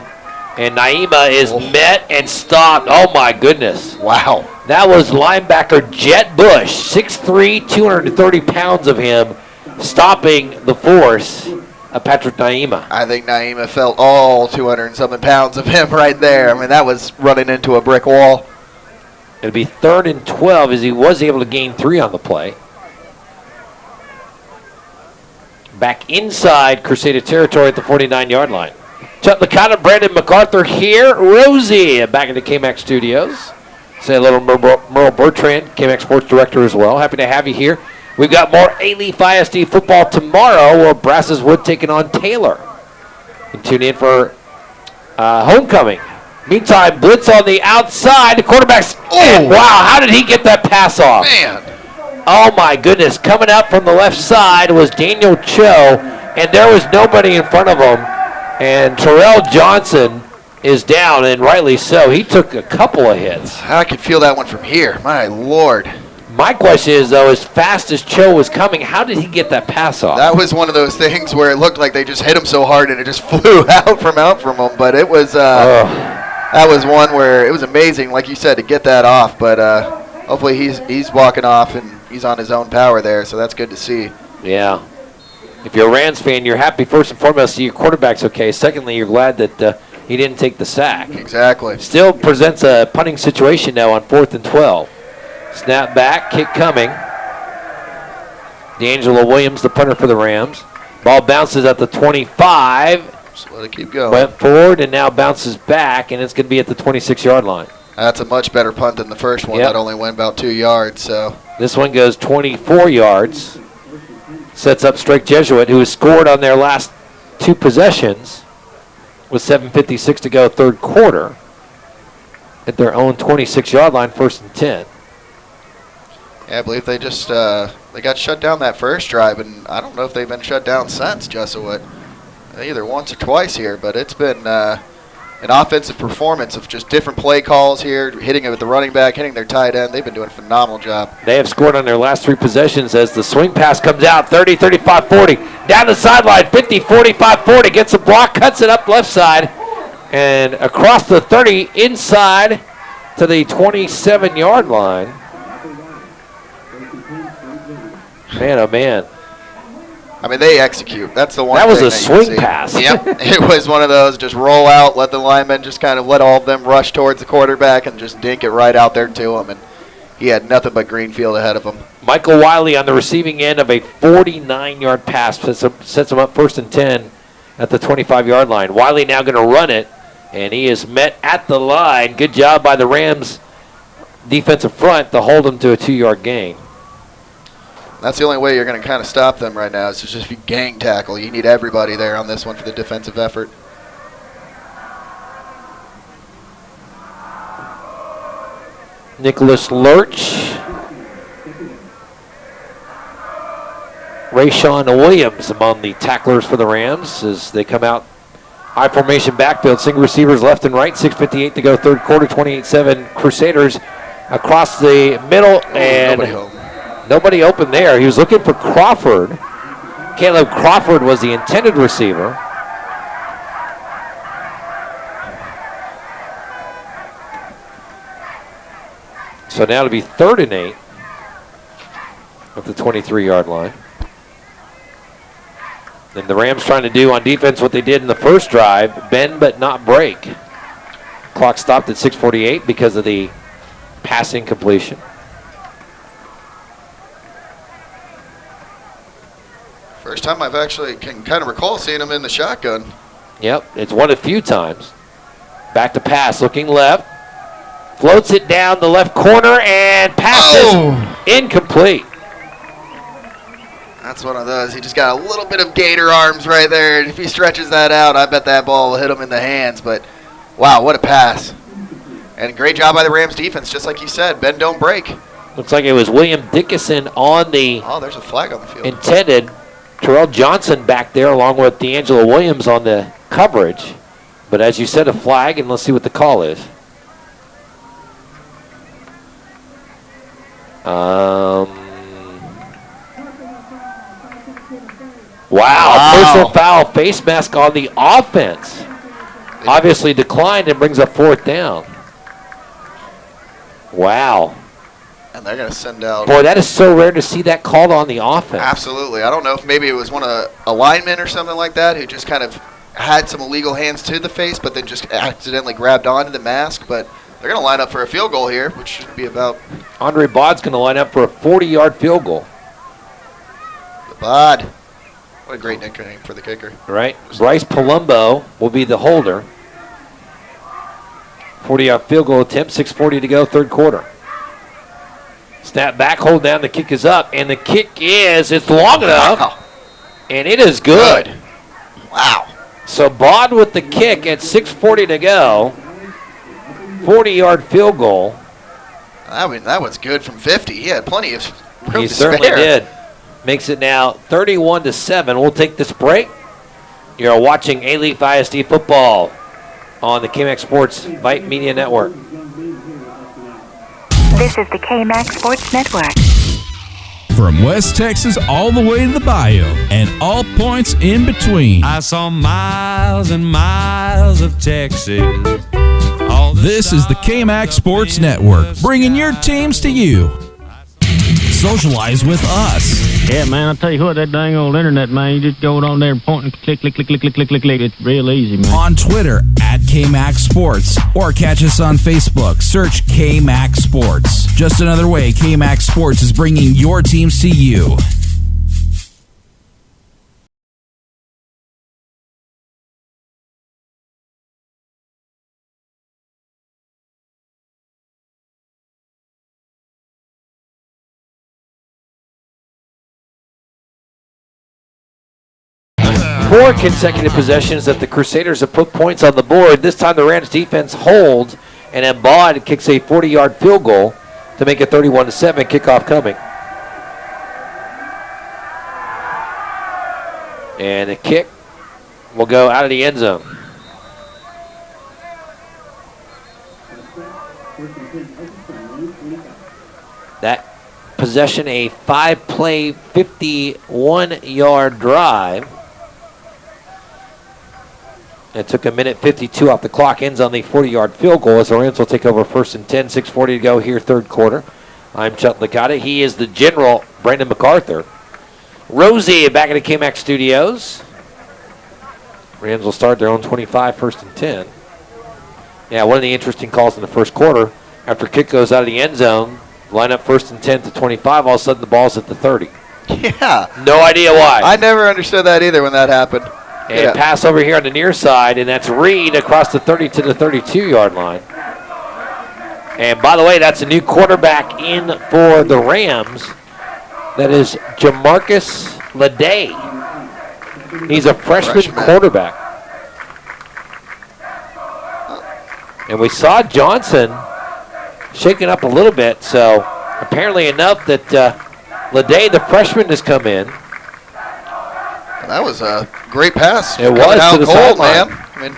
Speaker 1: and Naima is met and stopped. Oh, my goodness.
Speaker 6: Wow.
Speaker 1: That was linebacker Jet Bush, 6'3", 230 pounds of him, stopping the force. Patrick Naima.
Speaker 6: I think Naima felt all 200 and something pounds of him right there. I mean, that was running into a brick wall.
Speaker 1: It'll be 3rd and 12 as he was able to gain 3 on the play. Back inside Crusader territory at the 49-yard line. Chuck Licata, Brandon MacArthur here. Rosie back in the KMAX studios. Say a little Merle Bertrand, KMAX Sports Director as well. Happy to have you here. We've got more A-Leaf ISD football tomorrow where Brazos Wood taking on Taylor. And tune in for homecoming. Meantime, blitz on the outside. The quarterback's... Oh, wow, how did he get that pass off?
Speaker 6: Man.
Speaker 1: Oh, my goodness. Coming up from the left side was Daniel Cho, and there was nobody in front of him. And Terrell Johnson is down, and rightly so. He took a couple of hits.
Speaker 6: I could feel that one from here. My Lord.
Speaker 1: My question is, though, as fast as Cho was coming, how did he get that pass off?
Speaker 6: That was one of those things where it looked like they just hit him so hard and it just flew out from him. But it was that was one where it was amazing, like you said, to get that off. But hopefully he's walking off and he's on his own power there, so that's good to see.
Speaker 1: Yeah. If you're a Rams fan, you're happy first and foremost to see your quarterback's okay. Secondly, you're glad that he didn't take the sack.
Speaker 6: Exactly.
Speaker 1: Still presents a punting situation now on 4th and 12. Snap back, kick coming. D'Angelo Williams, the punter for the Rams. Ball bounces at the 25.
Speaker 6: Just let it keep going.
Speaker 1: Went forward and now bounces back, and it's going to be at the 26-yard line.
Speaker 6: That's a much better punt than the first one. That only went about 2 yards. So
Speaker 1: this one goes 24 yards. Sets up Strake Jesuit, who has scored on their last 2 possessions with 7:56 to go, 3rd quarter, at their own 26-yard line, 1st and 10.
Speaker 6: Yeah, I believe they just they got shut down that first drive, and I don't know if they've been shut down since, Jesuit. Either once or twice here, but it's been an offensive performance of just different play calls here, hitting it with the running back, hitting their tight end. They've been doing a phenomenal job.
Speaker 1: They have scored on their last 3 possessions as the swing pass comes out, 30, 35, 40. Down the sideline, 50, 45, 40. Gets a block, cuts it up left side, and across the 30 inside to the 27-yard line. Man, oh, man.
Speaker 6: I mean, they execute. That's the one
Speaker 1: That was
Speaker 6: thing
Speaker 1: a
Speaker 6: that you can
Speaker 1: swing
Speaker 6: see.
Speaker 1: pass.
Speaker 6: Yep. It was one of those, just roll out, let the linemen just kind of let all of them rush towards the quarterback and just dink it right out there to him. And he had nothing but green field ahead of him.
Speaker 1: Michael Wiley on the receiving end of a 49-yard pass sets him up 1st and 10 at the 25-yard line. Wiley now going to run it, and he is met at the line. Good job by the Rams defensive front to hold him to a 2-yard gain.
Speaker 6: That's the only way you're going to kind of stop them right now is to just be gang tackle. You need everybody there on this one for the defensive effort.
Speaker 1: Nicholas Lurch. Rayshawn Williams among the tacklers for the Rams as they come out. High formation backfield, single receivers left and right, 6:58 to go, 3rd quarter, 28-7 Crusaders across the middle, and nobody open there. He was looking for Crawford. Caleb Crawford was the intended receiver. So now it'll be 3rd and 8 at the 23-yard line. And the Rams trying to do on defense what they did in the first drive, bend but not break. Clock stopped at 6:48 because of the passing completion.
Speaker 6: First time I've actually can kind of recall seeing him in the shotgun.
Speaker 1: Yep, it's one a few times. Back to pass, looking left. Floats it down the left corner and passes incomplete.
Speaker 6: That's one of those. He just got a little bit of gator arms right there. And if he stretches that out, I bet that ball will hit him in the hands. But, wow, what a pass. And great job by the Rams defense, just like you said. Bend, don't break.
Speaker 1: Looks like it was William Dickinson on the
Speaker 6: there's a flag on the field.
Speaker 1: intended. Terrell Johnson back there along with D'Angelo Williams on the coverage. But as you said, a flag, and let's see what the call is. Wow, personal foul, face mask on the offense. Obviously declined and brings up 4th down. Wow.
Speaker 6: And they're going to send out.
Speaker 1: Boy, that is so rare to see that called on the offense.
Speaker 6: Absolutely. I don't know if maybe it was one of a lineman or something like that who just kind of had some illegal hands to the face, but then just accidentally grabbed onto the mask. But they're going to line up for a field goal here, which should be about.
Speaker 1: Andre Bod's going to line up for a 40-yard field goal.
Speaker 6: Bod. What a great nickname for the kicker.
Speaker 1: Right. Bryce Palumbo will be the holder. 40-yard field goal attempt, 6:40 to go, third quarter. Snap back, hold down, the kick is up, and the kick it's long enough, and it is good.
Speaker 6: Wow.
Speaker 1: So Bod with the kick at 6:40 to go, 40-yard field goal.
Speaker 6: That was good from 50. He had plenty of room
Speaker 1: He
Speaker 6: to
Speaker 1: certainly
Speaker 6: spare.
Speaker 1: did. Makes it now 31-7. We'll take this break. You're watching A-Leaf ISD football on the KMAX Sports Vype Media Network.
Speaker 9: This is the KMAX Sports Network.
Speaker 7: From West Texas all the way to the bayou and all points in between.
Speaker 8: I saw miles and miles of Texas.
Speaker 7: This is the KMAX Sports Network, bringing your teams to you. Socialize with us.
Speaker 14: Yeah, man, I'll tell you what, that dang old internet, man, you just go on there and point and click. It's real easy, man.
Speaker 7: On Twitter at KMAX Sports or catch us on Facebook. Search KMAX Sports. Just another way KMAX Sports is bringing your teams to you.
Speaker 1: Four consecutive possessions that the Crusaders have put points on the board. This time the Rams defense holds, and then Bod kicks a 40-yard field goal to make it 31-7. Kickoff coming. And the kick will go out of the end zone. That possession, a 5-play, 51-yard drive. It took a minute 52 off the clock. Ends on the 40-yard field goal as the Rams will take over first and 10. 6:40 to go here, third quarter. I'm Chuck Licata. He is the general, Brandon MacArthur. Rosie back at the KMAX studios. Rams will start their own 25, first and 10. Yeah, one of the interesting calls in the first quarter, after kick goes out of the end zone, line up first and 10 to 25, all of a sudden the ball's at the 30.
Speaker 6: Yeah.
Speaker 1: No idea why.
Speaker 6: I never understood that either when that happened.
Speaker 1: And pass over here on the near side, and that's Reed across the 30 to the 32-yard line. And by the way, that's a new quarterback in for the Rams. That is Jamarcus Leday. He's a freshman quarterback. And we saw Johnson shaking up a little bit, so apparently enough that Leday, the freshman, has come in.
Speaker 6: That was a great pass.
Speaker 1: It was
Speaker 6: out
Speaker 1: to the
Speaker 6: cold,
Speaker 1: sideline.
Speaker 6: man. I mean,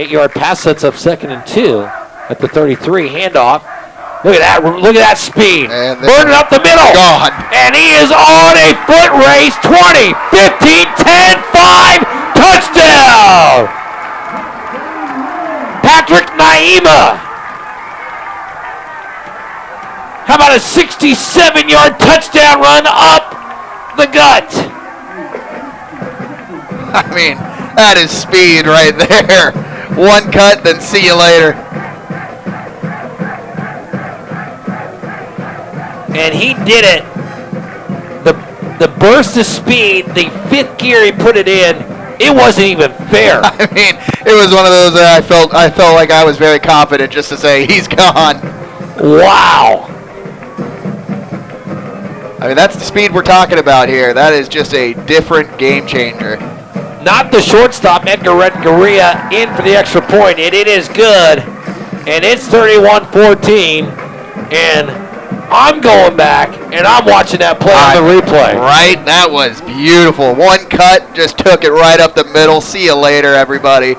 Speaker 1: 8-yard pass sets up second and 2 at the 33. Handoff. Look at that. Look at that speed. Burning up the middle.
Speaker 6: Gone.
Speaker 1: And he is on a foot race. 20, 15, 10, 5. Touchdown. Patrick Naima. How about a 67-yard touchdown run up the gut?
Speaker 6: I mean, that is speed right there. One cut, then see you later.
Speaker 1: And he did it. The burst of speed, the fifth gear he put it in, it wasn't even fair.
Speaker 6: I mean, it was one of those that I felt like I was very confident just to say he's gone.
Speaker 1: Wow.
Speaker 6: I mean, that's the speed we're talking about here. That is just a different game changer.
Speaker 1: Not the shortstop, Edgar Renteria, in for the extra point, and it is good. And it's 31-14, and I'm going back, and I'm watching that play on the replay.
Speaker 6: Right? That was beautiful. One cut, just took it right up the middle. See you later, everybody.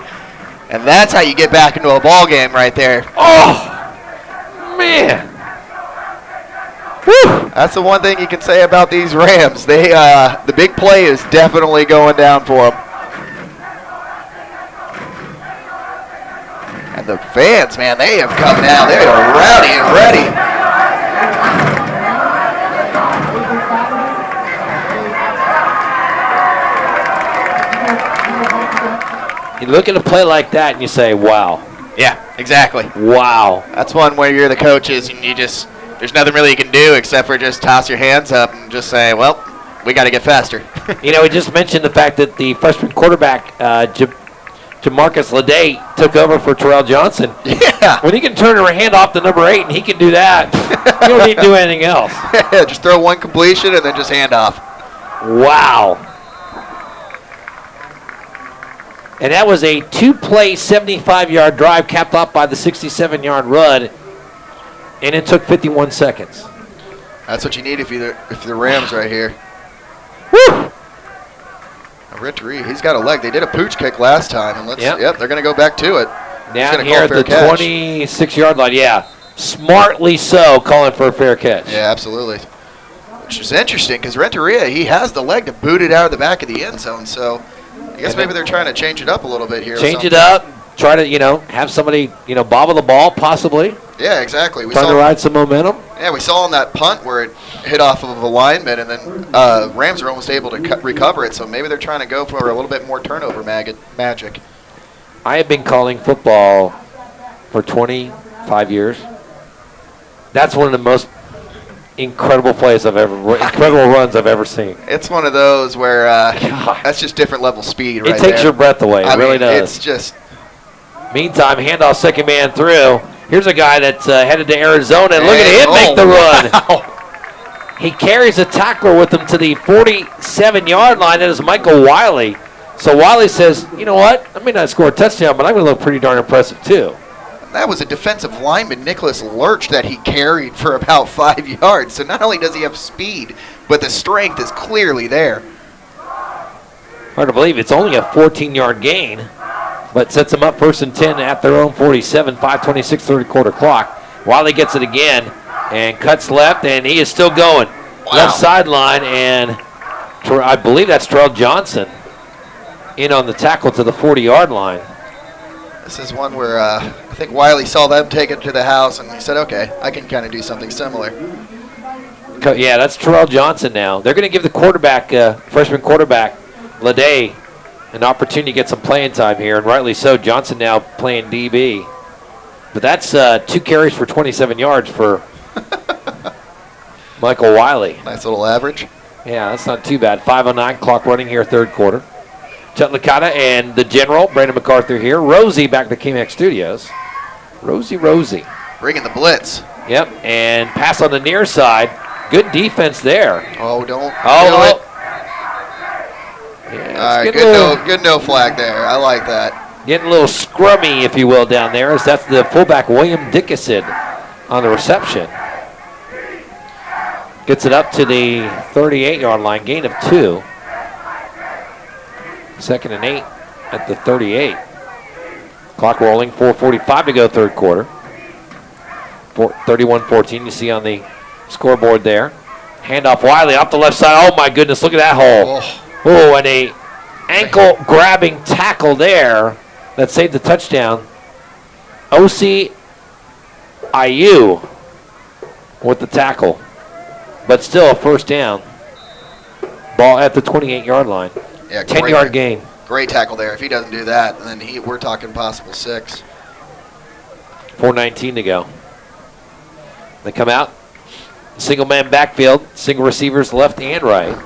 Speaker 6: And that's how you get back into a ball game right there.
Speaker 1: Oh, man.
Speaker 6: Whew. That's the one thing you can say about these Rams. They, the big play is definitely going down for them. And the fans, man, they have come down. They are rowdy and ready.
Speaker 1: look at a play like that and you say, wow.
Speaker 6: Yeah, exactly.
Speaker 1: Wow.
Speaker 6: That's one where you're the coaches and there's nothing really you can do except for just toss your hands up and just say, well, we got to get faster.
Speaker 1: We just mentioned the fact that the freshman quarterback, Jamarcus Leday, took over for Terrell Johnson.
Speaker 6: Yeah.
Speaker 1: When he can turn her hand off to number 8 and he can do that, you don't need to do anything else.
Speaker 6: Yeah, just throw one completion and then just hand off.
Speaker 1: Wow. And that was a 2-play, 75-yard drive capped off by the 67-yard run, and it took 51 seconds.
Speaker 6: That's what you need if you're the Rams right here.
Speaker 1: Woo!
Speaker 6: Renteria, he's got a leg. They did a pooch kick last time, and they're going to go back to it.
Speaker 1: Down here at the 26-yard line, yeah. Smartly so, calling for a fair catch.
Speaker 6: Yeah, absolutely. Which is interesting because Renteria, he has the leg to boot it out of the back of the end zone, so I guess maybe they're trying to change it up a little bit here.
Speaker 1: Change it up, try to, have somebody, bobble the ball possibly.
Speaker 6: Yeah, exactly.
Speaker 1: Trying to ride some momentum.
Speaker 6: Yeah, we saw on that punt where it hit off of a lineman, and then Rams were almost able to recover it, so maybe they're trying to go for a little bit more turnover magic.
Speaker 1: I have been calling football for 25 years. That's one of the most incredible runs I've ever seen.
Speaker 6: It's one of those where that's just different level speed right there.
Speaker 1: It takes your breath away. It really does.
Speaker 6: It's just...
Speaker 1: Meantime, handoff second man through. Here's a guy that's headed to Arizona, and look at him make the run.
Speaker 6: Wow.
Speaker 1: He carries a tackler with him to the 47-yard line. That is Michael Wiley. So Wiley says, you know what? I may not score a touchdown, but I'm going to look pretty darn impressive too.
Speaker 6: That was a defensive lineman, Nicholas Lurch, that he carried for about 5 yards. So not only does he have speed, but the strength is clearly there.
Speaker 1: Hard to believe it's only a 14-yard gain, but sets them up 1st and 10 at their own 47, 5:26 third quarter clock. Wiley gets it again and cuts left, and he is still going.
Speaker 6: Wow.
Speaker 1: Left sideline, and I believe that's Terrell Johnson in on the tackle to the 40-yard line.
Speaker 6: This is one where I think Wiley saw them take it to the house, and he said, okay, I can kind of do something similar.
Speaker 1: Yeah, that's Terrell Johnson now. They're going to give the quarterback, freshman quarterback, Leday, an opportunity to get some playing time here, and rightly so. Johnson now playing DB. But that's 2 carries for 27 yards for Michael Wiley.
Speaker 6: Nice little average.
Speaker 1: Yeah, that's not too bad. 5:09 clock running here, third quarter. Chet Licata and the general, Brandon MacArthur here. Rosie back to the KMAX Studios. Rosie.
Speaker 6: Bringing the blitz.
Speaker 1: Yep, and pass on the near side. Good defense there.
Speaker 6: Oh, don't
Speaker 1: do it.
Speaker 6: Yeah, all right, good no flag there. I like that.
Speaker 1: Getting a little scrummy, if you will, down there, as that's the fullback, William Dickinson, on the reception. Gets it up to the 38-yard line, gain of 2. 2nd and 8 at the 38. Clock rolling, 4:45 to go third quarter. 31-14, you see on the scoreboard there. Handoff Wiley off the left side. Oh, my goodness, look at that hole. Oh, and a ankle-grabbing tackle there that saved the touchdown. O.C. IU with the tackle. But still a first down. Ball at the 28-yard line.
Speaker 6: Yeah,
Speaker 1: 10-yard gain.
Speaker 6: Great tackle there. If he doesn't do that, then we're talking possible 6.
Speaker 1: 4:19 to go. They come out. Single man backfield. Single receivers left and right.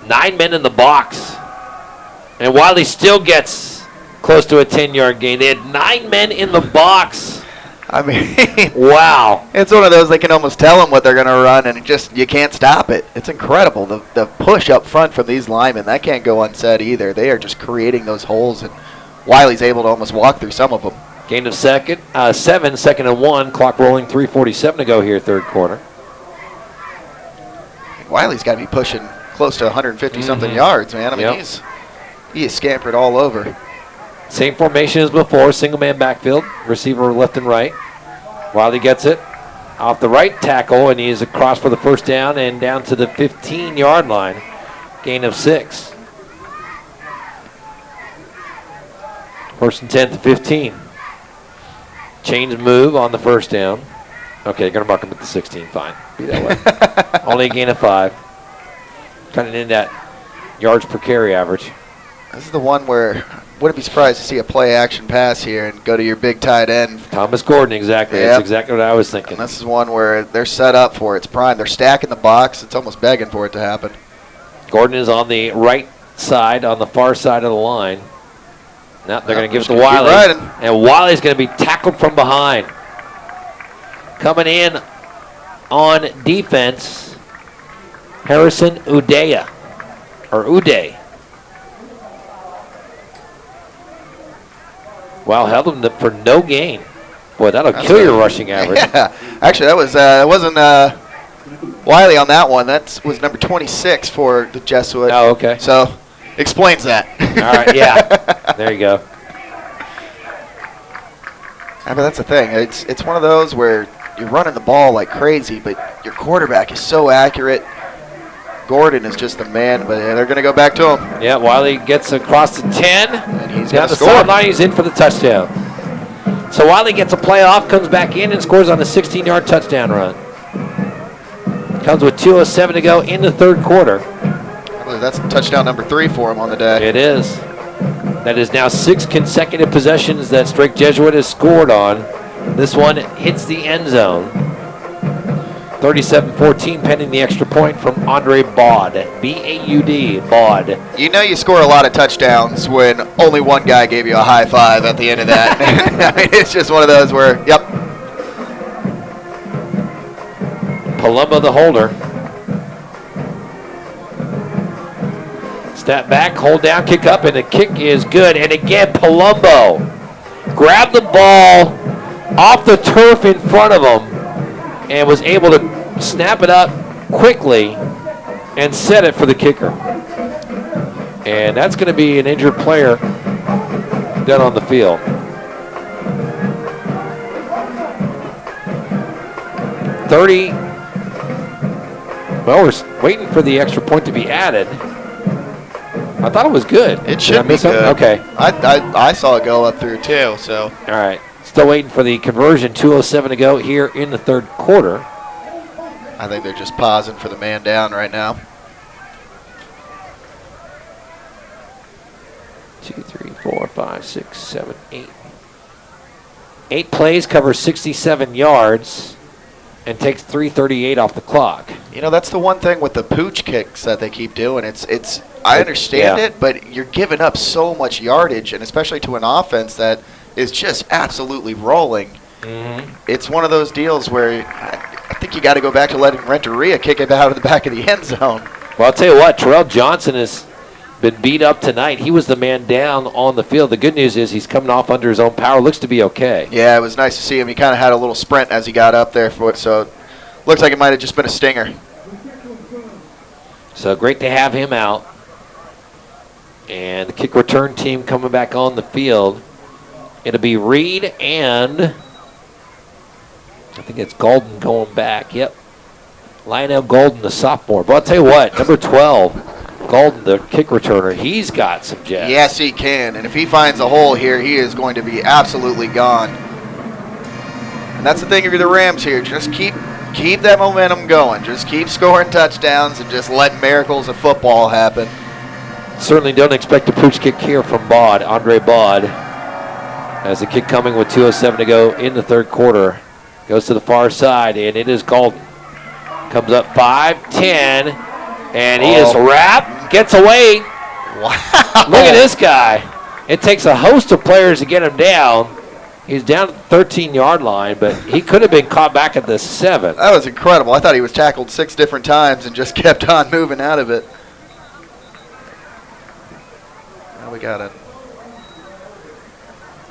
Speaker 1: 9 men in the box. And Wiley still gets close to a 10-yard gain. They had 9 men in the box.
Speaker 6: I mean,
Speaker 1: wow.
Speaker 6: It's one of those they can almost tell them what they're going to run, and you can't stop it. It's incredible. The push up front from these linemen, that can't go unsaid either. They are just creating those holes, and Wiley's able to almost walk through some of them.
Speaker 1: Gain of 7, 2nd and 1. Clock rolling, 3:47 to go here, third quarter.
Speaker 6: Wiley's got to be pushing close to 150-something yards, man. I mean, he is scampered all over.
Speaker 1: Same formation as before, single man backfield, receiver left and right. Wiley gets it off the right tackle, and he is across for the first down and down to the 15-yard line. Gain of 6. 1st and 10 to 15. Change move on the first down. Okay, going to mark him at the 16. Fine. Be that way. Only a gain of 5. Kind of in that yards per carry average.
Speaker 6: This is the one where wouldn't be surprised to see a play action pass here and go to your big tight end.
Speaker 1: Thomas Gordon, exactly.
Speaker 6: Yep.
Speaker 1: That's exactly what I was thinking.
Speaker 6: And this is one where they're set up for it. It's prime. They're stacking the box. It's almost begging for it to happen.
Speaker 1: Gordon is on the right side, on the far side of the line. Now they're going to give it to
Speaker 6: Keep
Speaker 1: Wiley.
Speaker 6: riding.
Speaker 1: And Wiley's going to be tackled from behind. Coming in on defense, Harrison Uday. Wow, held him for no gain. Boy, that'll kill your rushing average.
Speaker 6: Yeah, actually, that wasn't Wiley on that one. That was number 26 for the Jesuit.
Speaker 1: Oh, okay.
Speaker 6: So, explains that.
Speaker 1: All right, yeah. There you go.
Speaker 6: I mean, that's the thing. It's one of those where you're running the ball like crazy, but your quarterback is so accurate. Gordon is just the man, but they're going to go back to him.
Speaker 1: Yeah, Wiley gets across the 10.
Speaker 6: And he's
Speaker 1: down
Speaker 6: going to
Speaker 1: the
Speaker 6: score.
Speaker 1: sideline. He's in for the touchdown. So Wiley gets a play off, comes back in, and scores on a 16-yard touchdown run. Comes with 2:07 to go in the third quarter.
Speaker 6: I believe that's touchdown number 3 for him on the day.
Speaker 1: It is. That is now 6 consecutive possessions that Strake Jesuit has scored on. This one hits the end zone. 37-14 pending the extra point from Andre Baud. B-A-U-D, Baud.
Speaker 6: You know you score a lot of touchdowns when only one guy gave you a high five at the end of that. I mean, it's just one of those where, yep.
Speaker 1: Palumbo the holder. Step back, hold down, kick up, and the kick is good. And again, Palumbo grabbed the ball off the turf in front of him and was able to snap it up quickly and set it for the kicker. And that's going to be an injured player down on the field. Well, we're waiting for the extra point to be added. I thought it was good.
Speaker 6: It should be good.
Speaker 1: Okay.
Speaker 6: I saw it go up through too, so.
Speaker 1: All right. Still waiting for the conversion. 2:07 to go here in the third quarter.
Speaker 6: I think they're just pausing for the man down right now.
Speaker 1: 2, 3, 4, 5, 6, 7, 8. 8 plays, covers 67 yards, and takes 3:38 off the clock.
Speaker 6: You know, that's the one thing with the pooch kicks that they keep doing. I understand it, but you're giving up so much yardage, and especially to an offense that is just absolutely rolling.
Speaker 1: Mm-hmm.
Speaker 6: It's one of those deals where I think you got to go back to letting Renteria kick it out of the back of the end zone.
Speaker 1: Well, I'll tell you what, Terrell Johnson has been beat up tonight. He was the man down on the field. The good news is he's coming off under his own power. Looks to be okay.
Speaker 6: Yeah, it was nice to see him. He kind of had a little sprint as he got up there for it, so looks like it might have just been a stinger.
Speaker 1: So great to have him out. And the kick return team coming back on the field. It'll be Reed and I think it's Golden going back. Yep. Lionel Golden, the sophomore. But I'll tell you what, number 12, Golden, the kick returner, he's got some jets.
Speaker 6: Yes, he can. And if he finds a hole here, he is going to be absolutely gone. And that's the thing if you're the Rams here. Just keep that momentum going. Just keep scoring touchdowns and just let miracles of football happen.
Speaker 1: Certainly don't expect a pooch kick here from Baud, Andre Baud. As the kick coming with 2:07 to go in the third quarter. Goes to the far side, and it is Golden. Comes up 5-10, and he is wrapped, gets away.
Speaker 6: Wow.
Speaker 1: Look at this guy. It takes a host of players to get him down. He's down at the 13-yard line, but he could have been caught back at the 7.
Speaker 6: That was incredible. I thought he was tackled 6 different times and just kept on moving out of it. Now we got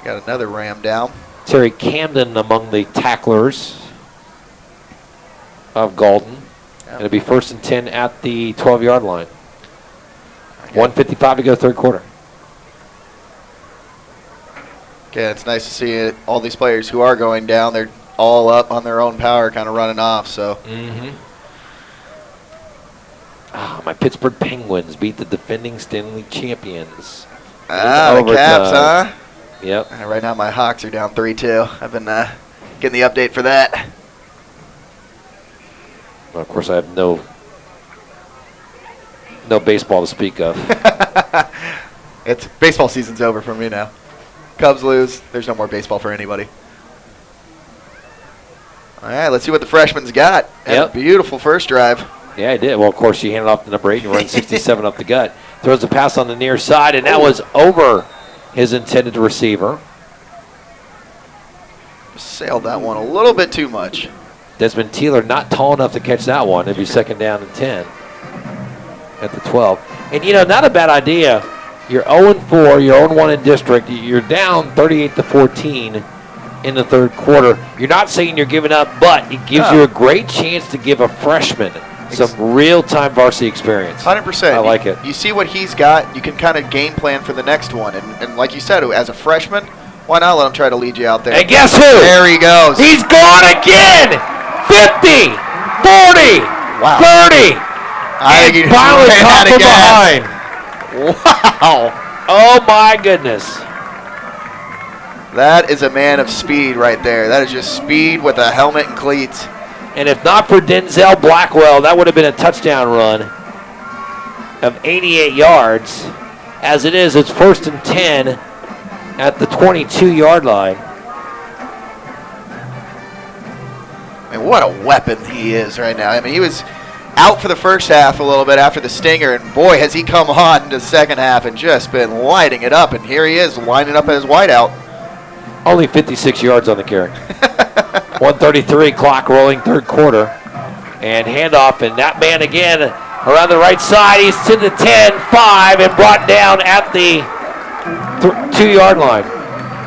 Speaker 6: another Ram down.
Speaker 1: Terry Camden among the tacklers of Golden.
Speaker 6: Yep.
Speaker 1: It'll be 1st and 10 at the 12-yard line. 1:55 to go third quarter.
Speaker 6: Okay, it's nice to see it. All these players who are going down, they're all up on their own power, kind of running off. So.
Speaker 1: My Pittsburgh Penguins beat the defending Stanley champions.
Speaker 6: The Caps, huh?
Speaker 1: Yep.
Speaker 6: Right now my Hawks are down 3-2. I've been getting the update for that.
Speaker 1: Well, of course, I have no baseball to speak of.
Speaker 6: Baseball season's over for me now. Cubs lose. There's no more baseball for anybody. All right, let's see what the freshman's got. Had a beautiful first drive.
Speaker 1: Yeah, he did. Well, of course, she handed off to number 8 and runs 67 up the gut. Throws a pass on the near side, and that was over his intended receiver.
Speaker 6: Sailed that one a little bit too much.
Speaker 1: Desmond Teeler not tall enough to catch that one. It'd be 2nd down and 10 at the 12. And, not a bad idea. You're 0-4, you're 0-1 in district. You're down 38-14 in the third quarter. You're not saying you're giving up, but it gives you a great chance to give a freshman some real-time varsity experience.
Speaker 6: 100%.
Speaker 1: I like it.
Speaker 6: You see what he's got, you can kind of game plan for the next one. And like you said, as a freshman, why not let him try to lead you out there?
Speaker 1: And guess who?
Speaker 6: There he goes.
Speaker 1: He's gone again! 50, 40, 30.
Speaker 6: I think he
Speaker 1: finally caught from behind.
Speaker 6: Wow.
Speaker 1: Oh, my goodness.
Speaker 6: That is a man of speed right there. That is just speed with a helmet and cleats.
Speaker 1: And if not for Denzel Blackwell, that would have been a touchdown run of 88 yards. As it is, it's 1st and 10 at the 22-yard line.
Speaker 6: And what a weapon he is right now. I mean, he was out for the first half a little bit after the stinger, and boy, has he come on in the second half and just been lighting it up. And here he is lining up as wideout.
Speaker 1: Only 56 yards on the carry. 1:33 clock rolling, third quarter. And handoff, and that man again around the right side. He's to the 10-5 and brought down at the 2-yard line.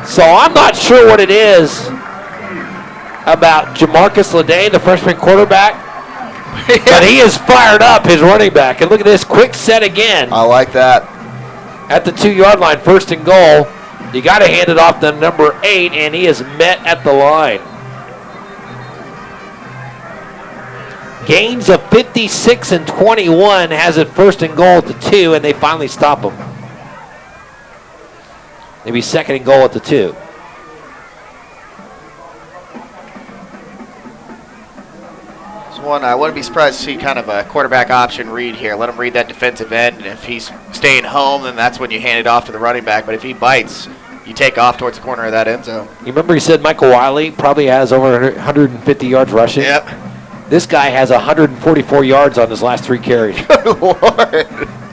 Speaker 1: So I'm not sure what it is about Jamarcus Ladain, the freshman quarterback. But he is fired up, his running back. And look at this quick set again.
Speaker 6: I like that.
Speaker 1: At the 2-yard line, 1st and goal. You got to hand it off to number 8, and he is met at the line. Gains of 56 and 21 has it 1st and goal at the 2, and they finally stop him. Maybe 2nd and goal at the 2.
Speaker 6: One, I wouldn't be surprised to see kind of a quarterback option read here. Let him read that defensive end, and if he's staying home, then that's when you hand it off to the running back. But if he bites, you take off towards the corner of that end zone.
Speaker 1: You remember he said Michael Wiley probably has over 150 yards rushing?
Speaker 6: Yep.
Speaker 1: This guy has 144 yards on his last 3 carries.
Speaker 6: Good Lord.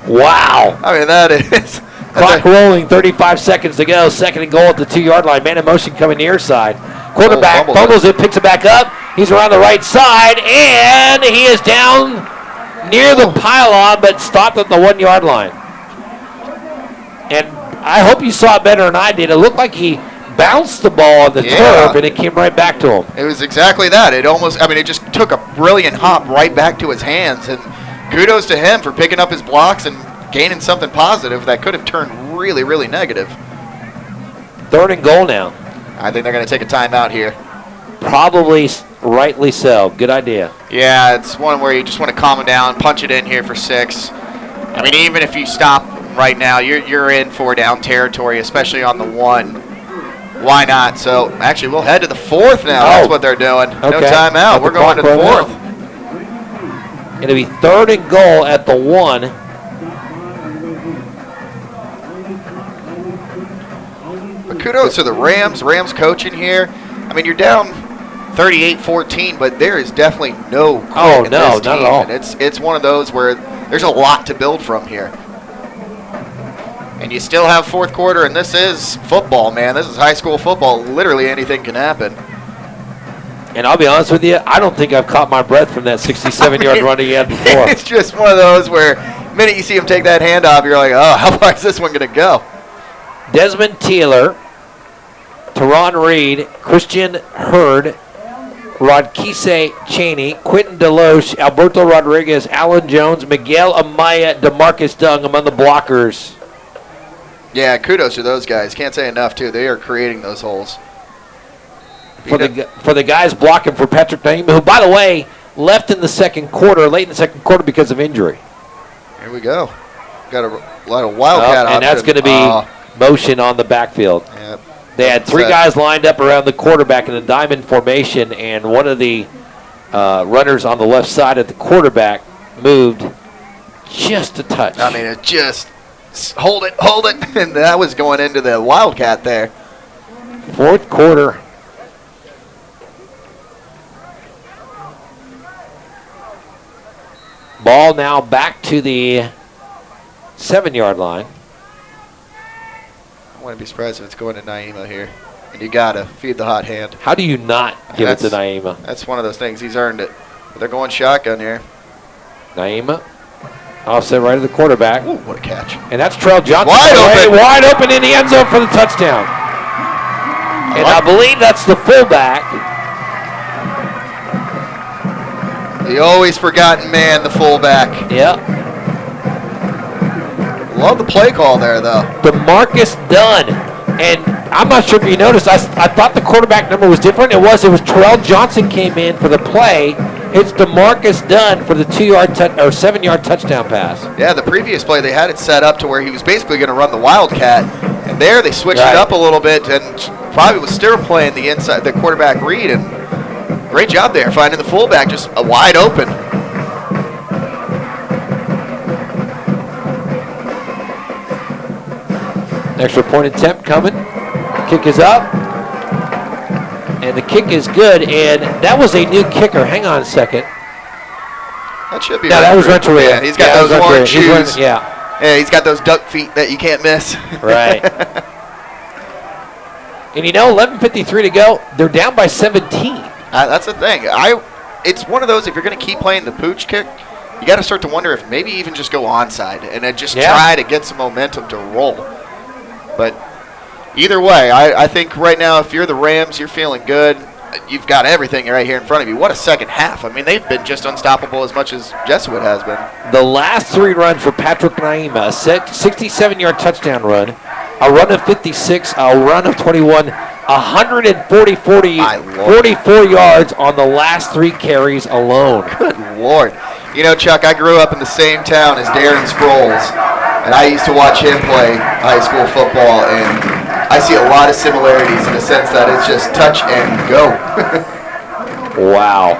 Speaker 1: Wow.
Speaker 6: I mean, that is...
Speaker 1: Clock rolling, 35 seconds to go. 2nd and goal at the 2-yard line. Man in motion coming near side. Quarterback fumbles it, picks it back up. He's around the right side, and he is down near the pylon, but stopped at the 1-yard line. And I hope you saw it better than I did. It looked like he bounced the ball on the turf, and it came right back to him.
Speaker 6: It was exactly that. It almost, I mean, it just took a brilliant hop right back to his hands, and kudos to him for picking up his blocks and gaining something positive that could have turned really, really negative.
Speaker 1: 3rd and goal now.
Speaker 6: I think they're going to take a timeout here.
Speaker 1: Probably rightly so. Good idea.
Speaker 6: Yeah, it's one where you just want to calm him down, punch it in here for 6. I mean, even if you stop right now, you're in 4-down territory, especially on the 1. Why not? So, actually, we'll head to the 4th now. That's what they're doing. Okay. No timeout. We're going to the 4th.
Speaker 1: It'll be 3rd and goal at the 1.
Speaker 6: But kudos to the Rams. Rams coaching here. I mean, you're down 38-14, but there is definitely no quit in this team. Not at all. And it's one of those where there's a lot to build from here. And you still have 4th quarter, and this is football, man. This is high school football. Literally anything can happen.
Speaker 1: And I'll be honest with you, I don't think I've caught my breath from that 67-yard run he had before.
Speaker 6: It's just one of those where the minute you see him take that handoff, you're like, oh, how far is this one going to go?
Speaker 1: Desmond Teeler, Teron Reed, Christian Hurd, Rodquise Cheney, Quentin Deloche, Alberto Rodriguez, Alan Jones, Miguel Amaya, DeMarcus Dung among the blockers.
Speaker 6: Yeah, kudos to those guys. Can't say enough, too. They are creating those holes.
Speaker 1: For the guys blocking for Patrick Naima, who, by the way, left in the 2nd quarter, late in the 2nd quarter because of injury.
Speaker 6: Here we go. Got a lot of wildcat option.
Speaker 1: And that's going to be motion on the backfield.
Speaker 6: Yep.
Speaker 1: They had 3 guys lined up around the quarterback in a diamond formation, and one of the runners on the left side at the quarterback moved just a touch.
Speaker 6: I mean, it just Hold it. And that was going into the Wildcat there.
Speaker 1: Fourth quarter. Ball now back to the 7-yard line.
Speaker 6: I wouldn't be surprised if it's going to Naima here. And you got to feed the hot hand.
Speaker 1: How do you not give it to Naima?
Speaker 6: That's one of those things. He's earned it. But they're going shotgun here.
Speaker 1: Naima. Offset right to the quarterback.
Speaker 6: Ooh, what a catch.
Speaker 1: And that's Trell Johnson.
Speaker 6: Wide
Speaker 1: open in the end zone for the touchdown. And I believe that's the fullback.
Speaker 6: The always forgotten man, the fullback.
Speaker 1: Yep.
Speaker 6: Love the play call there, though.
Speaker 1: DeMarcus Dunn. And I'm not sure if you noticed, I thought the quarterback number was different. It was Terrell Johnson came in for the play. It's DeMarcus Dunn for the 7-yard touchdown pass.
Speaker 6: Yeah, the previous play, they had it set up to where he was basically going to run the Wildcat. And there they switched it up a little bit, and Bobby was still playing the inside, the quarterback read. And great job there, finding the fullback just wide open.
Speaker 1: Extra point attempt coming. Kick is up. And the kick is good. And that was a new kicker. Hang on a second.
Speaker 6: That should be.
Speaker 1: Yeah, that was Renteria.
Speaker 6: Yeah, he's got those orange shoes.
Speaker 1: Yeah,
Speaker 6: he's got those duck feet that you can't miss.
Speaker 1: Right. And 11:53 to go. They're down by 17.
Speaker 6: That's the thing. It's one of those, if you're going to keep playing the pooch kick, you got to start to wonder if maybe even just go onside and then just try to get some momentum to roll. But either way, I think right now, if you're the Rams, you're feeling good. You've got everything right here in front of you. What a second half. I mean, they've been just unstoppable as much as Jesuit has been.
Speaker 1: The last 3 runs for Patrick Naima, a 67-yard touchdown run, a run of 56, a run of 21, 144 yards on the last 3 carries alone.
Speaker 6: Good Lord. Chuck, I grew up in the same town as Darren Sproles, and I used to watch him play high school football, and I see a lot of similarities in the sense that it's just touch and go.
Speaker 1: Wow.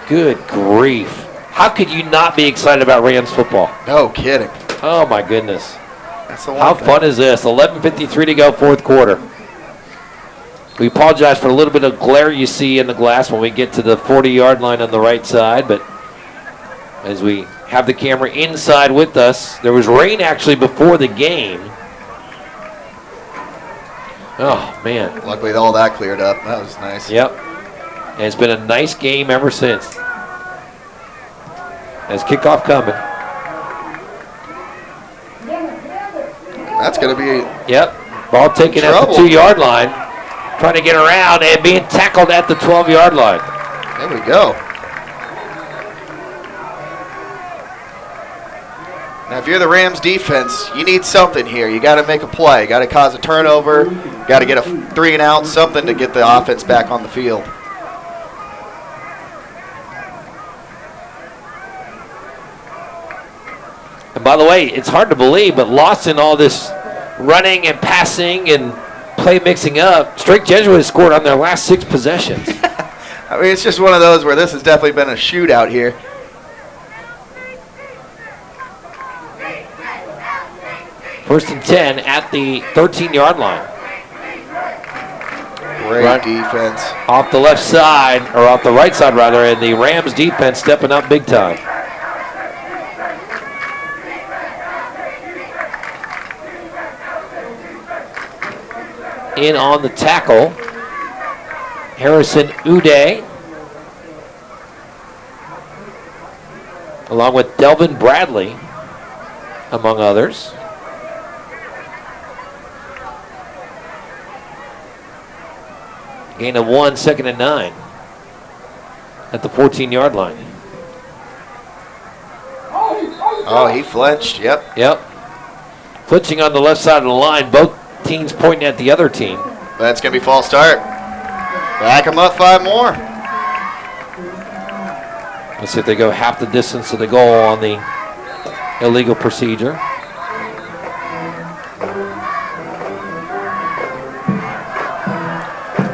Speaker 1: Good grief. How could you not be excited about Rams football?
Speaker 6: No kidding.
Speaker 1: Oh, my goodness.
Speaker 6: That's the one
Speaker 1: How
Speaker 6: thing.
Speaker 1: fun is this? 11:53 to go, fourth quarter. We apologize for a little bit of glare you see in the glass when we get to the 40-yard line on the right side, but as we have the camera inside with us, there was rain actually before the game. Oh, man.
Speaker 6: Luckily, all that cleared up. That was nice.
Speaker 1: Yep. And it's been a nice game ever since. As kickoff coming.
Speaker 6: That's going to be
Speaker 1: Yep. Ball taken at the 2-yard line. Trying to get around and being tackled at the 12-yard line.
Speaker 6: There we go. Now, if you're the Rams defense, you need something here. You got to make a play. Got to cause a turnover. Got to get a 3 and out, something to get the offense back on the field.
Speaker 1: And by the way, it's hard to believe, but lost in all this running and passing and play mixing up, Strake Jesuit has scored on their last 6 possessions.
Speaker 6: I mean, it's just one of those where this has definitely been a shootout here.
Speaker 1: First and 10 at the 13-yard line.
Speaker 6: Great defense.
Speaker 1: Off the left side, or off the right side rather, and the Rams defense stepping up big time. In on the tackle, Harrison Uday, along with Delvin Bradley, among others. Gain of 1, 2nd and 9 at the 14-yard line.
Speaker 6: Oh, he flinched. Yep.
Speaker 1: Yep. Flinching on the left side of the line. Both teams pointing at the other team.
Speaker 6: That's going to be false start. Back them up 5 more.
Speaker 1: Let's see if they go half the distance to the goal on the illegal procedure.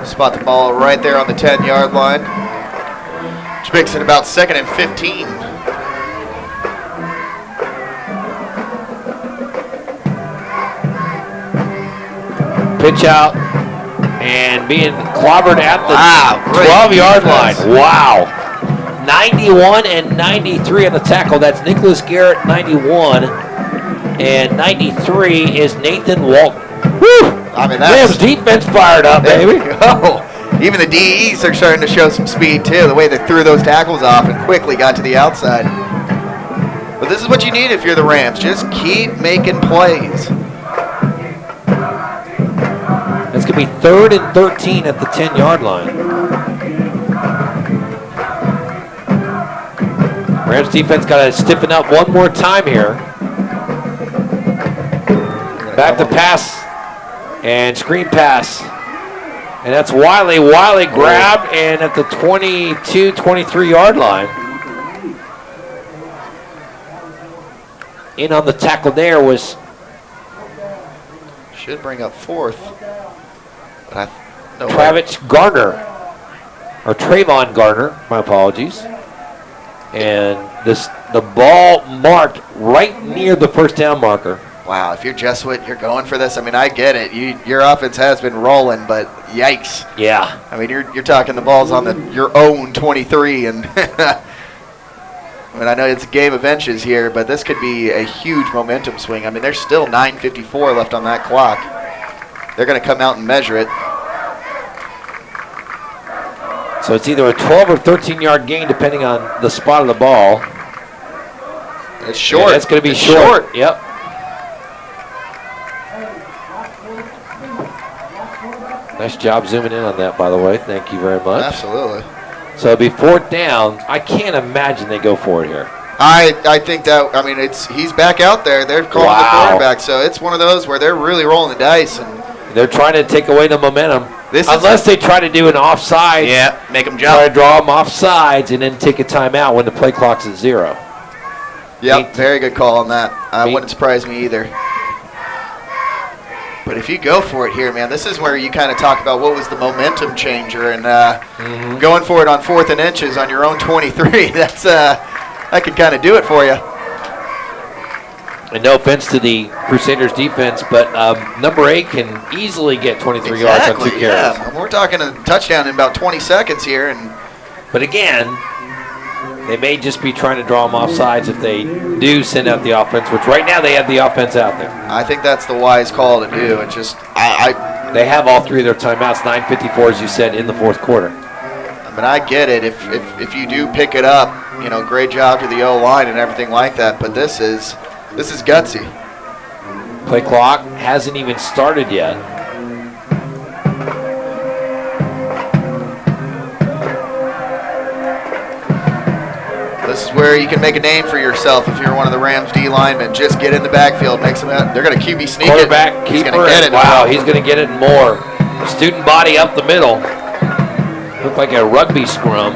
Speaker 6: Spot the ball right there on the 10-yard line. Which makes it about 2nd and 15.
Speaker 1: Pitch out and being clobbered at the 12-yard line. Wow. 91 and 93 on the tackle. That's Nicholas Garrett, 91. And 93 is Nathan Walton. Woo!
Speaker 6: I mean,
Speaker 1: Rams defense fired up, baby.
Speaker 6: Oh, even the DEs are starting to show some speed, too. The way they threw those tackles off and quickly got to the outside. But this is what you need if you're the Rams. Just keep making plays.
Speaker 1: That's going to be 3rd and 13 at the 10-yard line. Rams defense got to stiffen up one more time here. Back to pass and screen pass. And that's Wiley. Wiley grabbed and at the 22, 23-yard line. In on the tackle there was...
Speaker 6: Should bring up 4th. But
Speaker 1: Travis Garner. Or Trayvon Garner, my apologies. And the ball marked right near the first down marker.
Speaker 6: Wow, if you're Jesuit, you're going for this. I mean, I get it. Your offense has been rolling, but yikes.
Speaker 1: Yeah.
Speaker 6: I mean, you're talking the ball's on your own 23, and I mean, I know it's a game of inches here, but this could be a huge momentum swing. I mean, there's still 9:54 left on that clock. They're going to come out and measure it.
Speaker 1: So it's either a 12 or 13-yard gain, depending on the spot of the ball.
Speaker 6: It's short.
Speaker 1: Yeah, it's going to be short. Yep. Nice job zooming in on that, by the way. Thank you very much.
Speaker 6: Absolutely.
Speaker 1: So it'll be 4th down. I can't imagine they go for it here.
Speaker 6: I think that, I mean, he's back out there. They're calling the quarterback, so it's one of those where they're really rolling the dice. And
Speaker 1: they're trying to take away the momentum. Unless they try to do an offside.
Speaker 6: Yeah, make them jump.
Speaker 1: Try to draw them off sides and then take a timeout when the play clock's at 0.
Speaker 6: Yep, very good call on that. Wouldn't surprise me either. But if you go for it here, man, this is where you kind of talk about what was the momentum changer, and going for it on 4th and inches on your own 23. That could kind of do it for you.
Speaker 1: And no offense to the Crusaders defense, but number 8 can easily get 23 yards on 2 carries.
Speaker 6: Yeah, we're talking a touchdown in about 20 seconds here,
Speaker 1: but again, they may just be trying to draw them off sides if they do send out the offense, which right now they have the offense out there.
Speaker 6: I think that's the wise call to do. It's just
Speaker 1: they have all 3 of their timeouts, 9:54 as you said in the 4th quarter.
Speaker 6: I mean, I get it. If you do pick it up, you know, great job to the O-line and everything like that. But this is gutsy.
Speaker 1: Play clock hasn't even started yet.
Speaker 6: This is where you can make a name for yourself if you're one of the Rams D linemen. Just get in the backfield, make some. They're going to QB sneak it.
Speaker 1: Quarterback,
Speaker 6: he's
Speaker 1: keeper.
Speaker 6: going to get it.
Speaker 1: Wow, he's going to get it more. Student body up the middle. Looked like a rugby scrum.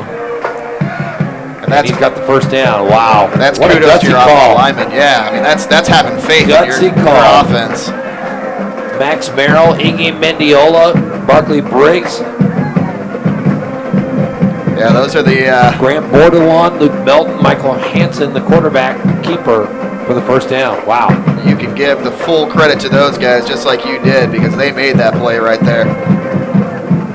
Speaker 1: And he's got the first down. Wow.
Speaker 6: That's
Speaker 1: what
Speaker 6: kudos to your
Speaker 1: call.
Speaker 6: lineman. Yeah, I mean, that's having faith in your offense.
Speaker 1: Max Merrill, Iggy Mendiola, Barkley Briggs.
Speaker 6: Yeah, those are the...
Speaker 1: Grant Bordelon, Luke Melton, Michael Hansen, the quarterback, keeper for the first down. Wow.
Speaker 6: You can give the full credit to those guys just like you did because they made that play right there.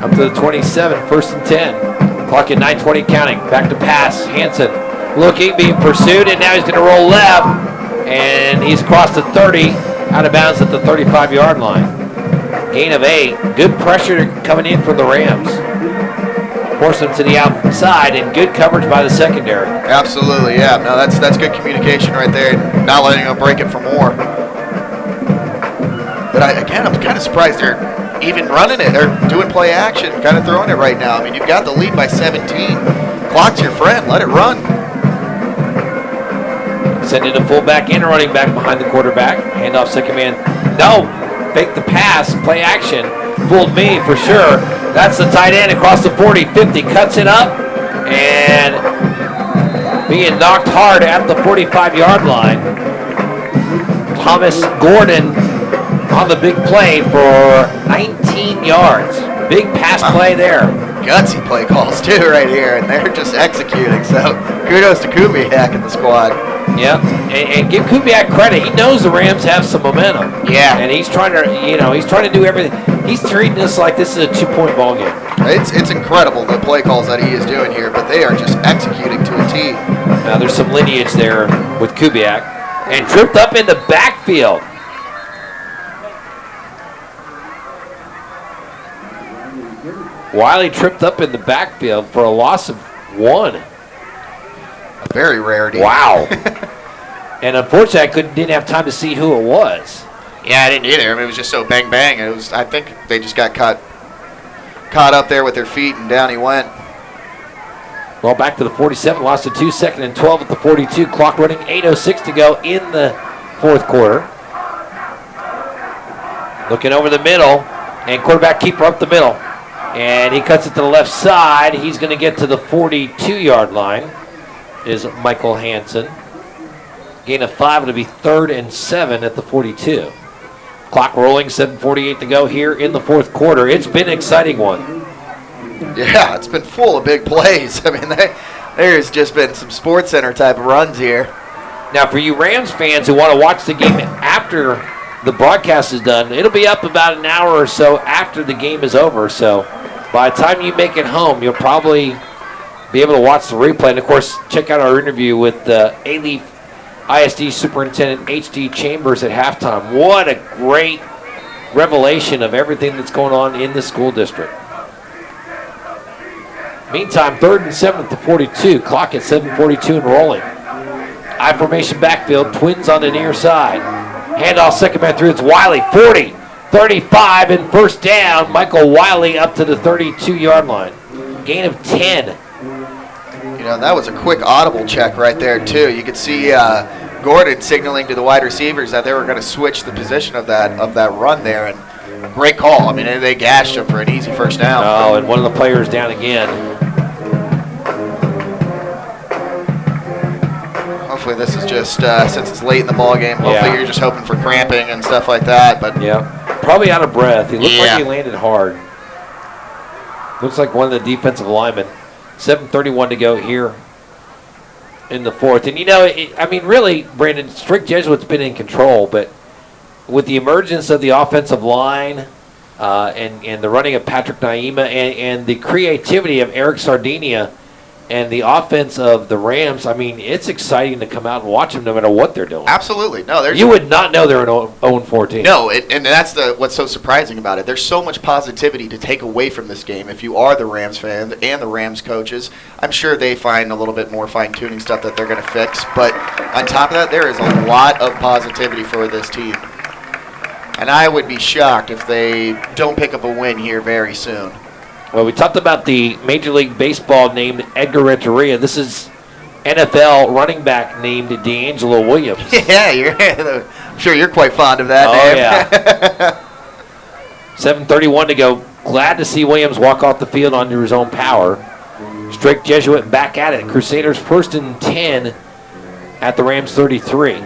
Speaker 1: Up to the 27, 1st and 10. Clock at 9:20 counting. Back to pass. Hansen looking, being pursued, and now he's going to roll left. And he's crossed the 30, out of bounds at the 35-yard line. Gain of 8. Good pressure coming in from the Rams. Force them to the outside, and good coverage by the secondary.
Speaker 6: Absolutely, yeah. No, that's good communication right there. Not letting them break it for more. But I'm kind of surprised they're even running it. They're doing play action, kind of throwing it right now. I mean, you've got the lead by 17. Clock's your friend. Let it run.
Speaker 1: Send it to fullback and running back behind the quarterback. Hand off second man. No. Fake the pass. Play action. Fooled me for sure. That's the tight end across the 40, 50. Cuts it up. And being knocked hard at the 45-yard line. Thomas Gordon on the big play for 19 yards. Big pass play there.
Speaker 6: Gutsy play calls too right here, and they're just executing. So kudos to Kubiak and the squad.
Speaker 1: Yep, and give Kubiak credit. He knows the Rams have some momentum.
Speaker 6: Yeah.
Speaker 1: And he's trying to do everything. He's treating this like this is a 2-point ball game.
Speaker 6: It's incredible the play calls that he is doing here, but they are just executing to a T.
Speaker 1: Now there's some lineage there with Kubiak. And tripped up in the backfield. Wiley tripped up in the backfield for a loss of 1.
Speaker 6: A very rarity.
Speaker 1: Wow. And unfortunately, I didn't have time to see who it was.
Speaker 6: Yeah, I didn't either. I mean, it was just so bang bang. I think they just got caught up there with their feet, and down he went.
Speaker 1: Well, back to the 47, lost to 2, 2nd and 12 at the 42. Clock running, 8:06 to go in the fourth quarter. Looking over the middle, and quarterback keeper up the middle. And he cuts it to the left side. He's going to get to the 42-yard line, is Michael Hansen. Gain of 5, it'll be 3rd and 7 at the 42. Clock rolling, 7:48 to go here in the fourth quarter. It's been an exciting one.
Speaker 6: Yeah, it's been full of big plays. I mean, there's just been some Sports Center type of runs here.
Speaker 1: Now, for you Rams fans who want to watch the game after the broadcast is done, it'll be up about an hour or so after the game is over. So by the time you make it home, you'll probably be able to watch the replay. And, of course, check out our interview with A-Leaf ISD Superintendent H.D. Chambers at halftime. What a great revelation of everything that's going on in the school district. Meantime, 3rd and 7 at the 42. Clock at 7:42 and rolling. I formation backfield. Twins on the near side. Handoff second man through. It's Wiley. 40, 35, and first down. Michael Wiley up to the 32-yard line. Gain of 10.
Speaker 6: You know, that was a quick audible check right there, too. You could see Gordon signaling to the wide receivers that they were going to switch the position of that run there. And great call. I mean, they gashed him for an easy first down.
Speaker 1: Oh, and one of the players down again.
Speaker 6: Hopefully this is just, since it's late in the ball game, hopefully you're just hoping for cramping and stuff like that. But
Speaker 1: yeah, probably out of breath. He looked like he landed hard. Looks like one of the defensive linemen. 7:31 to go here in the fourth. And, you know, really, Brandon, Strake Jesuit's been in control, but with the emergence of the offensive line and the running of Patrick Naima and the creativity of Eric Sardinia and the offense of the Rams, I mean, it's exciting to come out and watch them no matter what they're doing.
Speaker 6: Absolutely. No,
Speaker 1: you would not know they're an 0-14.
Speaker 6: No, and that's what's so surprising about it. There's so much positivity to take away from this game. If you are the Rams fan and the Rams coaches, I'm sure they find a little bit more fine-tuning stuff that they're going to fix. But on top of that, there is a lot of positivity for this team. And I would be shocked if they don't pick up a win here very soon.
Speaker 1: Well, we talked about the Major League Baseball named Edgar Renteria. This is NFL running back named D'Angelo Williams.
Speaker 6: Yeah, I'm sure you're quite fond of that name.
Speaker 1: Yeah. 7:31 to go. Glad to see Williams walk off the field under his own power. Strake Jesuit back at it. Crusaders 1st and 10 at the Rams 33.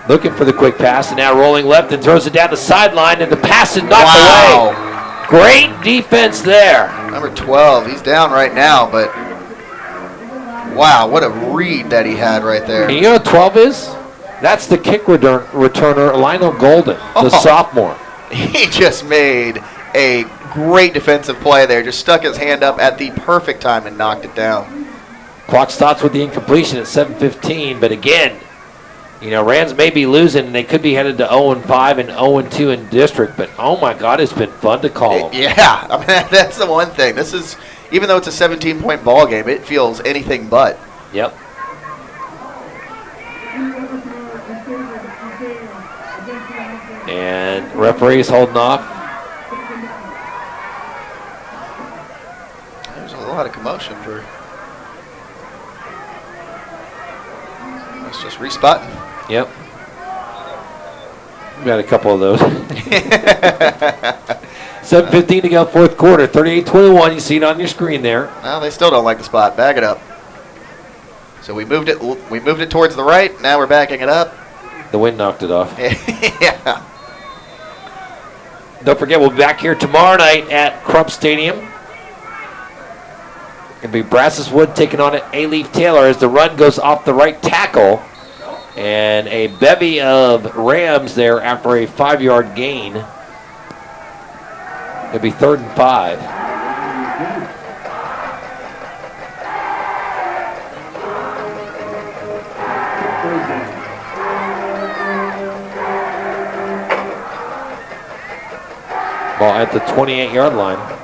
Speaker 1: Looking for the quick pass, and now rolling left and throws it down the sideline, and the pass is knocked away. Great defense there.
Speaker 6: Number 12, he's down right now, but wow, what a read that he had right there.
Speaker 1: And you know what 12 is? That's the kick returner, Lionel Golden, the sophomore.
Speaker 6: He just made a great defensive play there, just stuck his hand up at the perfect time and knocked it down.
Speaker 1: Clock stops with the incompletion at 7:15, but again, you know, Rams may be losing, and they could be headed to 0-5 and 0-2 in district, but oh my God, it's been fun to call them.
Speaker 6: Yeah, I mean, that's the one thing. This is, even though it's a 17-point ball game, it feels anything but.
Speaker 1: Yep. And referee's holding off.
Speaker 6: There's a lot of commotion for. It's just respotting.
Speaker 1: Yep. We got a couple of those. 7:15 to go, fourth quarter. 38-21. You see it on your screen there.
Speaker 6: Well, they still don't like the spot. Back it up. So we moved it. We moved it towards the right. Now we're backing it up.
Speaker 1: The wind knocked it off.
Speaker 6: Yeah.
Speaker 1: Don't forget, we'll be back here tomorrow night at Crump Stadium. It'll be Brazos Wood taking on A-Leaf Taylor as the run goes off the right tackle. And a bevy of Rams there after a 5-yard gain. It'll be 3rd and 5. Ball at the 28-yard line.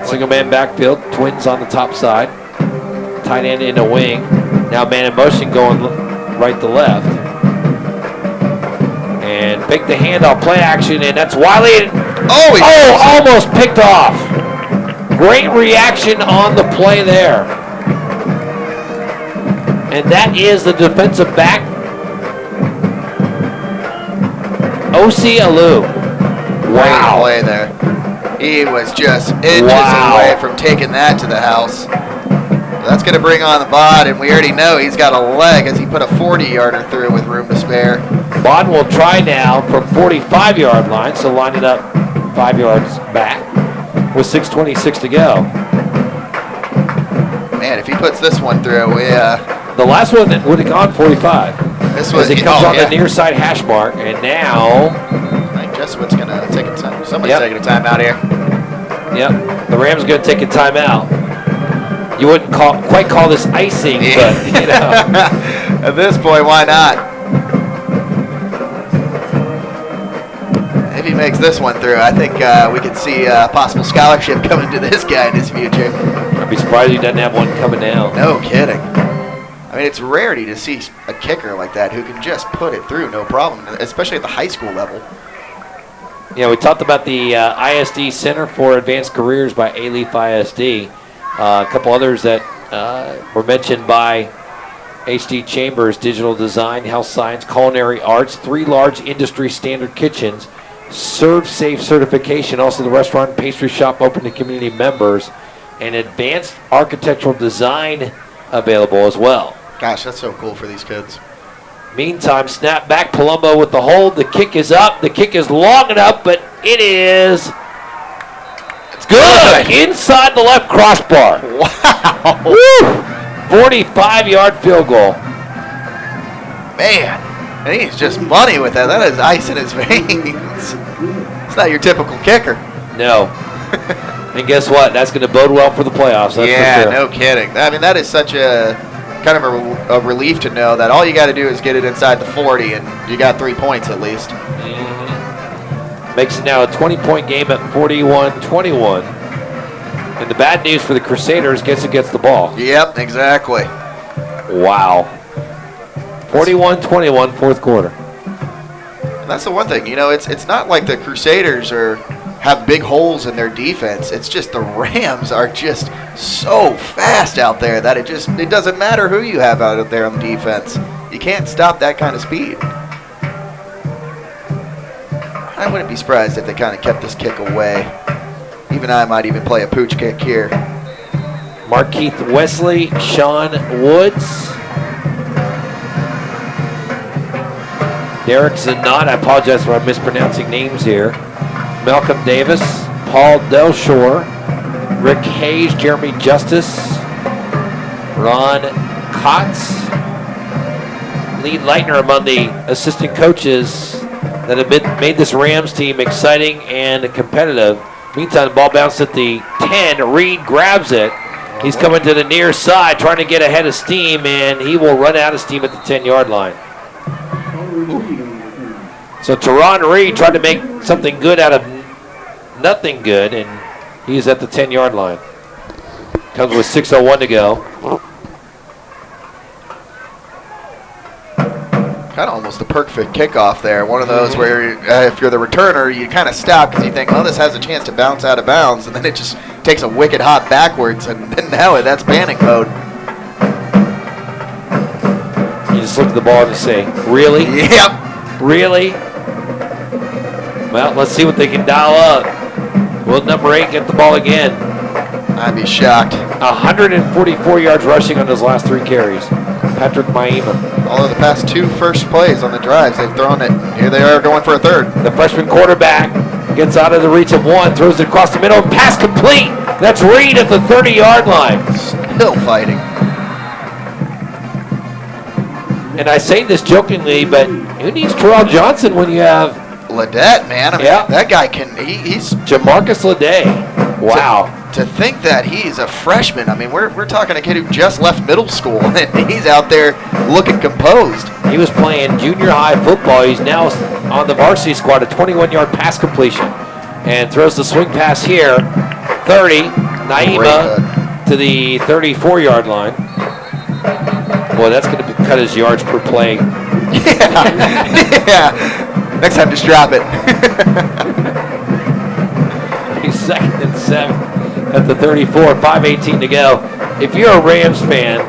Speaker 1: Single man backfield, Twins on the top side. Tight end in a wing. Now man in motion going right to left. And pick the handoff, play action, and that's Wiley. Almost picked off. Great reaction on the play there. And that is the defensive back, O.C. Alou.
Speaker 6: Wow. Play there. He was just inches away from taking that to the house. That's going to bring on the Bod, and we already know he's got a leg as he put a 40-yarder through with room to spare.
Speaker 1: Bod will try now from 45-yard line, so line it up 5 yards back with 6:26 to go.
Speaker 6: Man, if he puts this one through, yeah.
Speaker 1: The last one would have gone 45.
Speaker 6: This was
Speaker 1: he comes on the near side hash mark, and now
Speaker 6: I think Jesuit's going to take a time. Somebody's taking a timeout here.
Speaker 1: Yep, the Rams going to take a timeout. You wouldn't quite call this icing, but you know.
Speaker 6: At this point, why not? If he makes this one through, I think we could see a possible scholarship coming to this guy in his future.
Speaker 1: I'd be surprised he doesn't have one coming now.
Speaker 6: No kidding. I mean, it's rarity to see a kicker like that who can just put it through, no problem, especially at the high school level.
Speaker 1: Yeah, we talked about the ISD Center for Advanced Careers by A-Leaf ISD. A couple others that were mentioned by HD Chambers: digital design, health science, culinary arts, 3 large industry standard kitchens, Serve Safe certification, also the restaurant and pastry shop open to community members, and advanced architectural design available as well.
Speaker 6: Gosh, that's so cool for these kids.
Speaker 1: Meantime, snap back, Palumbo with the hold. The kick is up. The kick is long enough, but it is good. Inside the left crossbar.
Speaker 6: Wow.
Speaker 1: 45-yard field goal.
Speaker 6: Man, and he's just money with that. That is ice in his veins. It's not your typical kicker.
Speaker 1: No. And guess what? That's going to bode well for the playoffs. That's
Speaker 6: yeah,
Speaker 1: for sure.
Speaker 6: No kidding. I mean, that is such a kind of a relief to know that all you got to do is get it inside the 40, and you got 3 points at least.
Speaker 1: Mm-hmm. Makes it now a 20-point game at 41-21. And the bad news for the Crusaders, guess who gets the ball?
Speaker 6: Yep, exactly.
Speaker 1: Wow. 41-21, fourth quarter.
Speaker 6: And that's the one thing, you know, it's not like the Crusaders have big holes in their defense. It's just the Rams are just so fast out there that it doesn't matter who you have out there on defense. You can't stop that kind of speed. I wouldn't be surprised if they kind of kept this kick away. Even I might even play a pooch kick here.
Speaker 1: Markeith Wesley, Sean Woods, Derek Zanot, I apologize for mispronouncing names here. Malcolm Davis, Paul Delshore, Rick Hayes, Jeremy Justice, Ron Kotz, Lee Leitner among the assistant coaches that have made this Rams team exciting and competitive. Meantime, the ball bounced at the 10. Reed grabs it. He's coming to the near side, trying to get ahead of steam, and he will run out of steam at the 10-yard line. So Teron Reed tried to make something good out of nothing good, and he's at the 10-yard line. Comes with 6:01 to go.
Speaker 6: Kind of almost a perfect kickoff there. One of those where if you're the returner, you kind of stop because you think, well, this has a chance to bounce out of bounds, and then it just takes a wicked hop backwards, and then now that's panic mode.
Speaker 1: You just look at the ball and just say, really?
Speaker 6: Yep.
Speaker 1: Really? Well, let's see what they can dial up. Will number 8 get the ball again?
Speaker 6: I'd be shocked.
Speaker 1: 144 yards rushing on those last 3 carries. Patrick Maima.
Speaker 6: All of the past 2 first plays on the drives, they've thrown it. Here they are going for a third.
Speaker 1: The freshman quarterback Gets out of the reach of one, throws it across the middle, pass complete. That's Reed at the 30-yard line.
Speaker 6: Still fighting.
Speaker 1: And I say this jokingly, but who needs Terrell Johnson when you have
Speaker 6: Ledette, man? I mean, that guy he's
Speaker 1: Jamarcus Ledet. Wow.
Speaker 6: To think that he's a freshman. I mean, we're talking a kid who just left middle school, and he's out there looking composed.
Speaker 1: He was playing junior high football. He's now on the varsity squad, a 21-yard pass completion. And throws the swing pass here. 30, Naima to the 34-yard line. Boy, that's going to cut his yards per play.
Speaker 6: Yeah. Next time, just drop it.
Speaker 1: He's 2nd and 7 at the 34, 5:18 to go. If you're a Rams fan,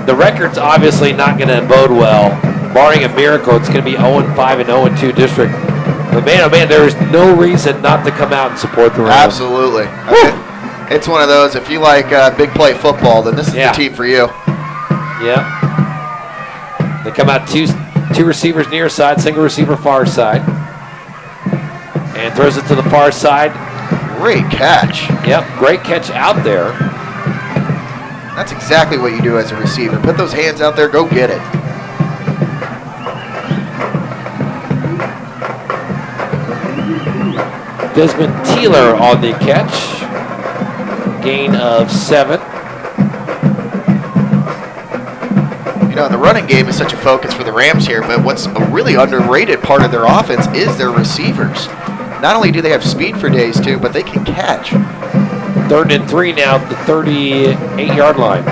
Speaker 1: the record's obviously not going to bode well. Barring a miracle, it's going to be 0-5 and 0-2 district. But man, oh man, there is no reason not to come out and support the Rams.
Speaker 6: Absolutely. It's one of those, if you like big play football, then this is the team for you.
Speaker 1: Yeah. They come out two receivers near side, single receiver far side. And throws it to the far side.
Speaker 6: Great catch.
Speaker 1: Yep, great catch out there.
Speaker 6: That's exactly what you do as a receiver. Put those hands out there, go get it.
Speaker 1: Desmond Teeler on the catch. Gain of 7.
Speaker 6: You know, the running game is such a focus for the Rams here, but what's a really underrated part of their offense is their receivers. Not only do they have speed for days, too, but they can catch.
Speaker 1: 3rd and 3 now at the 38-yard line.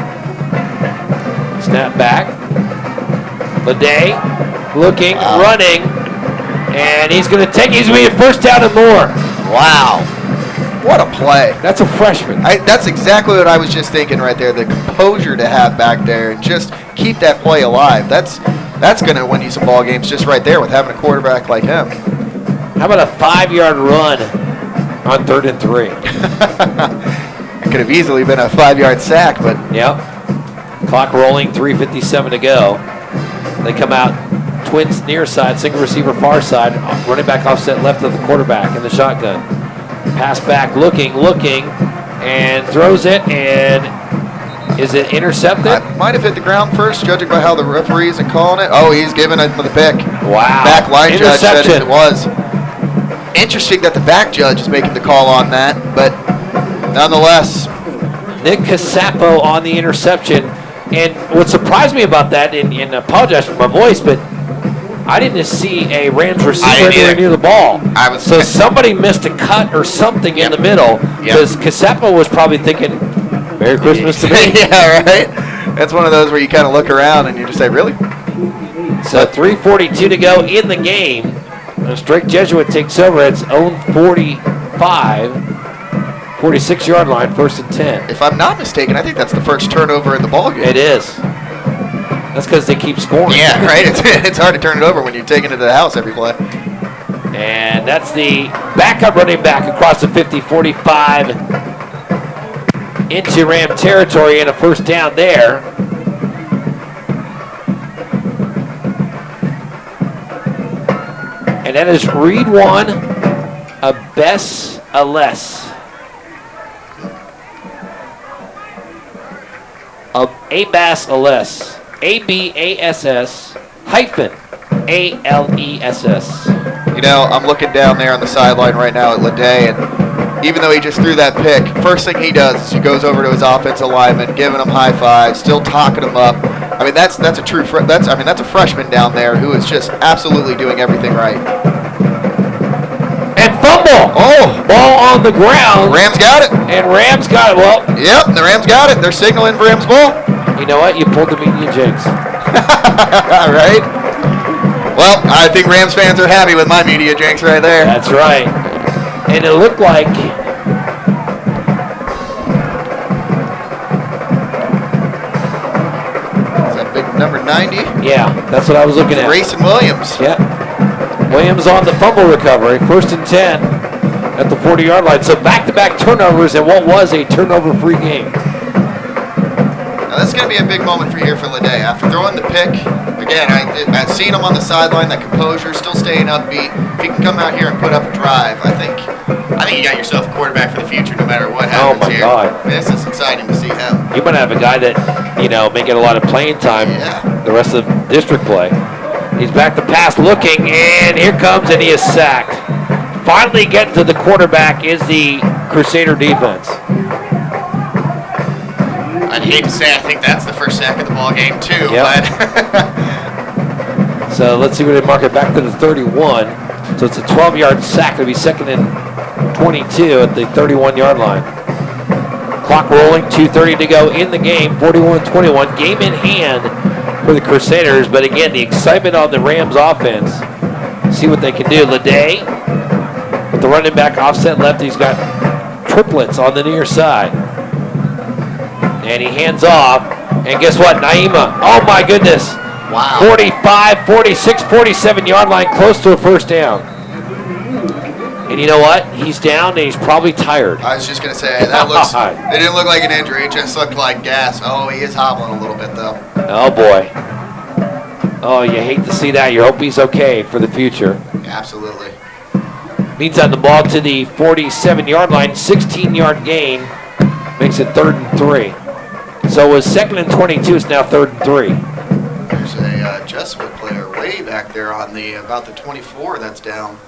Speaker 1: Snap back. Ledet looking, running, and he's going to be a first down and more.
Speaker 6: Wow. What a play.
Speaker 1: That's a freshman.
Speaker 6: That's exactly what I was just thinking right there. The composure to have back there and just keep that play alive. That's going to win you some ball games just right there with having a quarterback like him.
Speaker 1: How about a 5-yard run on 3rd and 3?
Speaker 6: It could have easily been a 5-yard sack, but...
Speaker 1: Yep. Clock rolling, 3:57 to go. They come out twins near side, single receiver far side, running back offset left of the quarterback in the shotgun. Pass back, looking, and throws it, and is it intercepted?
Speaker 6: Might have hit the ground first, judging by how the referee isn't calling it. Oh, he's giving it for the pick.
Speaker 1: Wow.
Speaker 6: Back line judge said it was. Interesting that the back judge is making the call on that, but nonetheless.
Speaker 1: Nick Casapo on the interception. And what surprised me about that, and I apologize for my voice, but I didn't see a Rams receiver anywhere near the ball. So somebody missed a cut or something in the middle, because Casapo was probably thinking, Merry Christmas to me.
Speaker 6: Yeah, right? That's one of those where you kind of look around and you just say, really?
Speaker 1: So 3:42 to go in the game. Strake Jesuit takes over at its own 46-yard line, 1st and 10.
Speaker 6: If I'm not mistaken, I think that's the first turnover in the ballgame.
Speaker 1: It is. That's because they keep scoring.
Speaker 6: Yeah, right? It's hard to turn it over when you're taking it to the house every play.
Speaker 1: And that's the backup running back across the 50-45 into Ram territory, and a first down there. And that is Reed 1, Abess Ales. Abass Ales. ABASS hyphen ALESS.
Speaker 6: You know, I'm looking down there on the sideline right now at Ledet, and even though he just threw that pick, first thing he does is he goes over to his offensive lineman, giving him high fives, still talking him up. I mean, that's a true that's a freshman down there who is just absolutely doing everything right.
Speaker 1: And fumble.
Speaker 6: Oh,
Speaker 1: ball on the ground.
Speaker 6: Rams got it.
Speaker 1: And Rams got it. Well,
Speaker 6: yep, the Rams got it. They're signaling for Rams ball.
Speaker 1: You know what? You pulled the media jinx.
Speaker 6: Right? Well, I think Rams fans are happy with my media jinx right there.
Speaker 1: That's right. And it looked like
Speaker 6: is that big number 90?
Speaker 1: Yeah, that's what I was looking at.
Speaker 6: Grayson Williams.
Speaker 1: Yeah. Williams on the fumble recovery. 1st and 10 at the 40-yard line. So back-to-back turnovers in what was a turnover-free game.
Speaker 6: Now this is going to be a big moment for Ledet. After throwing the pick, again, I've seen him on the sideline, that composure, still staying upbeat. If he can come out here and put up a drive, I think you got yourself a quarterback for the future, no matter what happens here.
Speaker 1: Oh my God!
Speaker 6: This is exciting to see him.
Speaker 1: You might have a guy that may get a lot of playing time. The rest of district play. He's back to pass, looking, and here comes, and he is sacked. Finally getting to the quarterback is the Crusader defense.
Speaker 6: I'd hate to say I think that's the first sack of the ball game too,
Speaker 1: but so let's see where they mark it back to the 31. So it's a 12-yard sack. It'll be 2nd and 22 at the 31-yard line. Clock rolling, 2:30 to go in the game, 41-21. Game in hand for the Crusaders, but again, the excitement on the Rams offense. See what they can do. Leday with the running back offset left. He's got triplets on the near side. And he hands off. And guess what? Naima. Oh, my goodness.
Speaker 6: Wow.
Speaker 1: 45, 46, 47-yard line, close to a first down. And you know what? He's down, and he's probably tired.
Speaker 6: I was just going to say, it didn't look like an injury. It just looked like gas. Oh, he is hobbling a little bit, though.
Speaker 1: Oh, boy. Oh, you hate to see that. You hope he's okay for the future.
Speaker 6: Absolutely.
Speaker 1: Meantime, the ball to the 47-yard line, 16-yard gain, makes it 3rd and 3. So it was 2nd and 22. It's now 3rd and 3.
Speaker 6: There's a Jesuit player way back there on about the 24 that's down.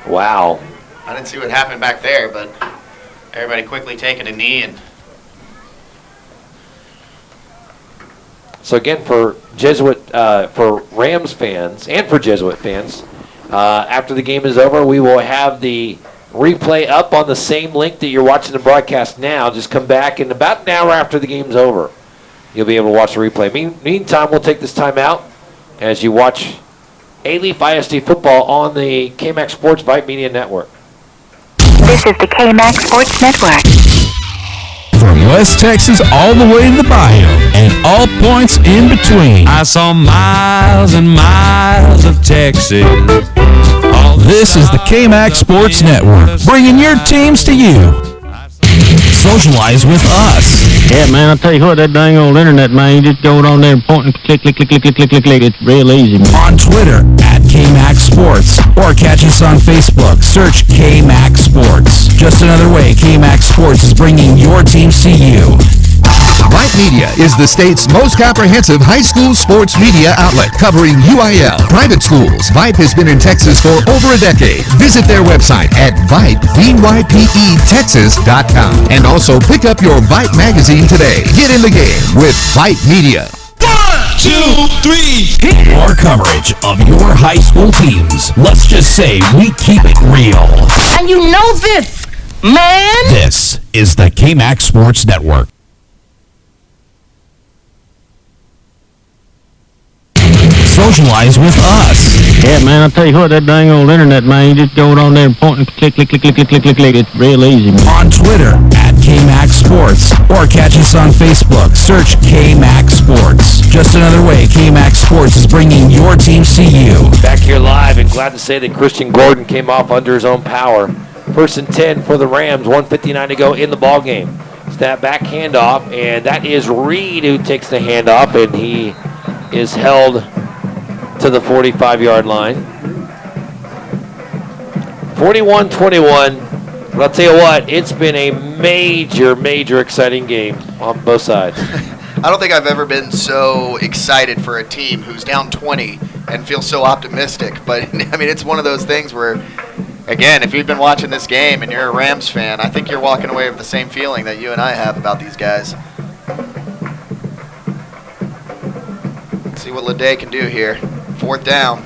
Speaker 1: Wow.
Speaker 6: I didn't see what happened back there, but everybody quickly taking a knee. And
Speaker 1: so again, for Jesuit, for Rams fans and for Jesuit fans, after the game is over, we will have the replay up on the same link that you're watching the broadcast now. Just come back, and about an hour after the game's over, you'll be able to watch the replay. Meantime, we'll take this time out as you watch A-Leaf ISD football on the KMAX Sports Vype Media Network.
Speaker 9: This is the KMAX Sports Network.
Speaker 7: From West Texas all the way to the Bayou and all points in between.
Speaker 8: I saw miles and miles of Texas.
Speaker 7: This is the KMAX Sports Network, bringing your teams to you. Socialize with us.
Speaker 14: Yeah, man, I'll tell you what, that dang old internet, man, you just go on there and point and click. It's real easy, man.
Speaker 7: On Twitter, @KMAX Sports, or catch us on Facebook. Search KMAX Sports. Just another way KMAX Sports is bringing your teams to you.
Speaker 15: Vype Media is the state's most comprehensive high school sports media outlet, covering UIL, private schools. Vype has been in Texas for over a decade. Visit their website at VYPETexas.com and also pick up your Vype magazine today. Get in the game with Vype Media.
Speaker 7: 1, 2, 3. More coverage of your high school teams. Let's just say we keep it real.
Speaker 16: And you know this, man.
Speaker 7: This is the KMAX Sports Network. Socialize with us.
Speaker 14: Yeah, man, I'll tell you what, that dang old internet, man, you just go on there and point and click. It's real easy, man.
Speaker 7: On Twitter, @KMAX Sports, or catch us on Facebook. Search KMAX Sports. Just another way KMAX Sports is bringing your teams to you.
Speaker 1: Back here live, and glad to say that Christian Gordon came off under his own power. 1st and 10 for the Rams, 1:59 to go in the ball game. Snap back handoff, and that is Reed who takes the handoff, and he is held to the 45-yard line. 41-21. But I'll tell you what, it's been a major exciting game on both sides.
Speaker 6: I don't think I've ever been so excited for a team who's down 20 and feel so optimistic. But, I mean, it's one of those things where, again, if you've been watching this game and you're a Rams fan, I think you're walking away with the same feeling that you and I have about these guys. Let's see what Leday can do here. 4th down.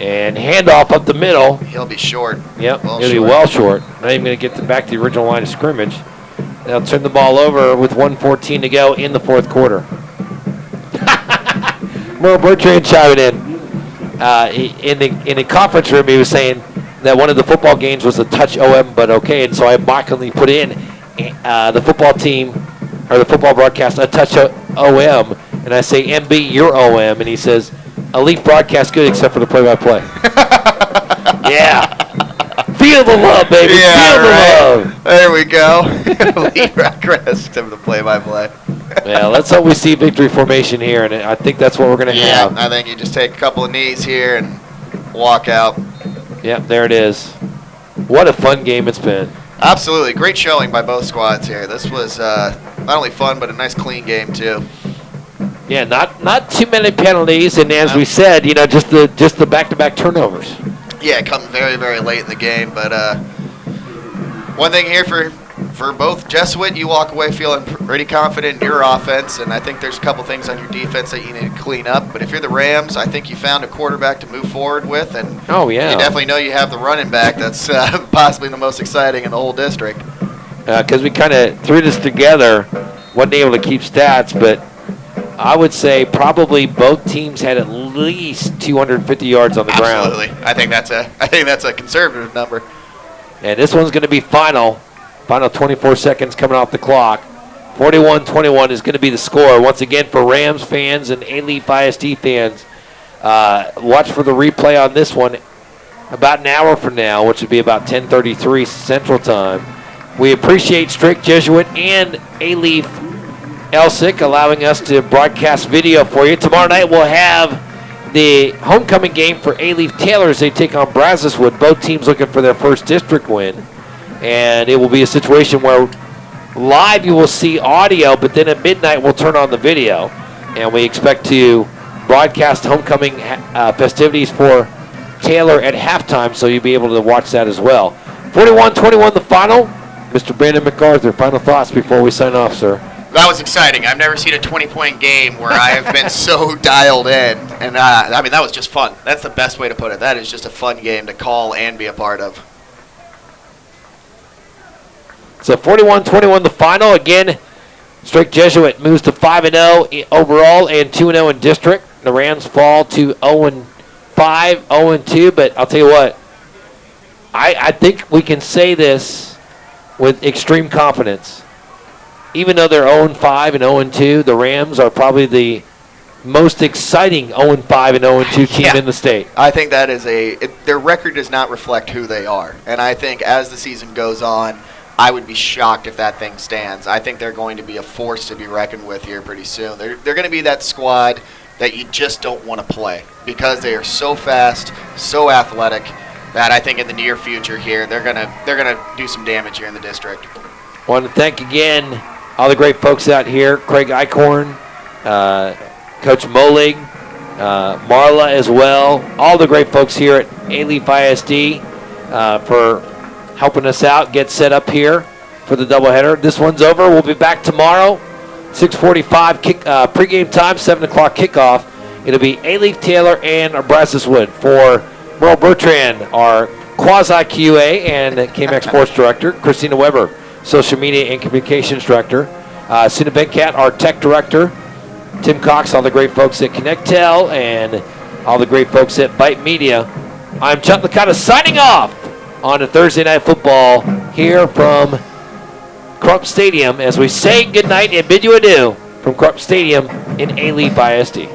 Speaker 1: And handoff up the middle.
Speaker 6: He'll be short.
Speaker 1: Yep, he'll be well short. Not even going to get back to the original line of scrimmage. They'll turn the ball over with 1:14 to go in the 4th quarter. Merle Bertrand chiming in the conference room. He was saying that one of the football games was a touch OM, but okay. And so I mockingly put in the football team, or the football broadcast, a touch OM. And I say, MB, you're OM. And he says, Elite broadcast good except for the play-by-play. Yeah. Feel the love, baby.
Speaker 6: Yeah,
Speaker 1: Feel the love.
Speaker 6: There we go. Elite broadcast except for the play-by-play.
Speaker 1: Yeah, let's hope we see victory formation here, and I think that's what we're going to have.
Speaker 6: I think you just take a couple of knees here and walk out.
Speaker 1: Yeah, there it is. What a fun game it's been.
Speaker 6: Absolutely. Great showing by both squads here. This was not only fun, but a nice clean game, too.
Speaker 1: Yeah, not too many penalties, and as we said, just the back-to-back turnovers.
Speaker 6: Yeah, come very, very late in the game. But one thing here for both Jesuit, you walk away feeling pretty confident in your offense, and I think there's a couple things on your defense that you need to clean up. But if you're the Rams, I think you found a quarterback to move forward with, and
Speaker 1: you
Speaker 6: definitely know you have the running back that's possibly the most exciting in the whole district.
Speaker 1: Because we kind of threw this together, wasn't able to keep stats, but I would say probably both teams had at least 250 yards on the ground.
Speaker 6: Absolutely. I think that's a conservative number.
Speaker 1: And this one's going to be final 24 seconds coming off the clock. 41-21 is going to be the score. Once again, for Rams fans and A-Leaf ISD fans, watch for the replay on this one about an hour from now, which would be about 10:33 Central Time. We appreciate Strake, Jesuit, and A-Leaf ELSIK allowing us to broadcast video for you. Tomorrow night we'll have the homecoming game for A-Leaf Taylor as they take on Brazoswood. Both teams looking for their first district win. And it will be a situation where live you will see audio, but then at midnight we'll turn on the video. And we expect to broadcast homecoming festivities for Taylor at halftime, so you'll be able to watch that as well. 41-21 the final. Mr. Brandon MacArthur, final thoughts before we sign off, sir.
Speaker 6: That was exciting. I've never seen a 20-point game where I have been so dialed in. And, that was just fun. That's the best way to put it. That is just a fun game to call and be a part of.
Speaker 1: So 41-21 the final. Again, Strake Jesuit moves to 5-0 overall and 2-0 in district. The Rams fall to 0-5, 0-2. But I'll tell you what, I think we can say this with extreme confidence. Even though they're 0-5 and 0-2, the Rams are probably the most exciting 0-5 and 0-2 team in the state.
Speaker 6: I think that is their record does not reflect who they are. And I think as the season goes on, I would be shocked if that thing stands. I think they're going to be a force to be reckoned with here pretty soon. They're going to be that squad that you just don't want to play because they are so fast, so athletic, that I think in the near future here they're gonna do some damage here in the district.
Speaker 1: I want to thank again all the great folks out here, Craig Eichhorn, Coach Molig, Marla as well, all the great folks here at A-Leaf ISD for helping us out, get set up here for the doubleheader. This one's over. We'll be back tomorrow, 6:45 pregame time, 7 o'clock kickoff. It'll be A-Leaf Taylor and Brazoswood. For Merle Bertrand, our quasi-QA and KMAX Sports Director, Christina Weber, Social Media and Communications Director, Suna Benkat, our Tech Director, Tim Cox, all the great folks at Connectel, and all the great folks at Vype Media. I'm Chuck Licata signing off on a Thursday Night Football here from Crump Stadium as we say goodnight and bid you adieu from Crump Stadium in A-Leaf ISD.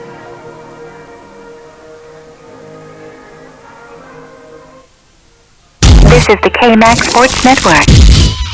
Speaker 9: This is the KMAX Sports Network.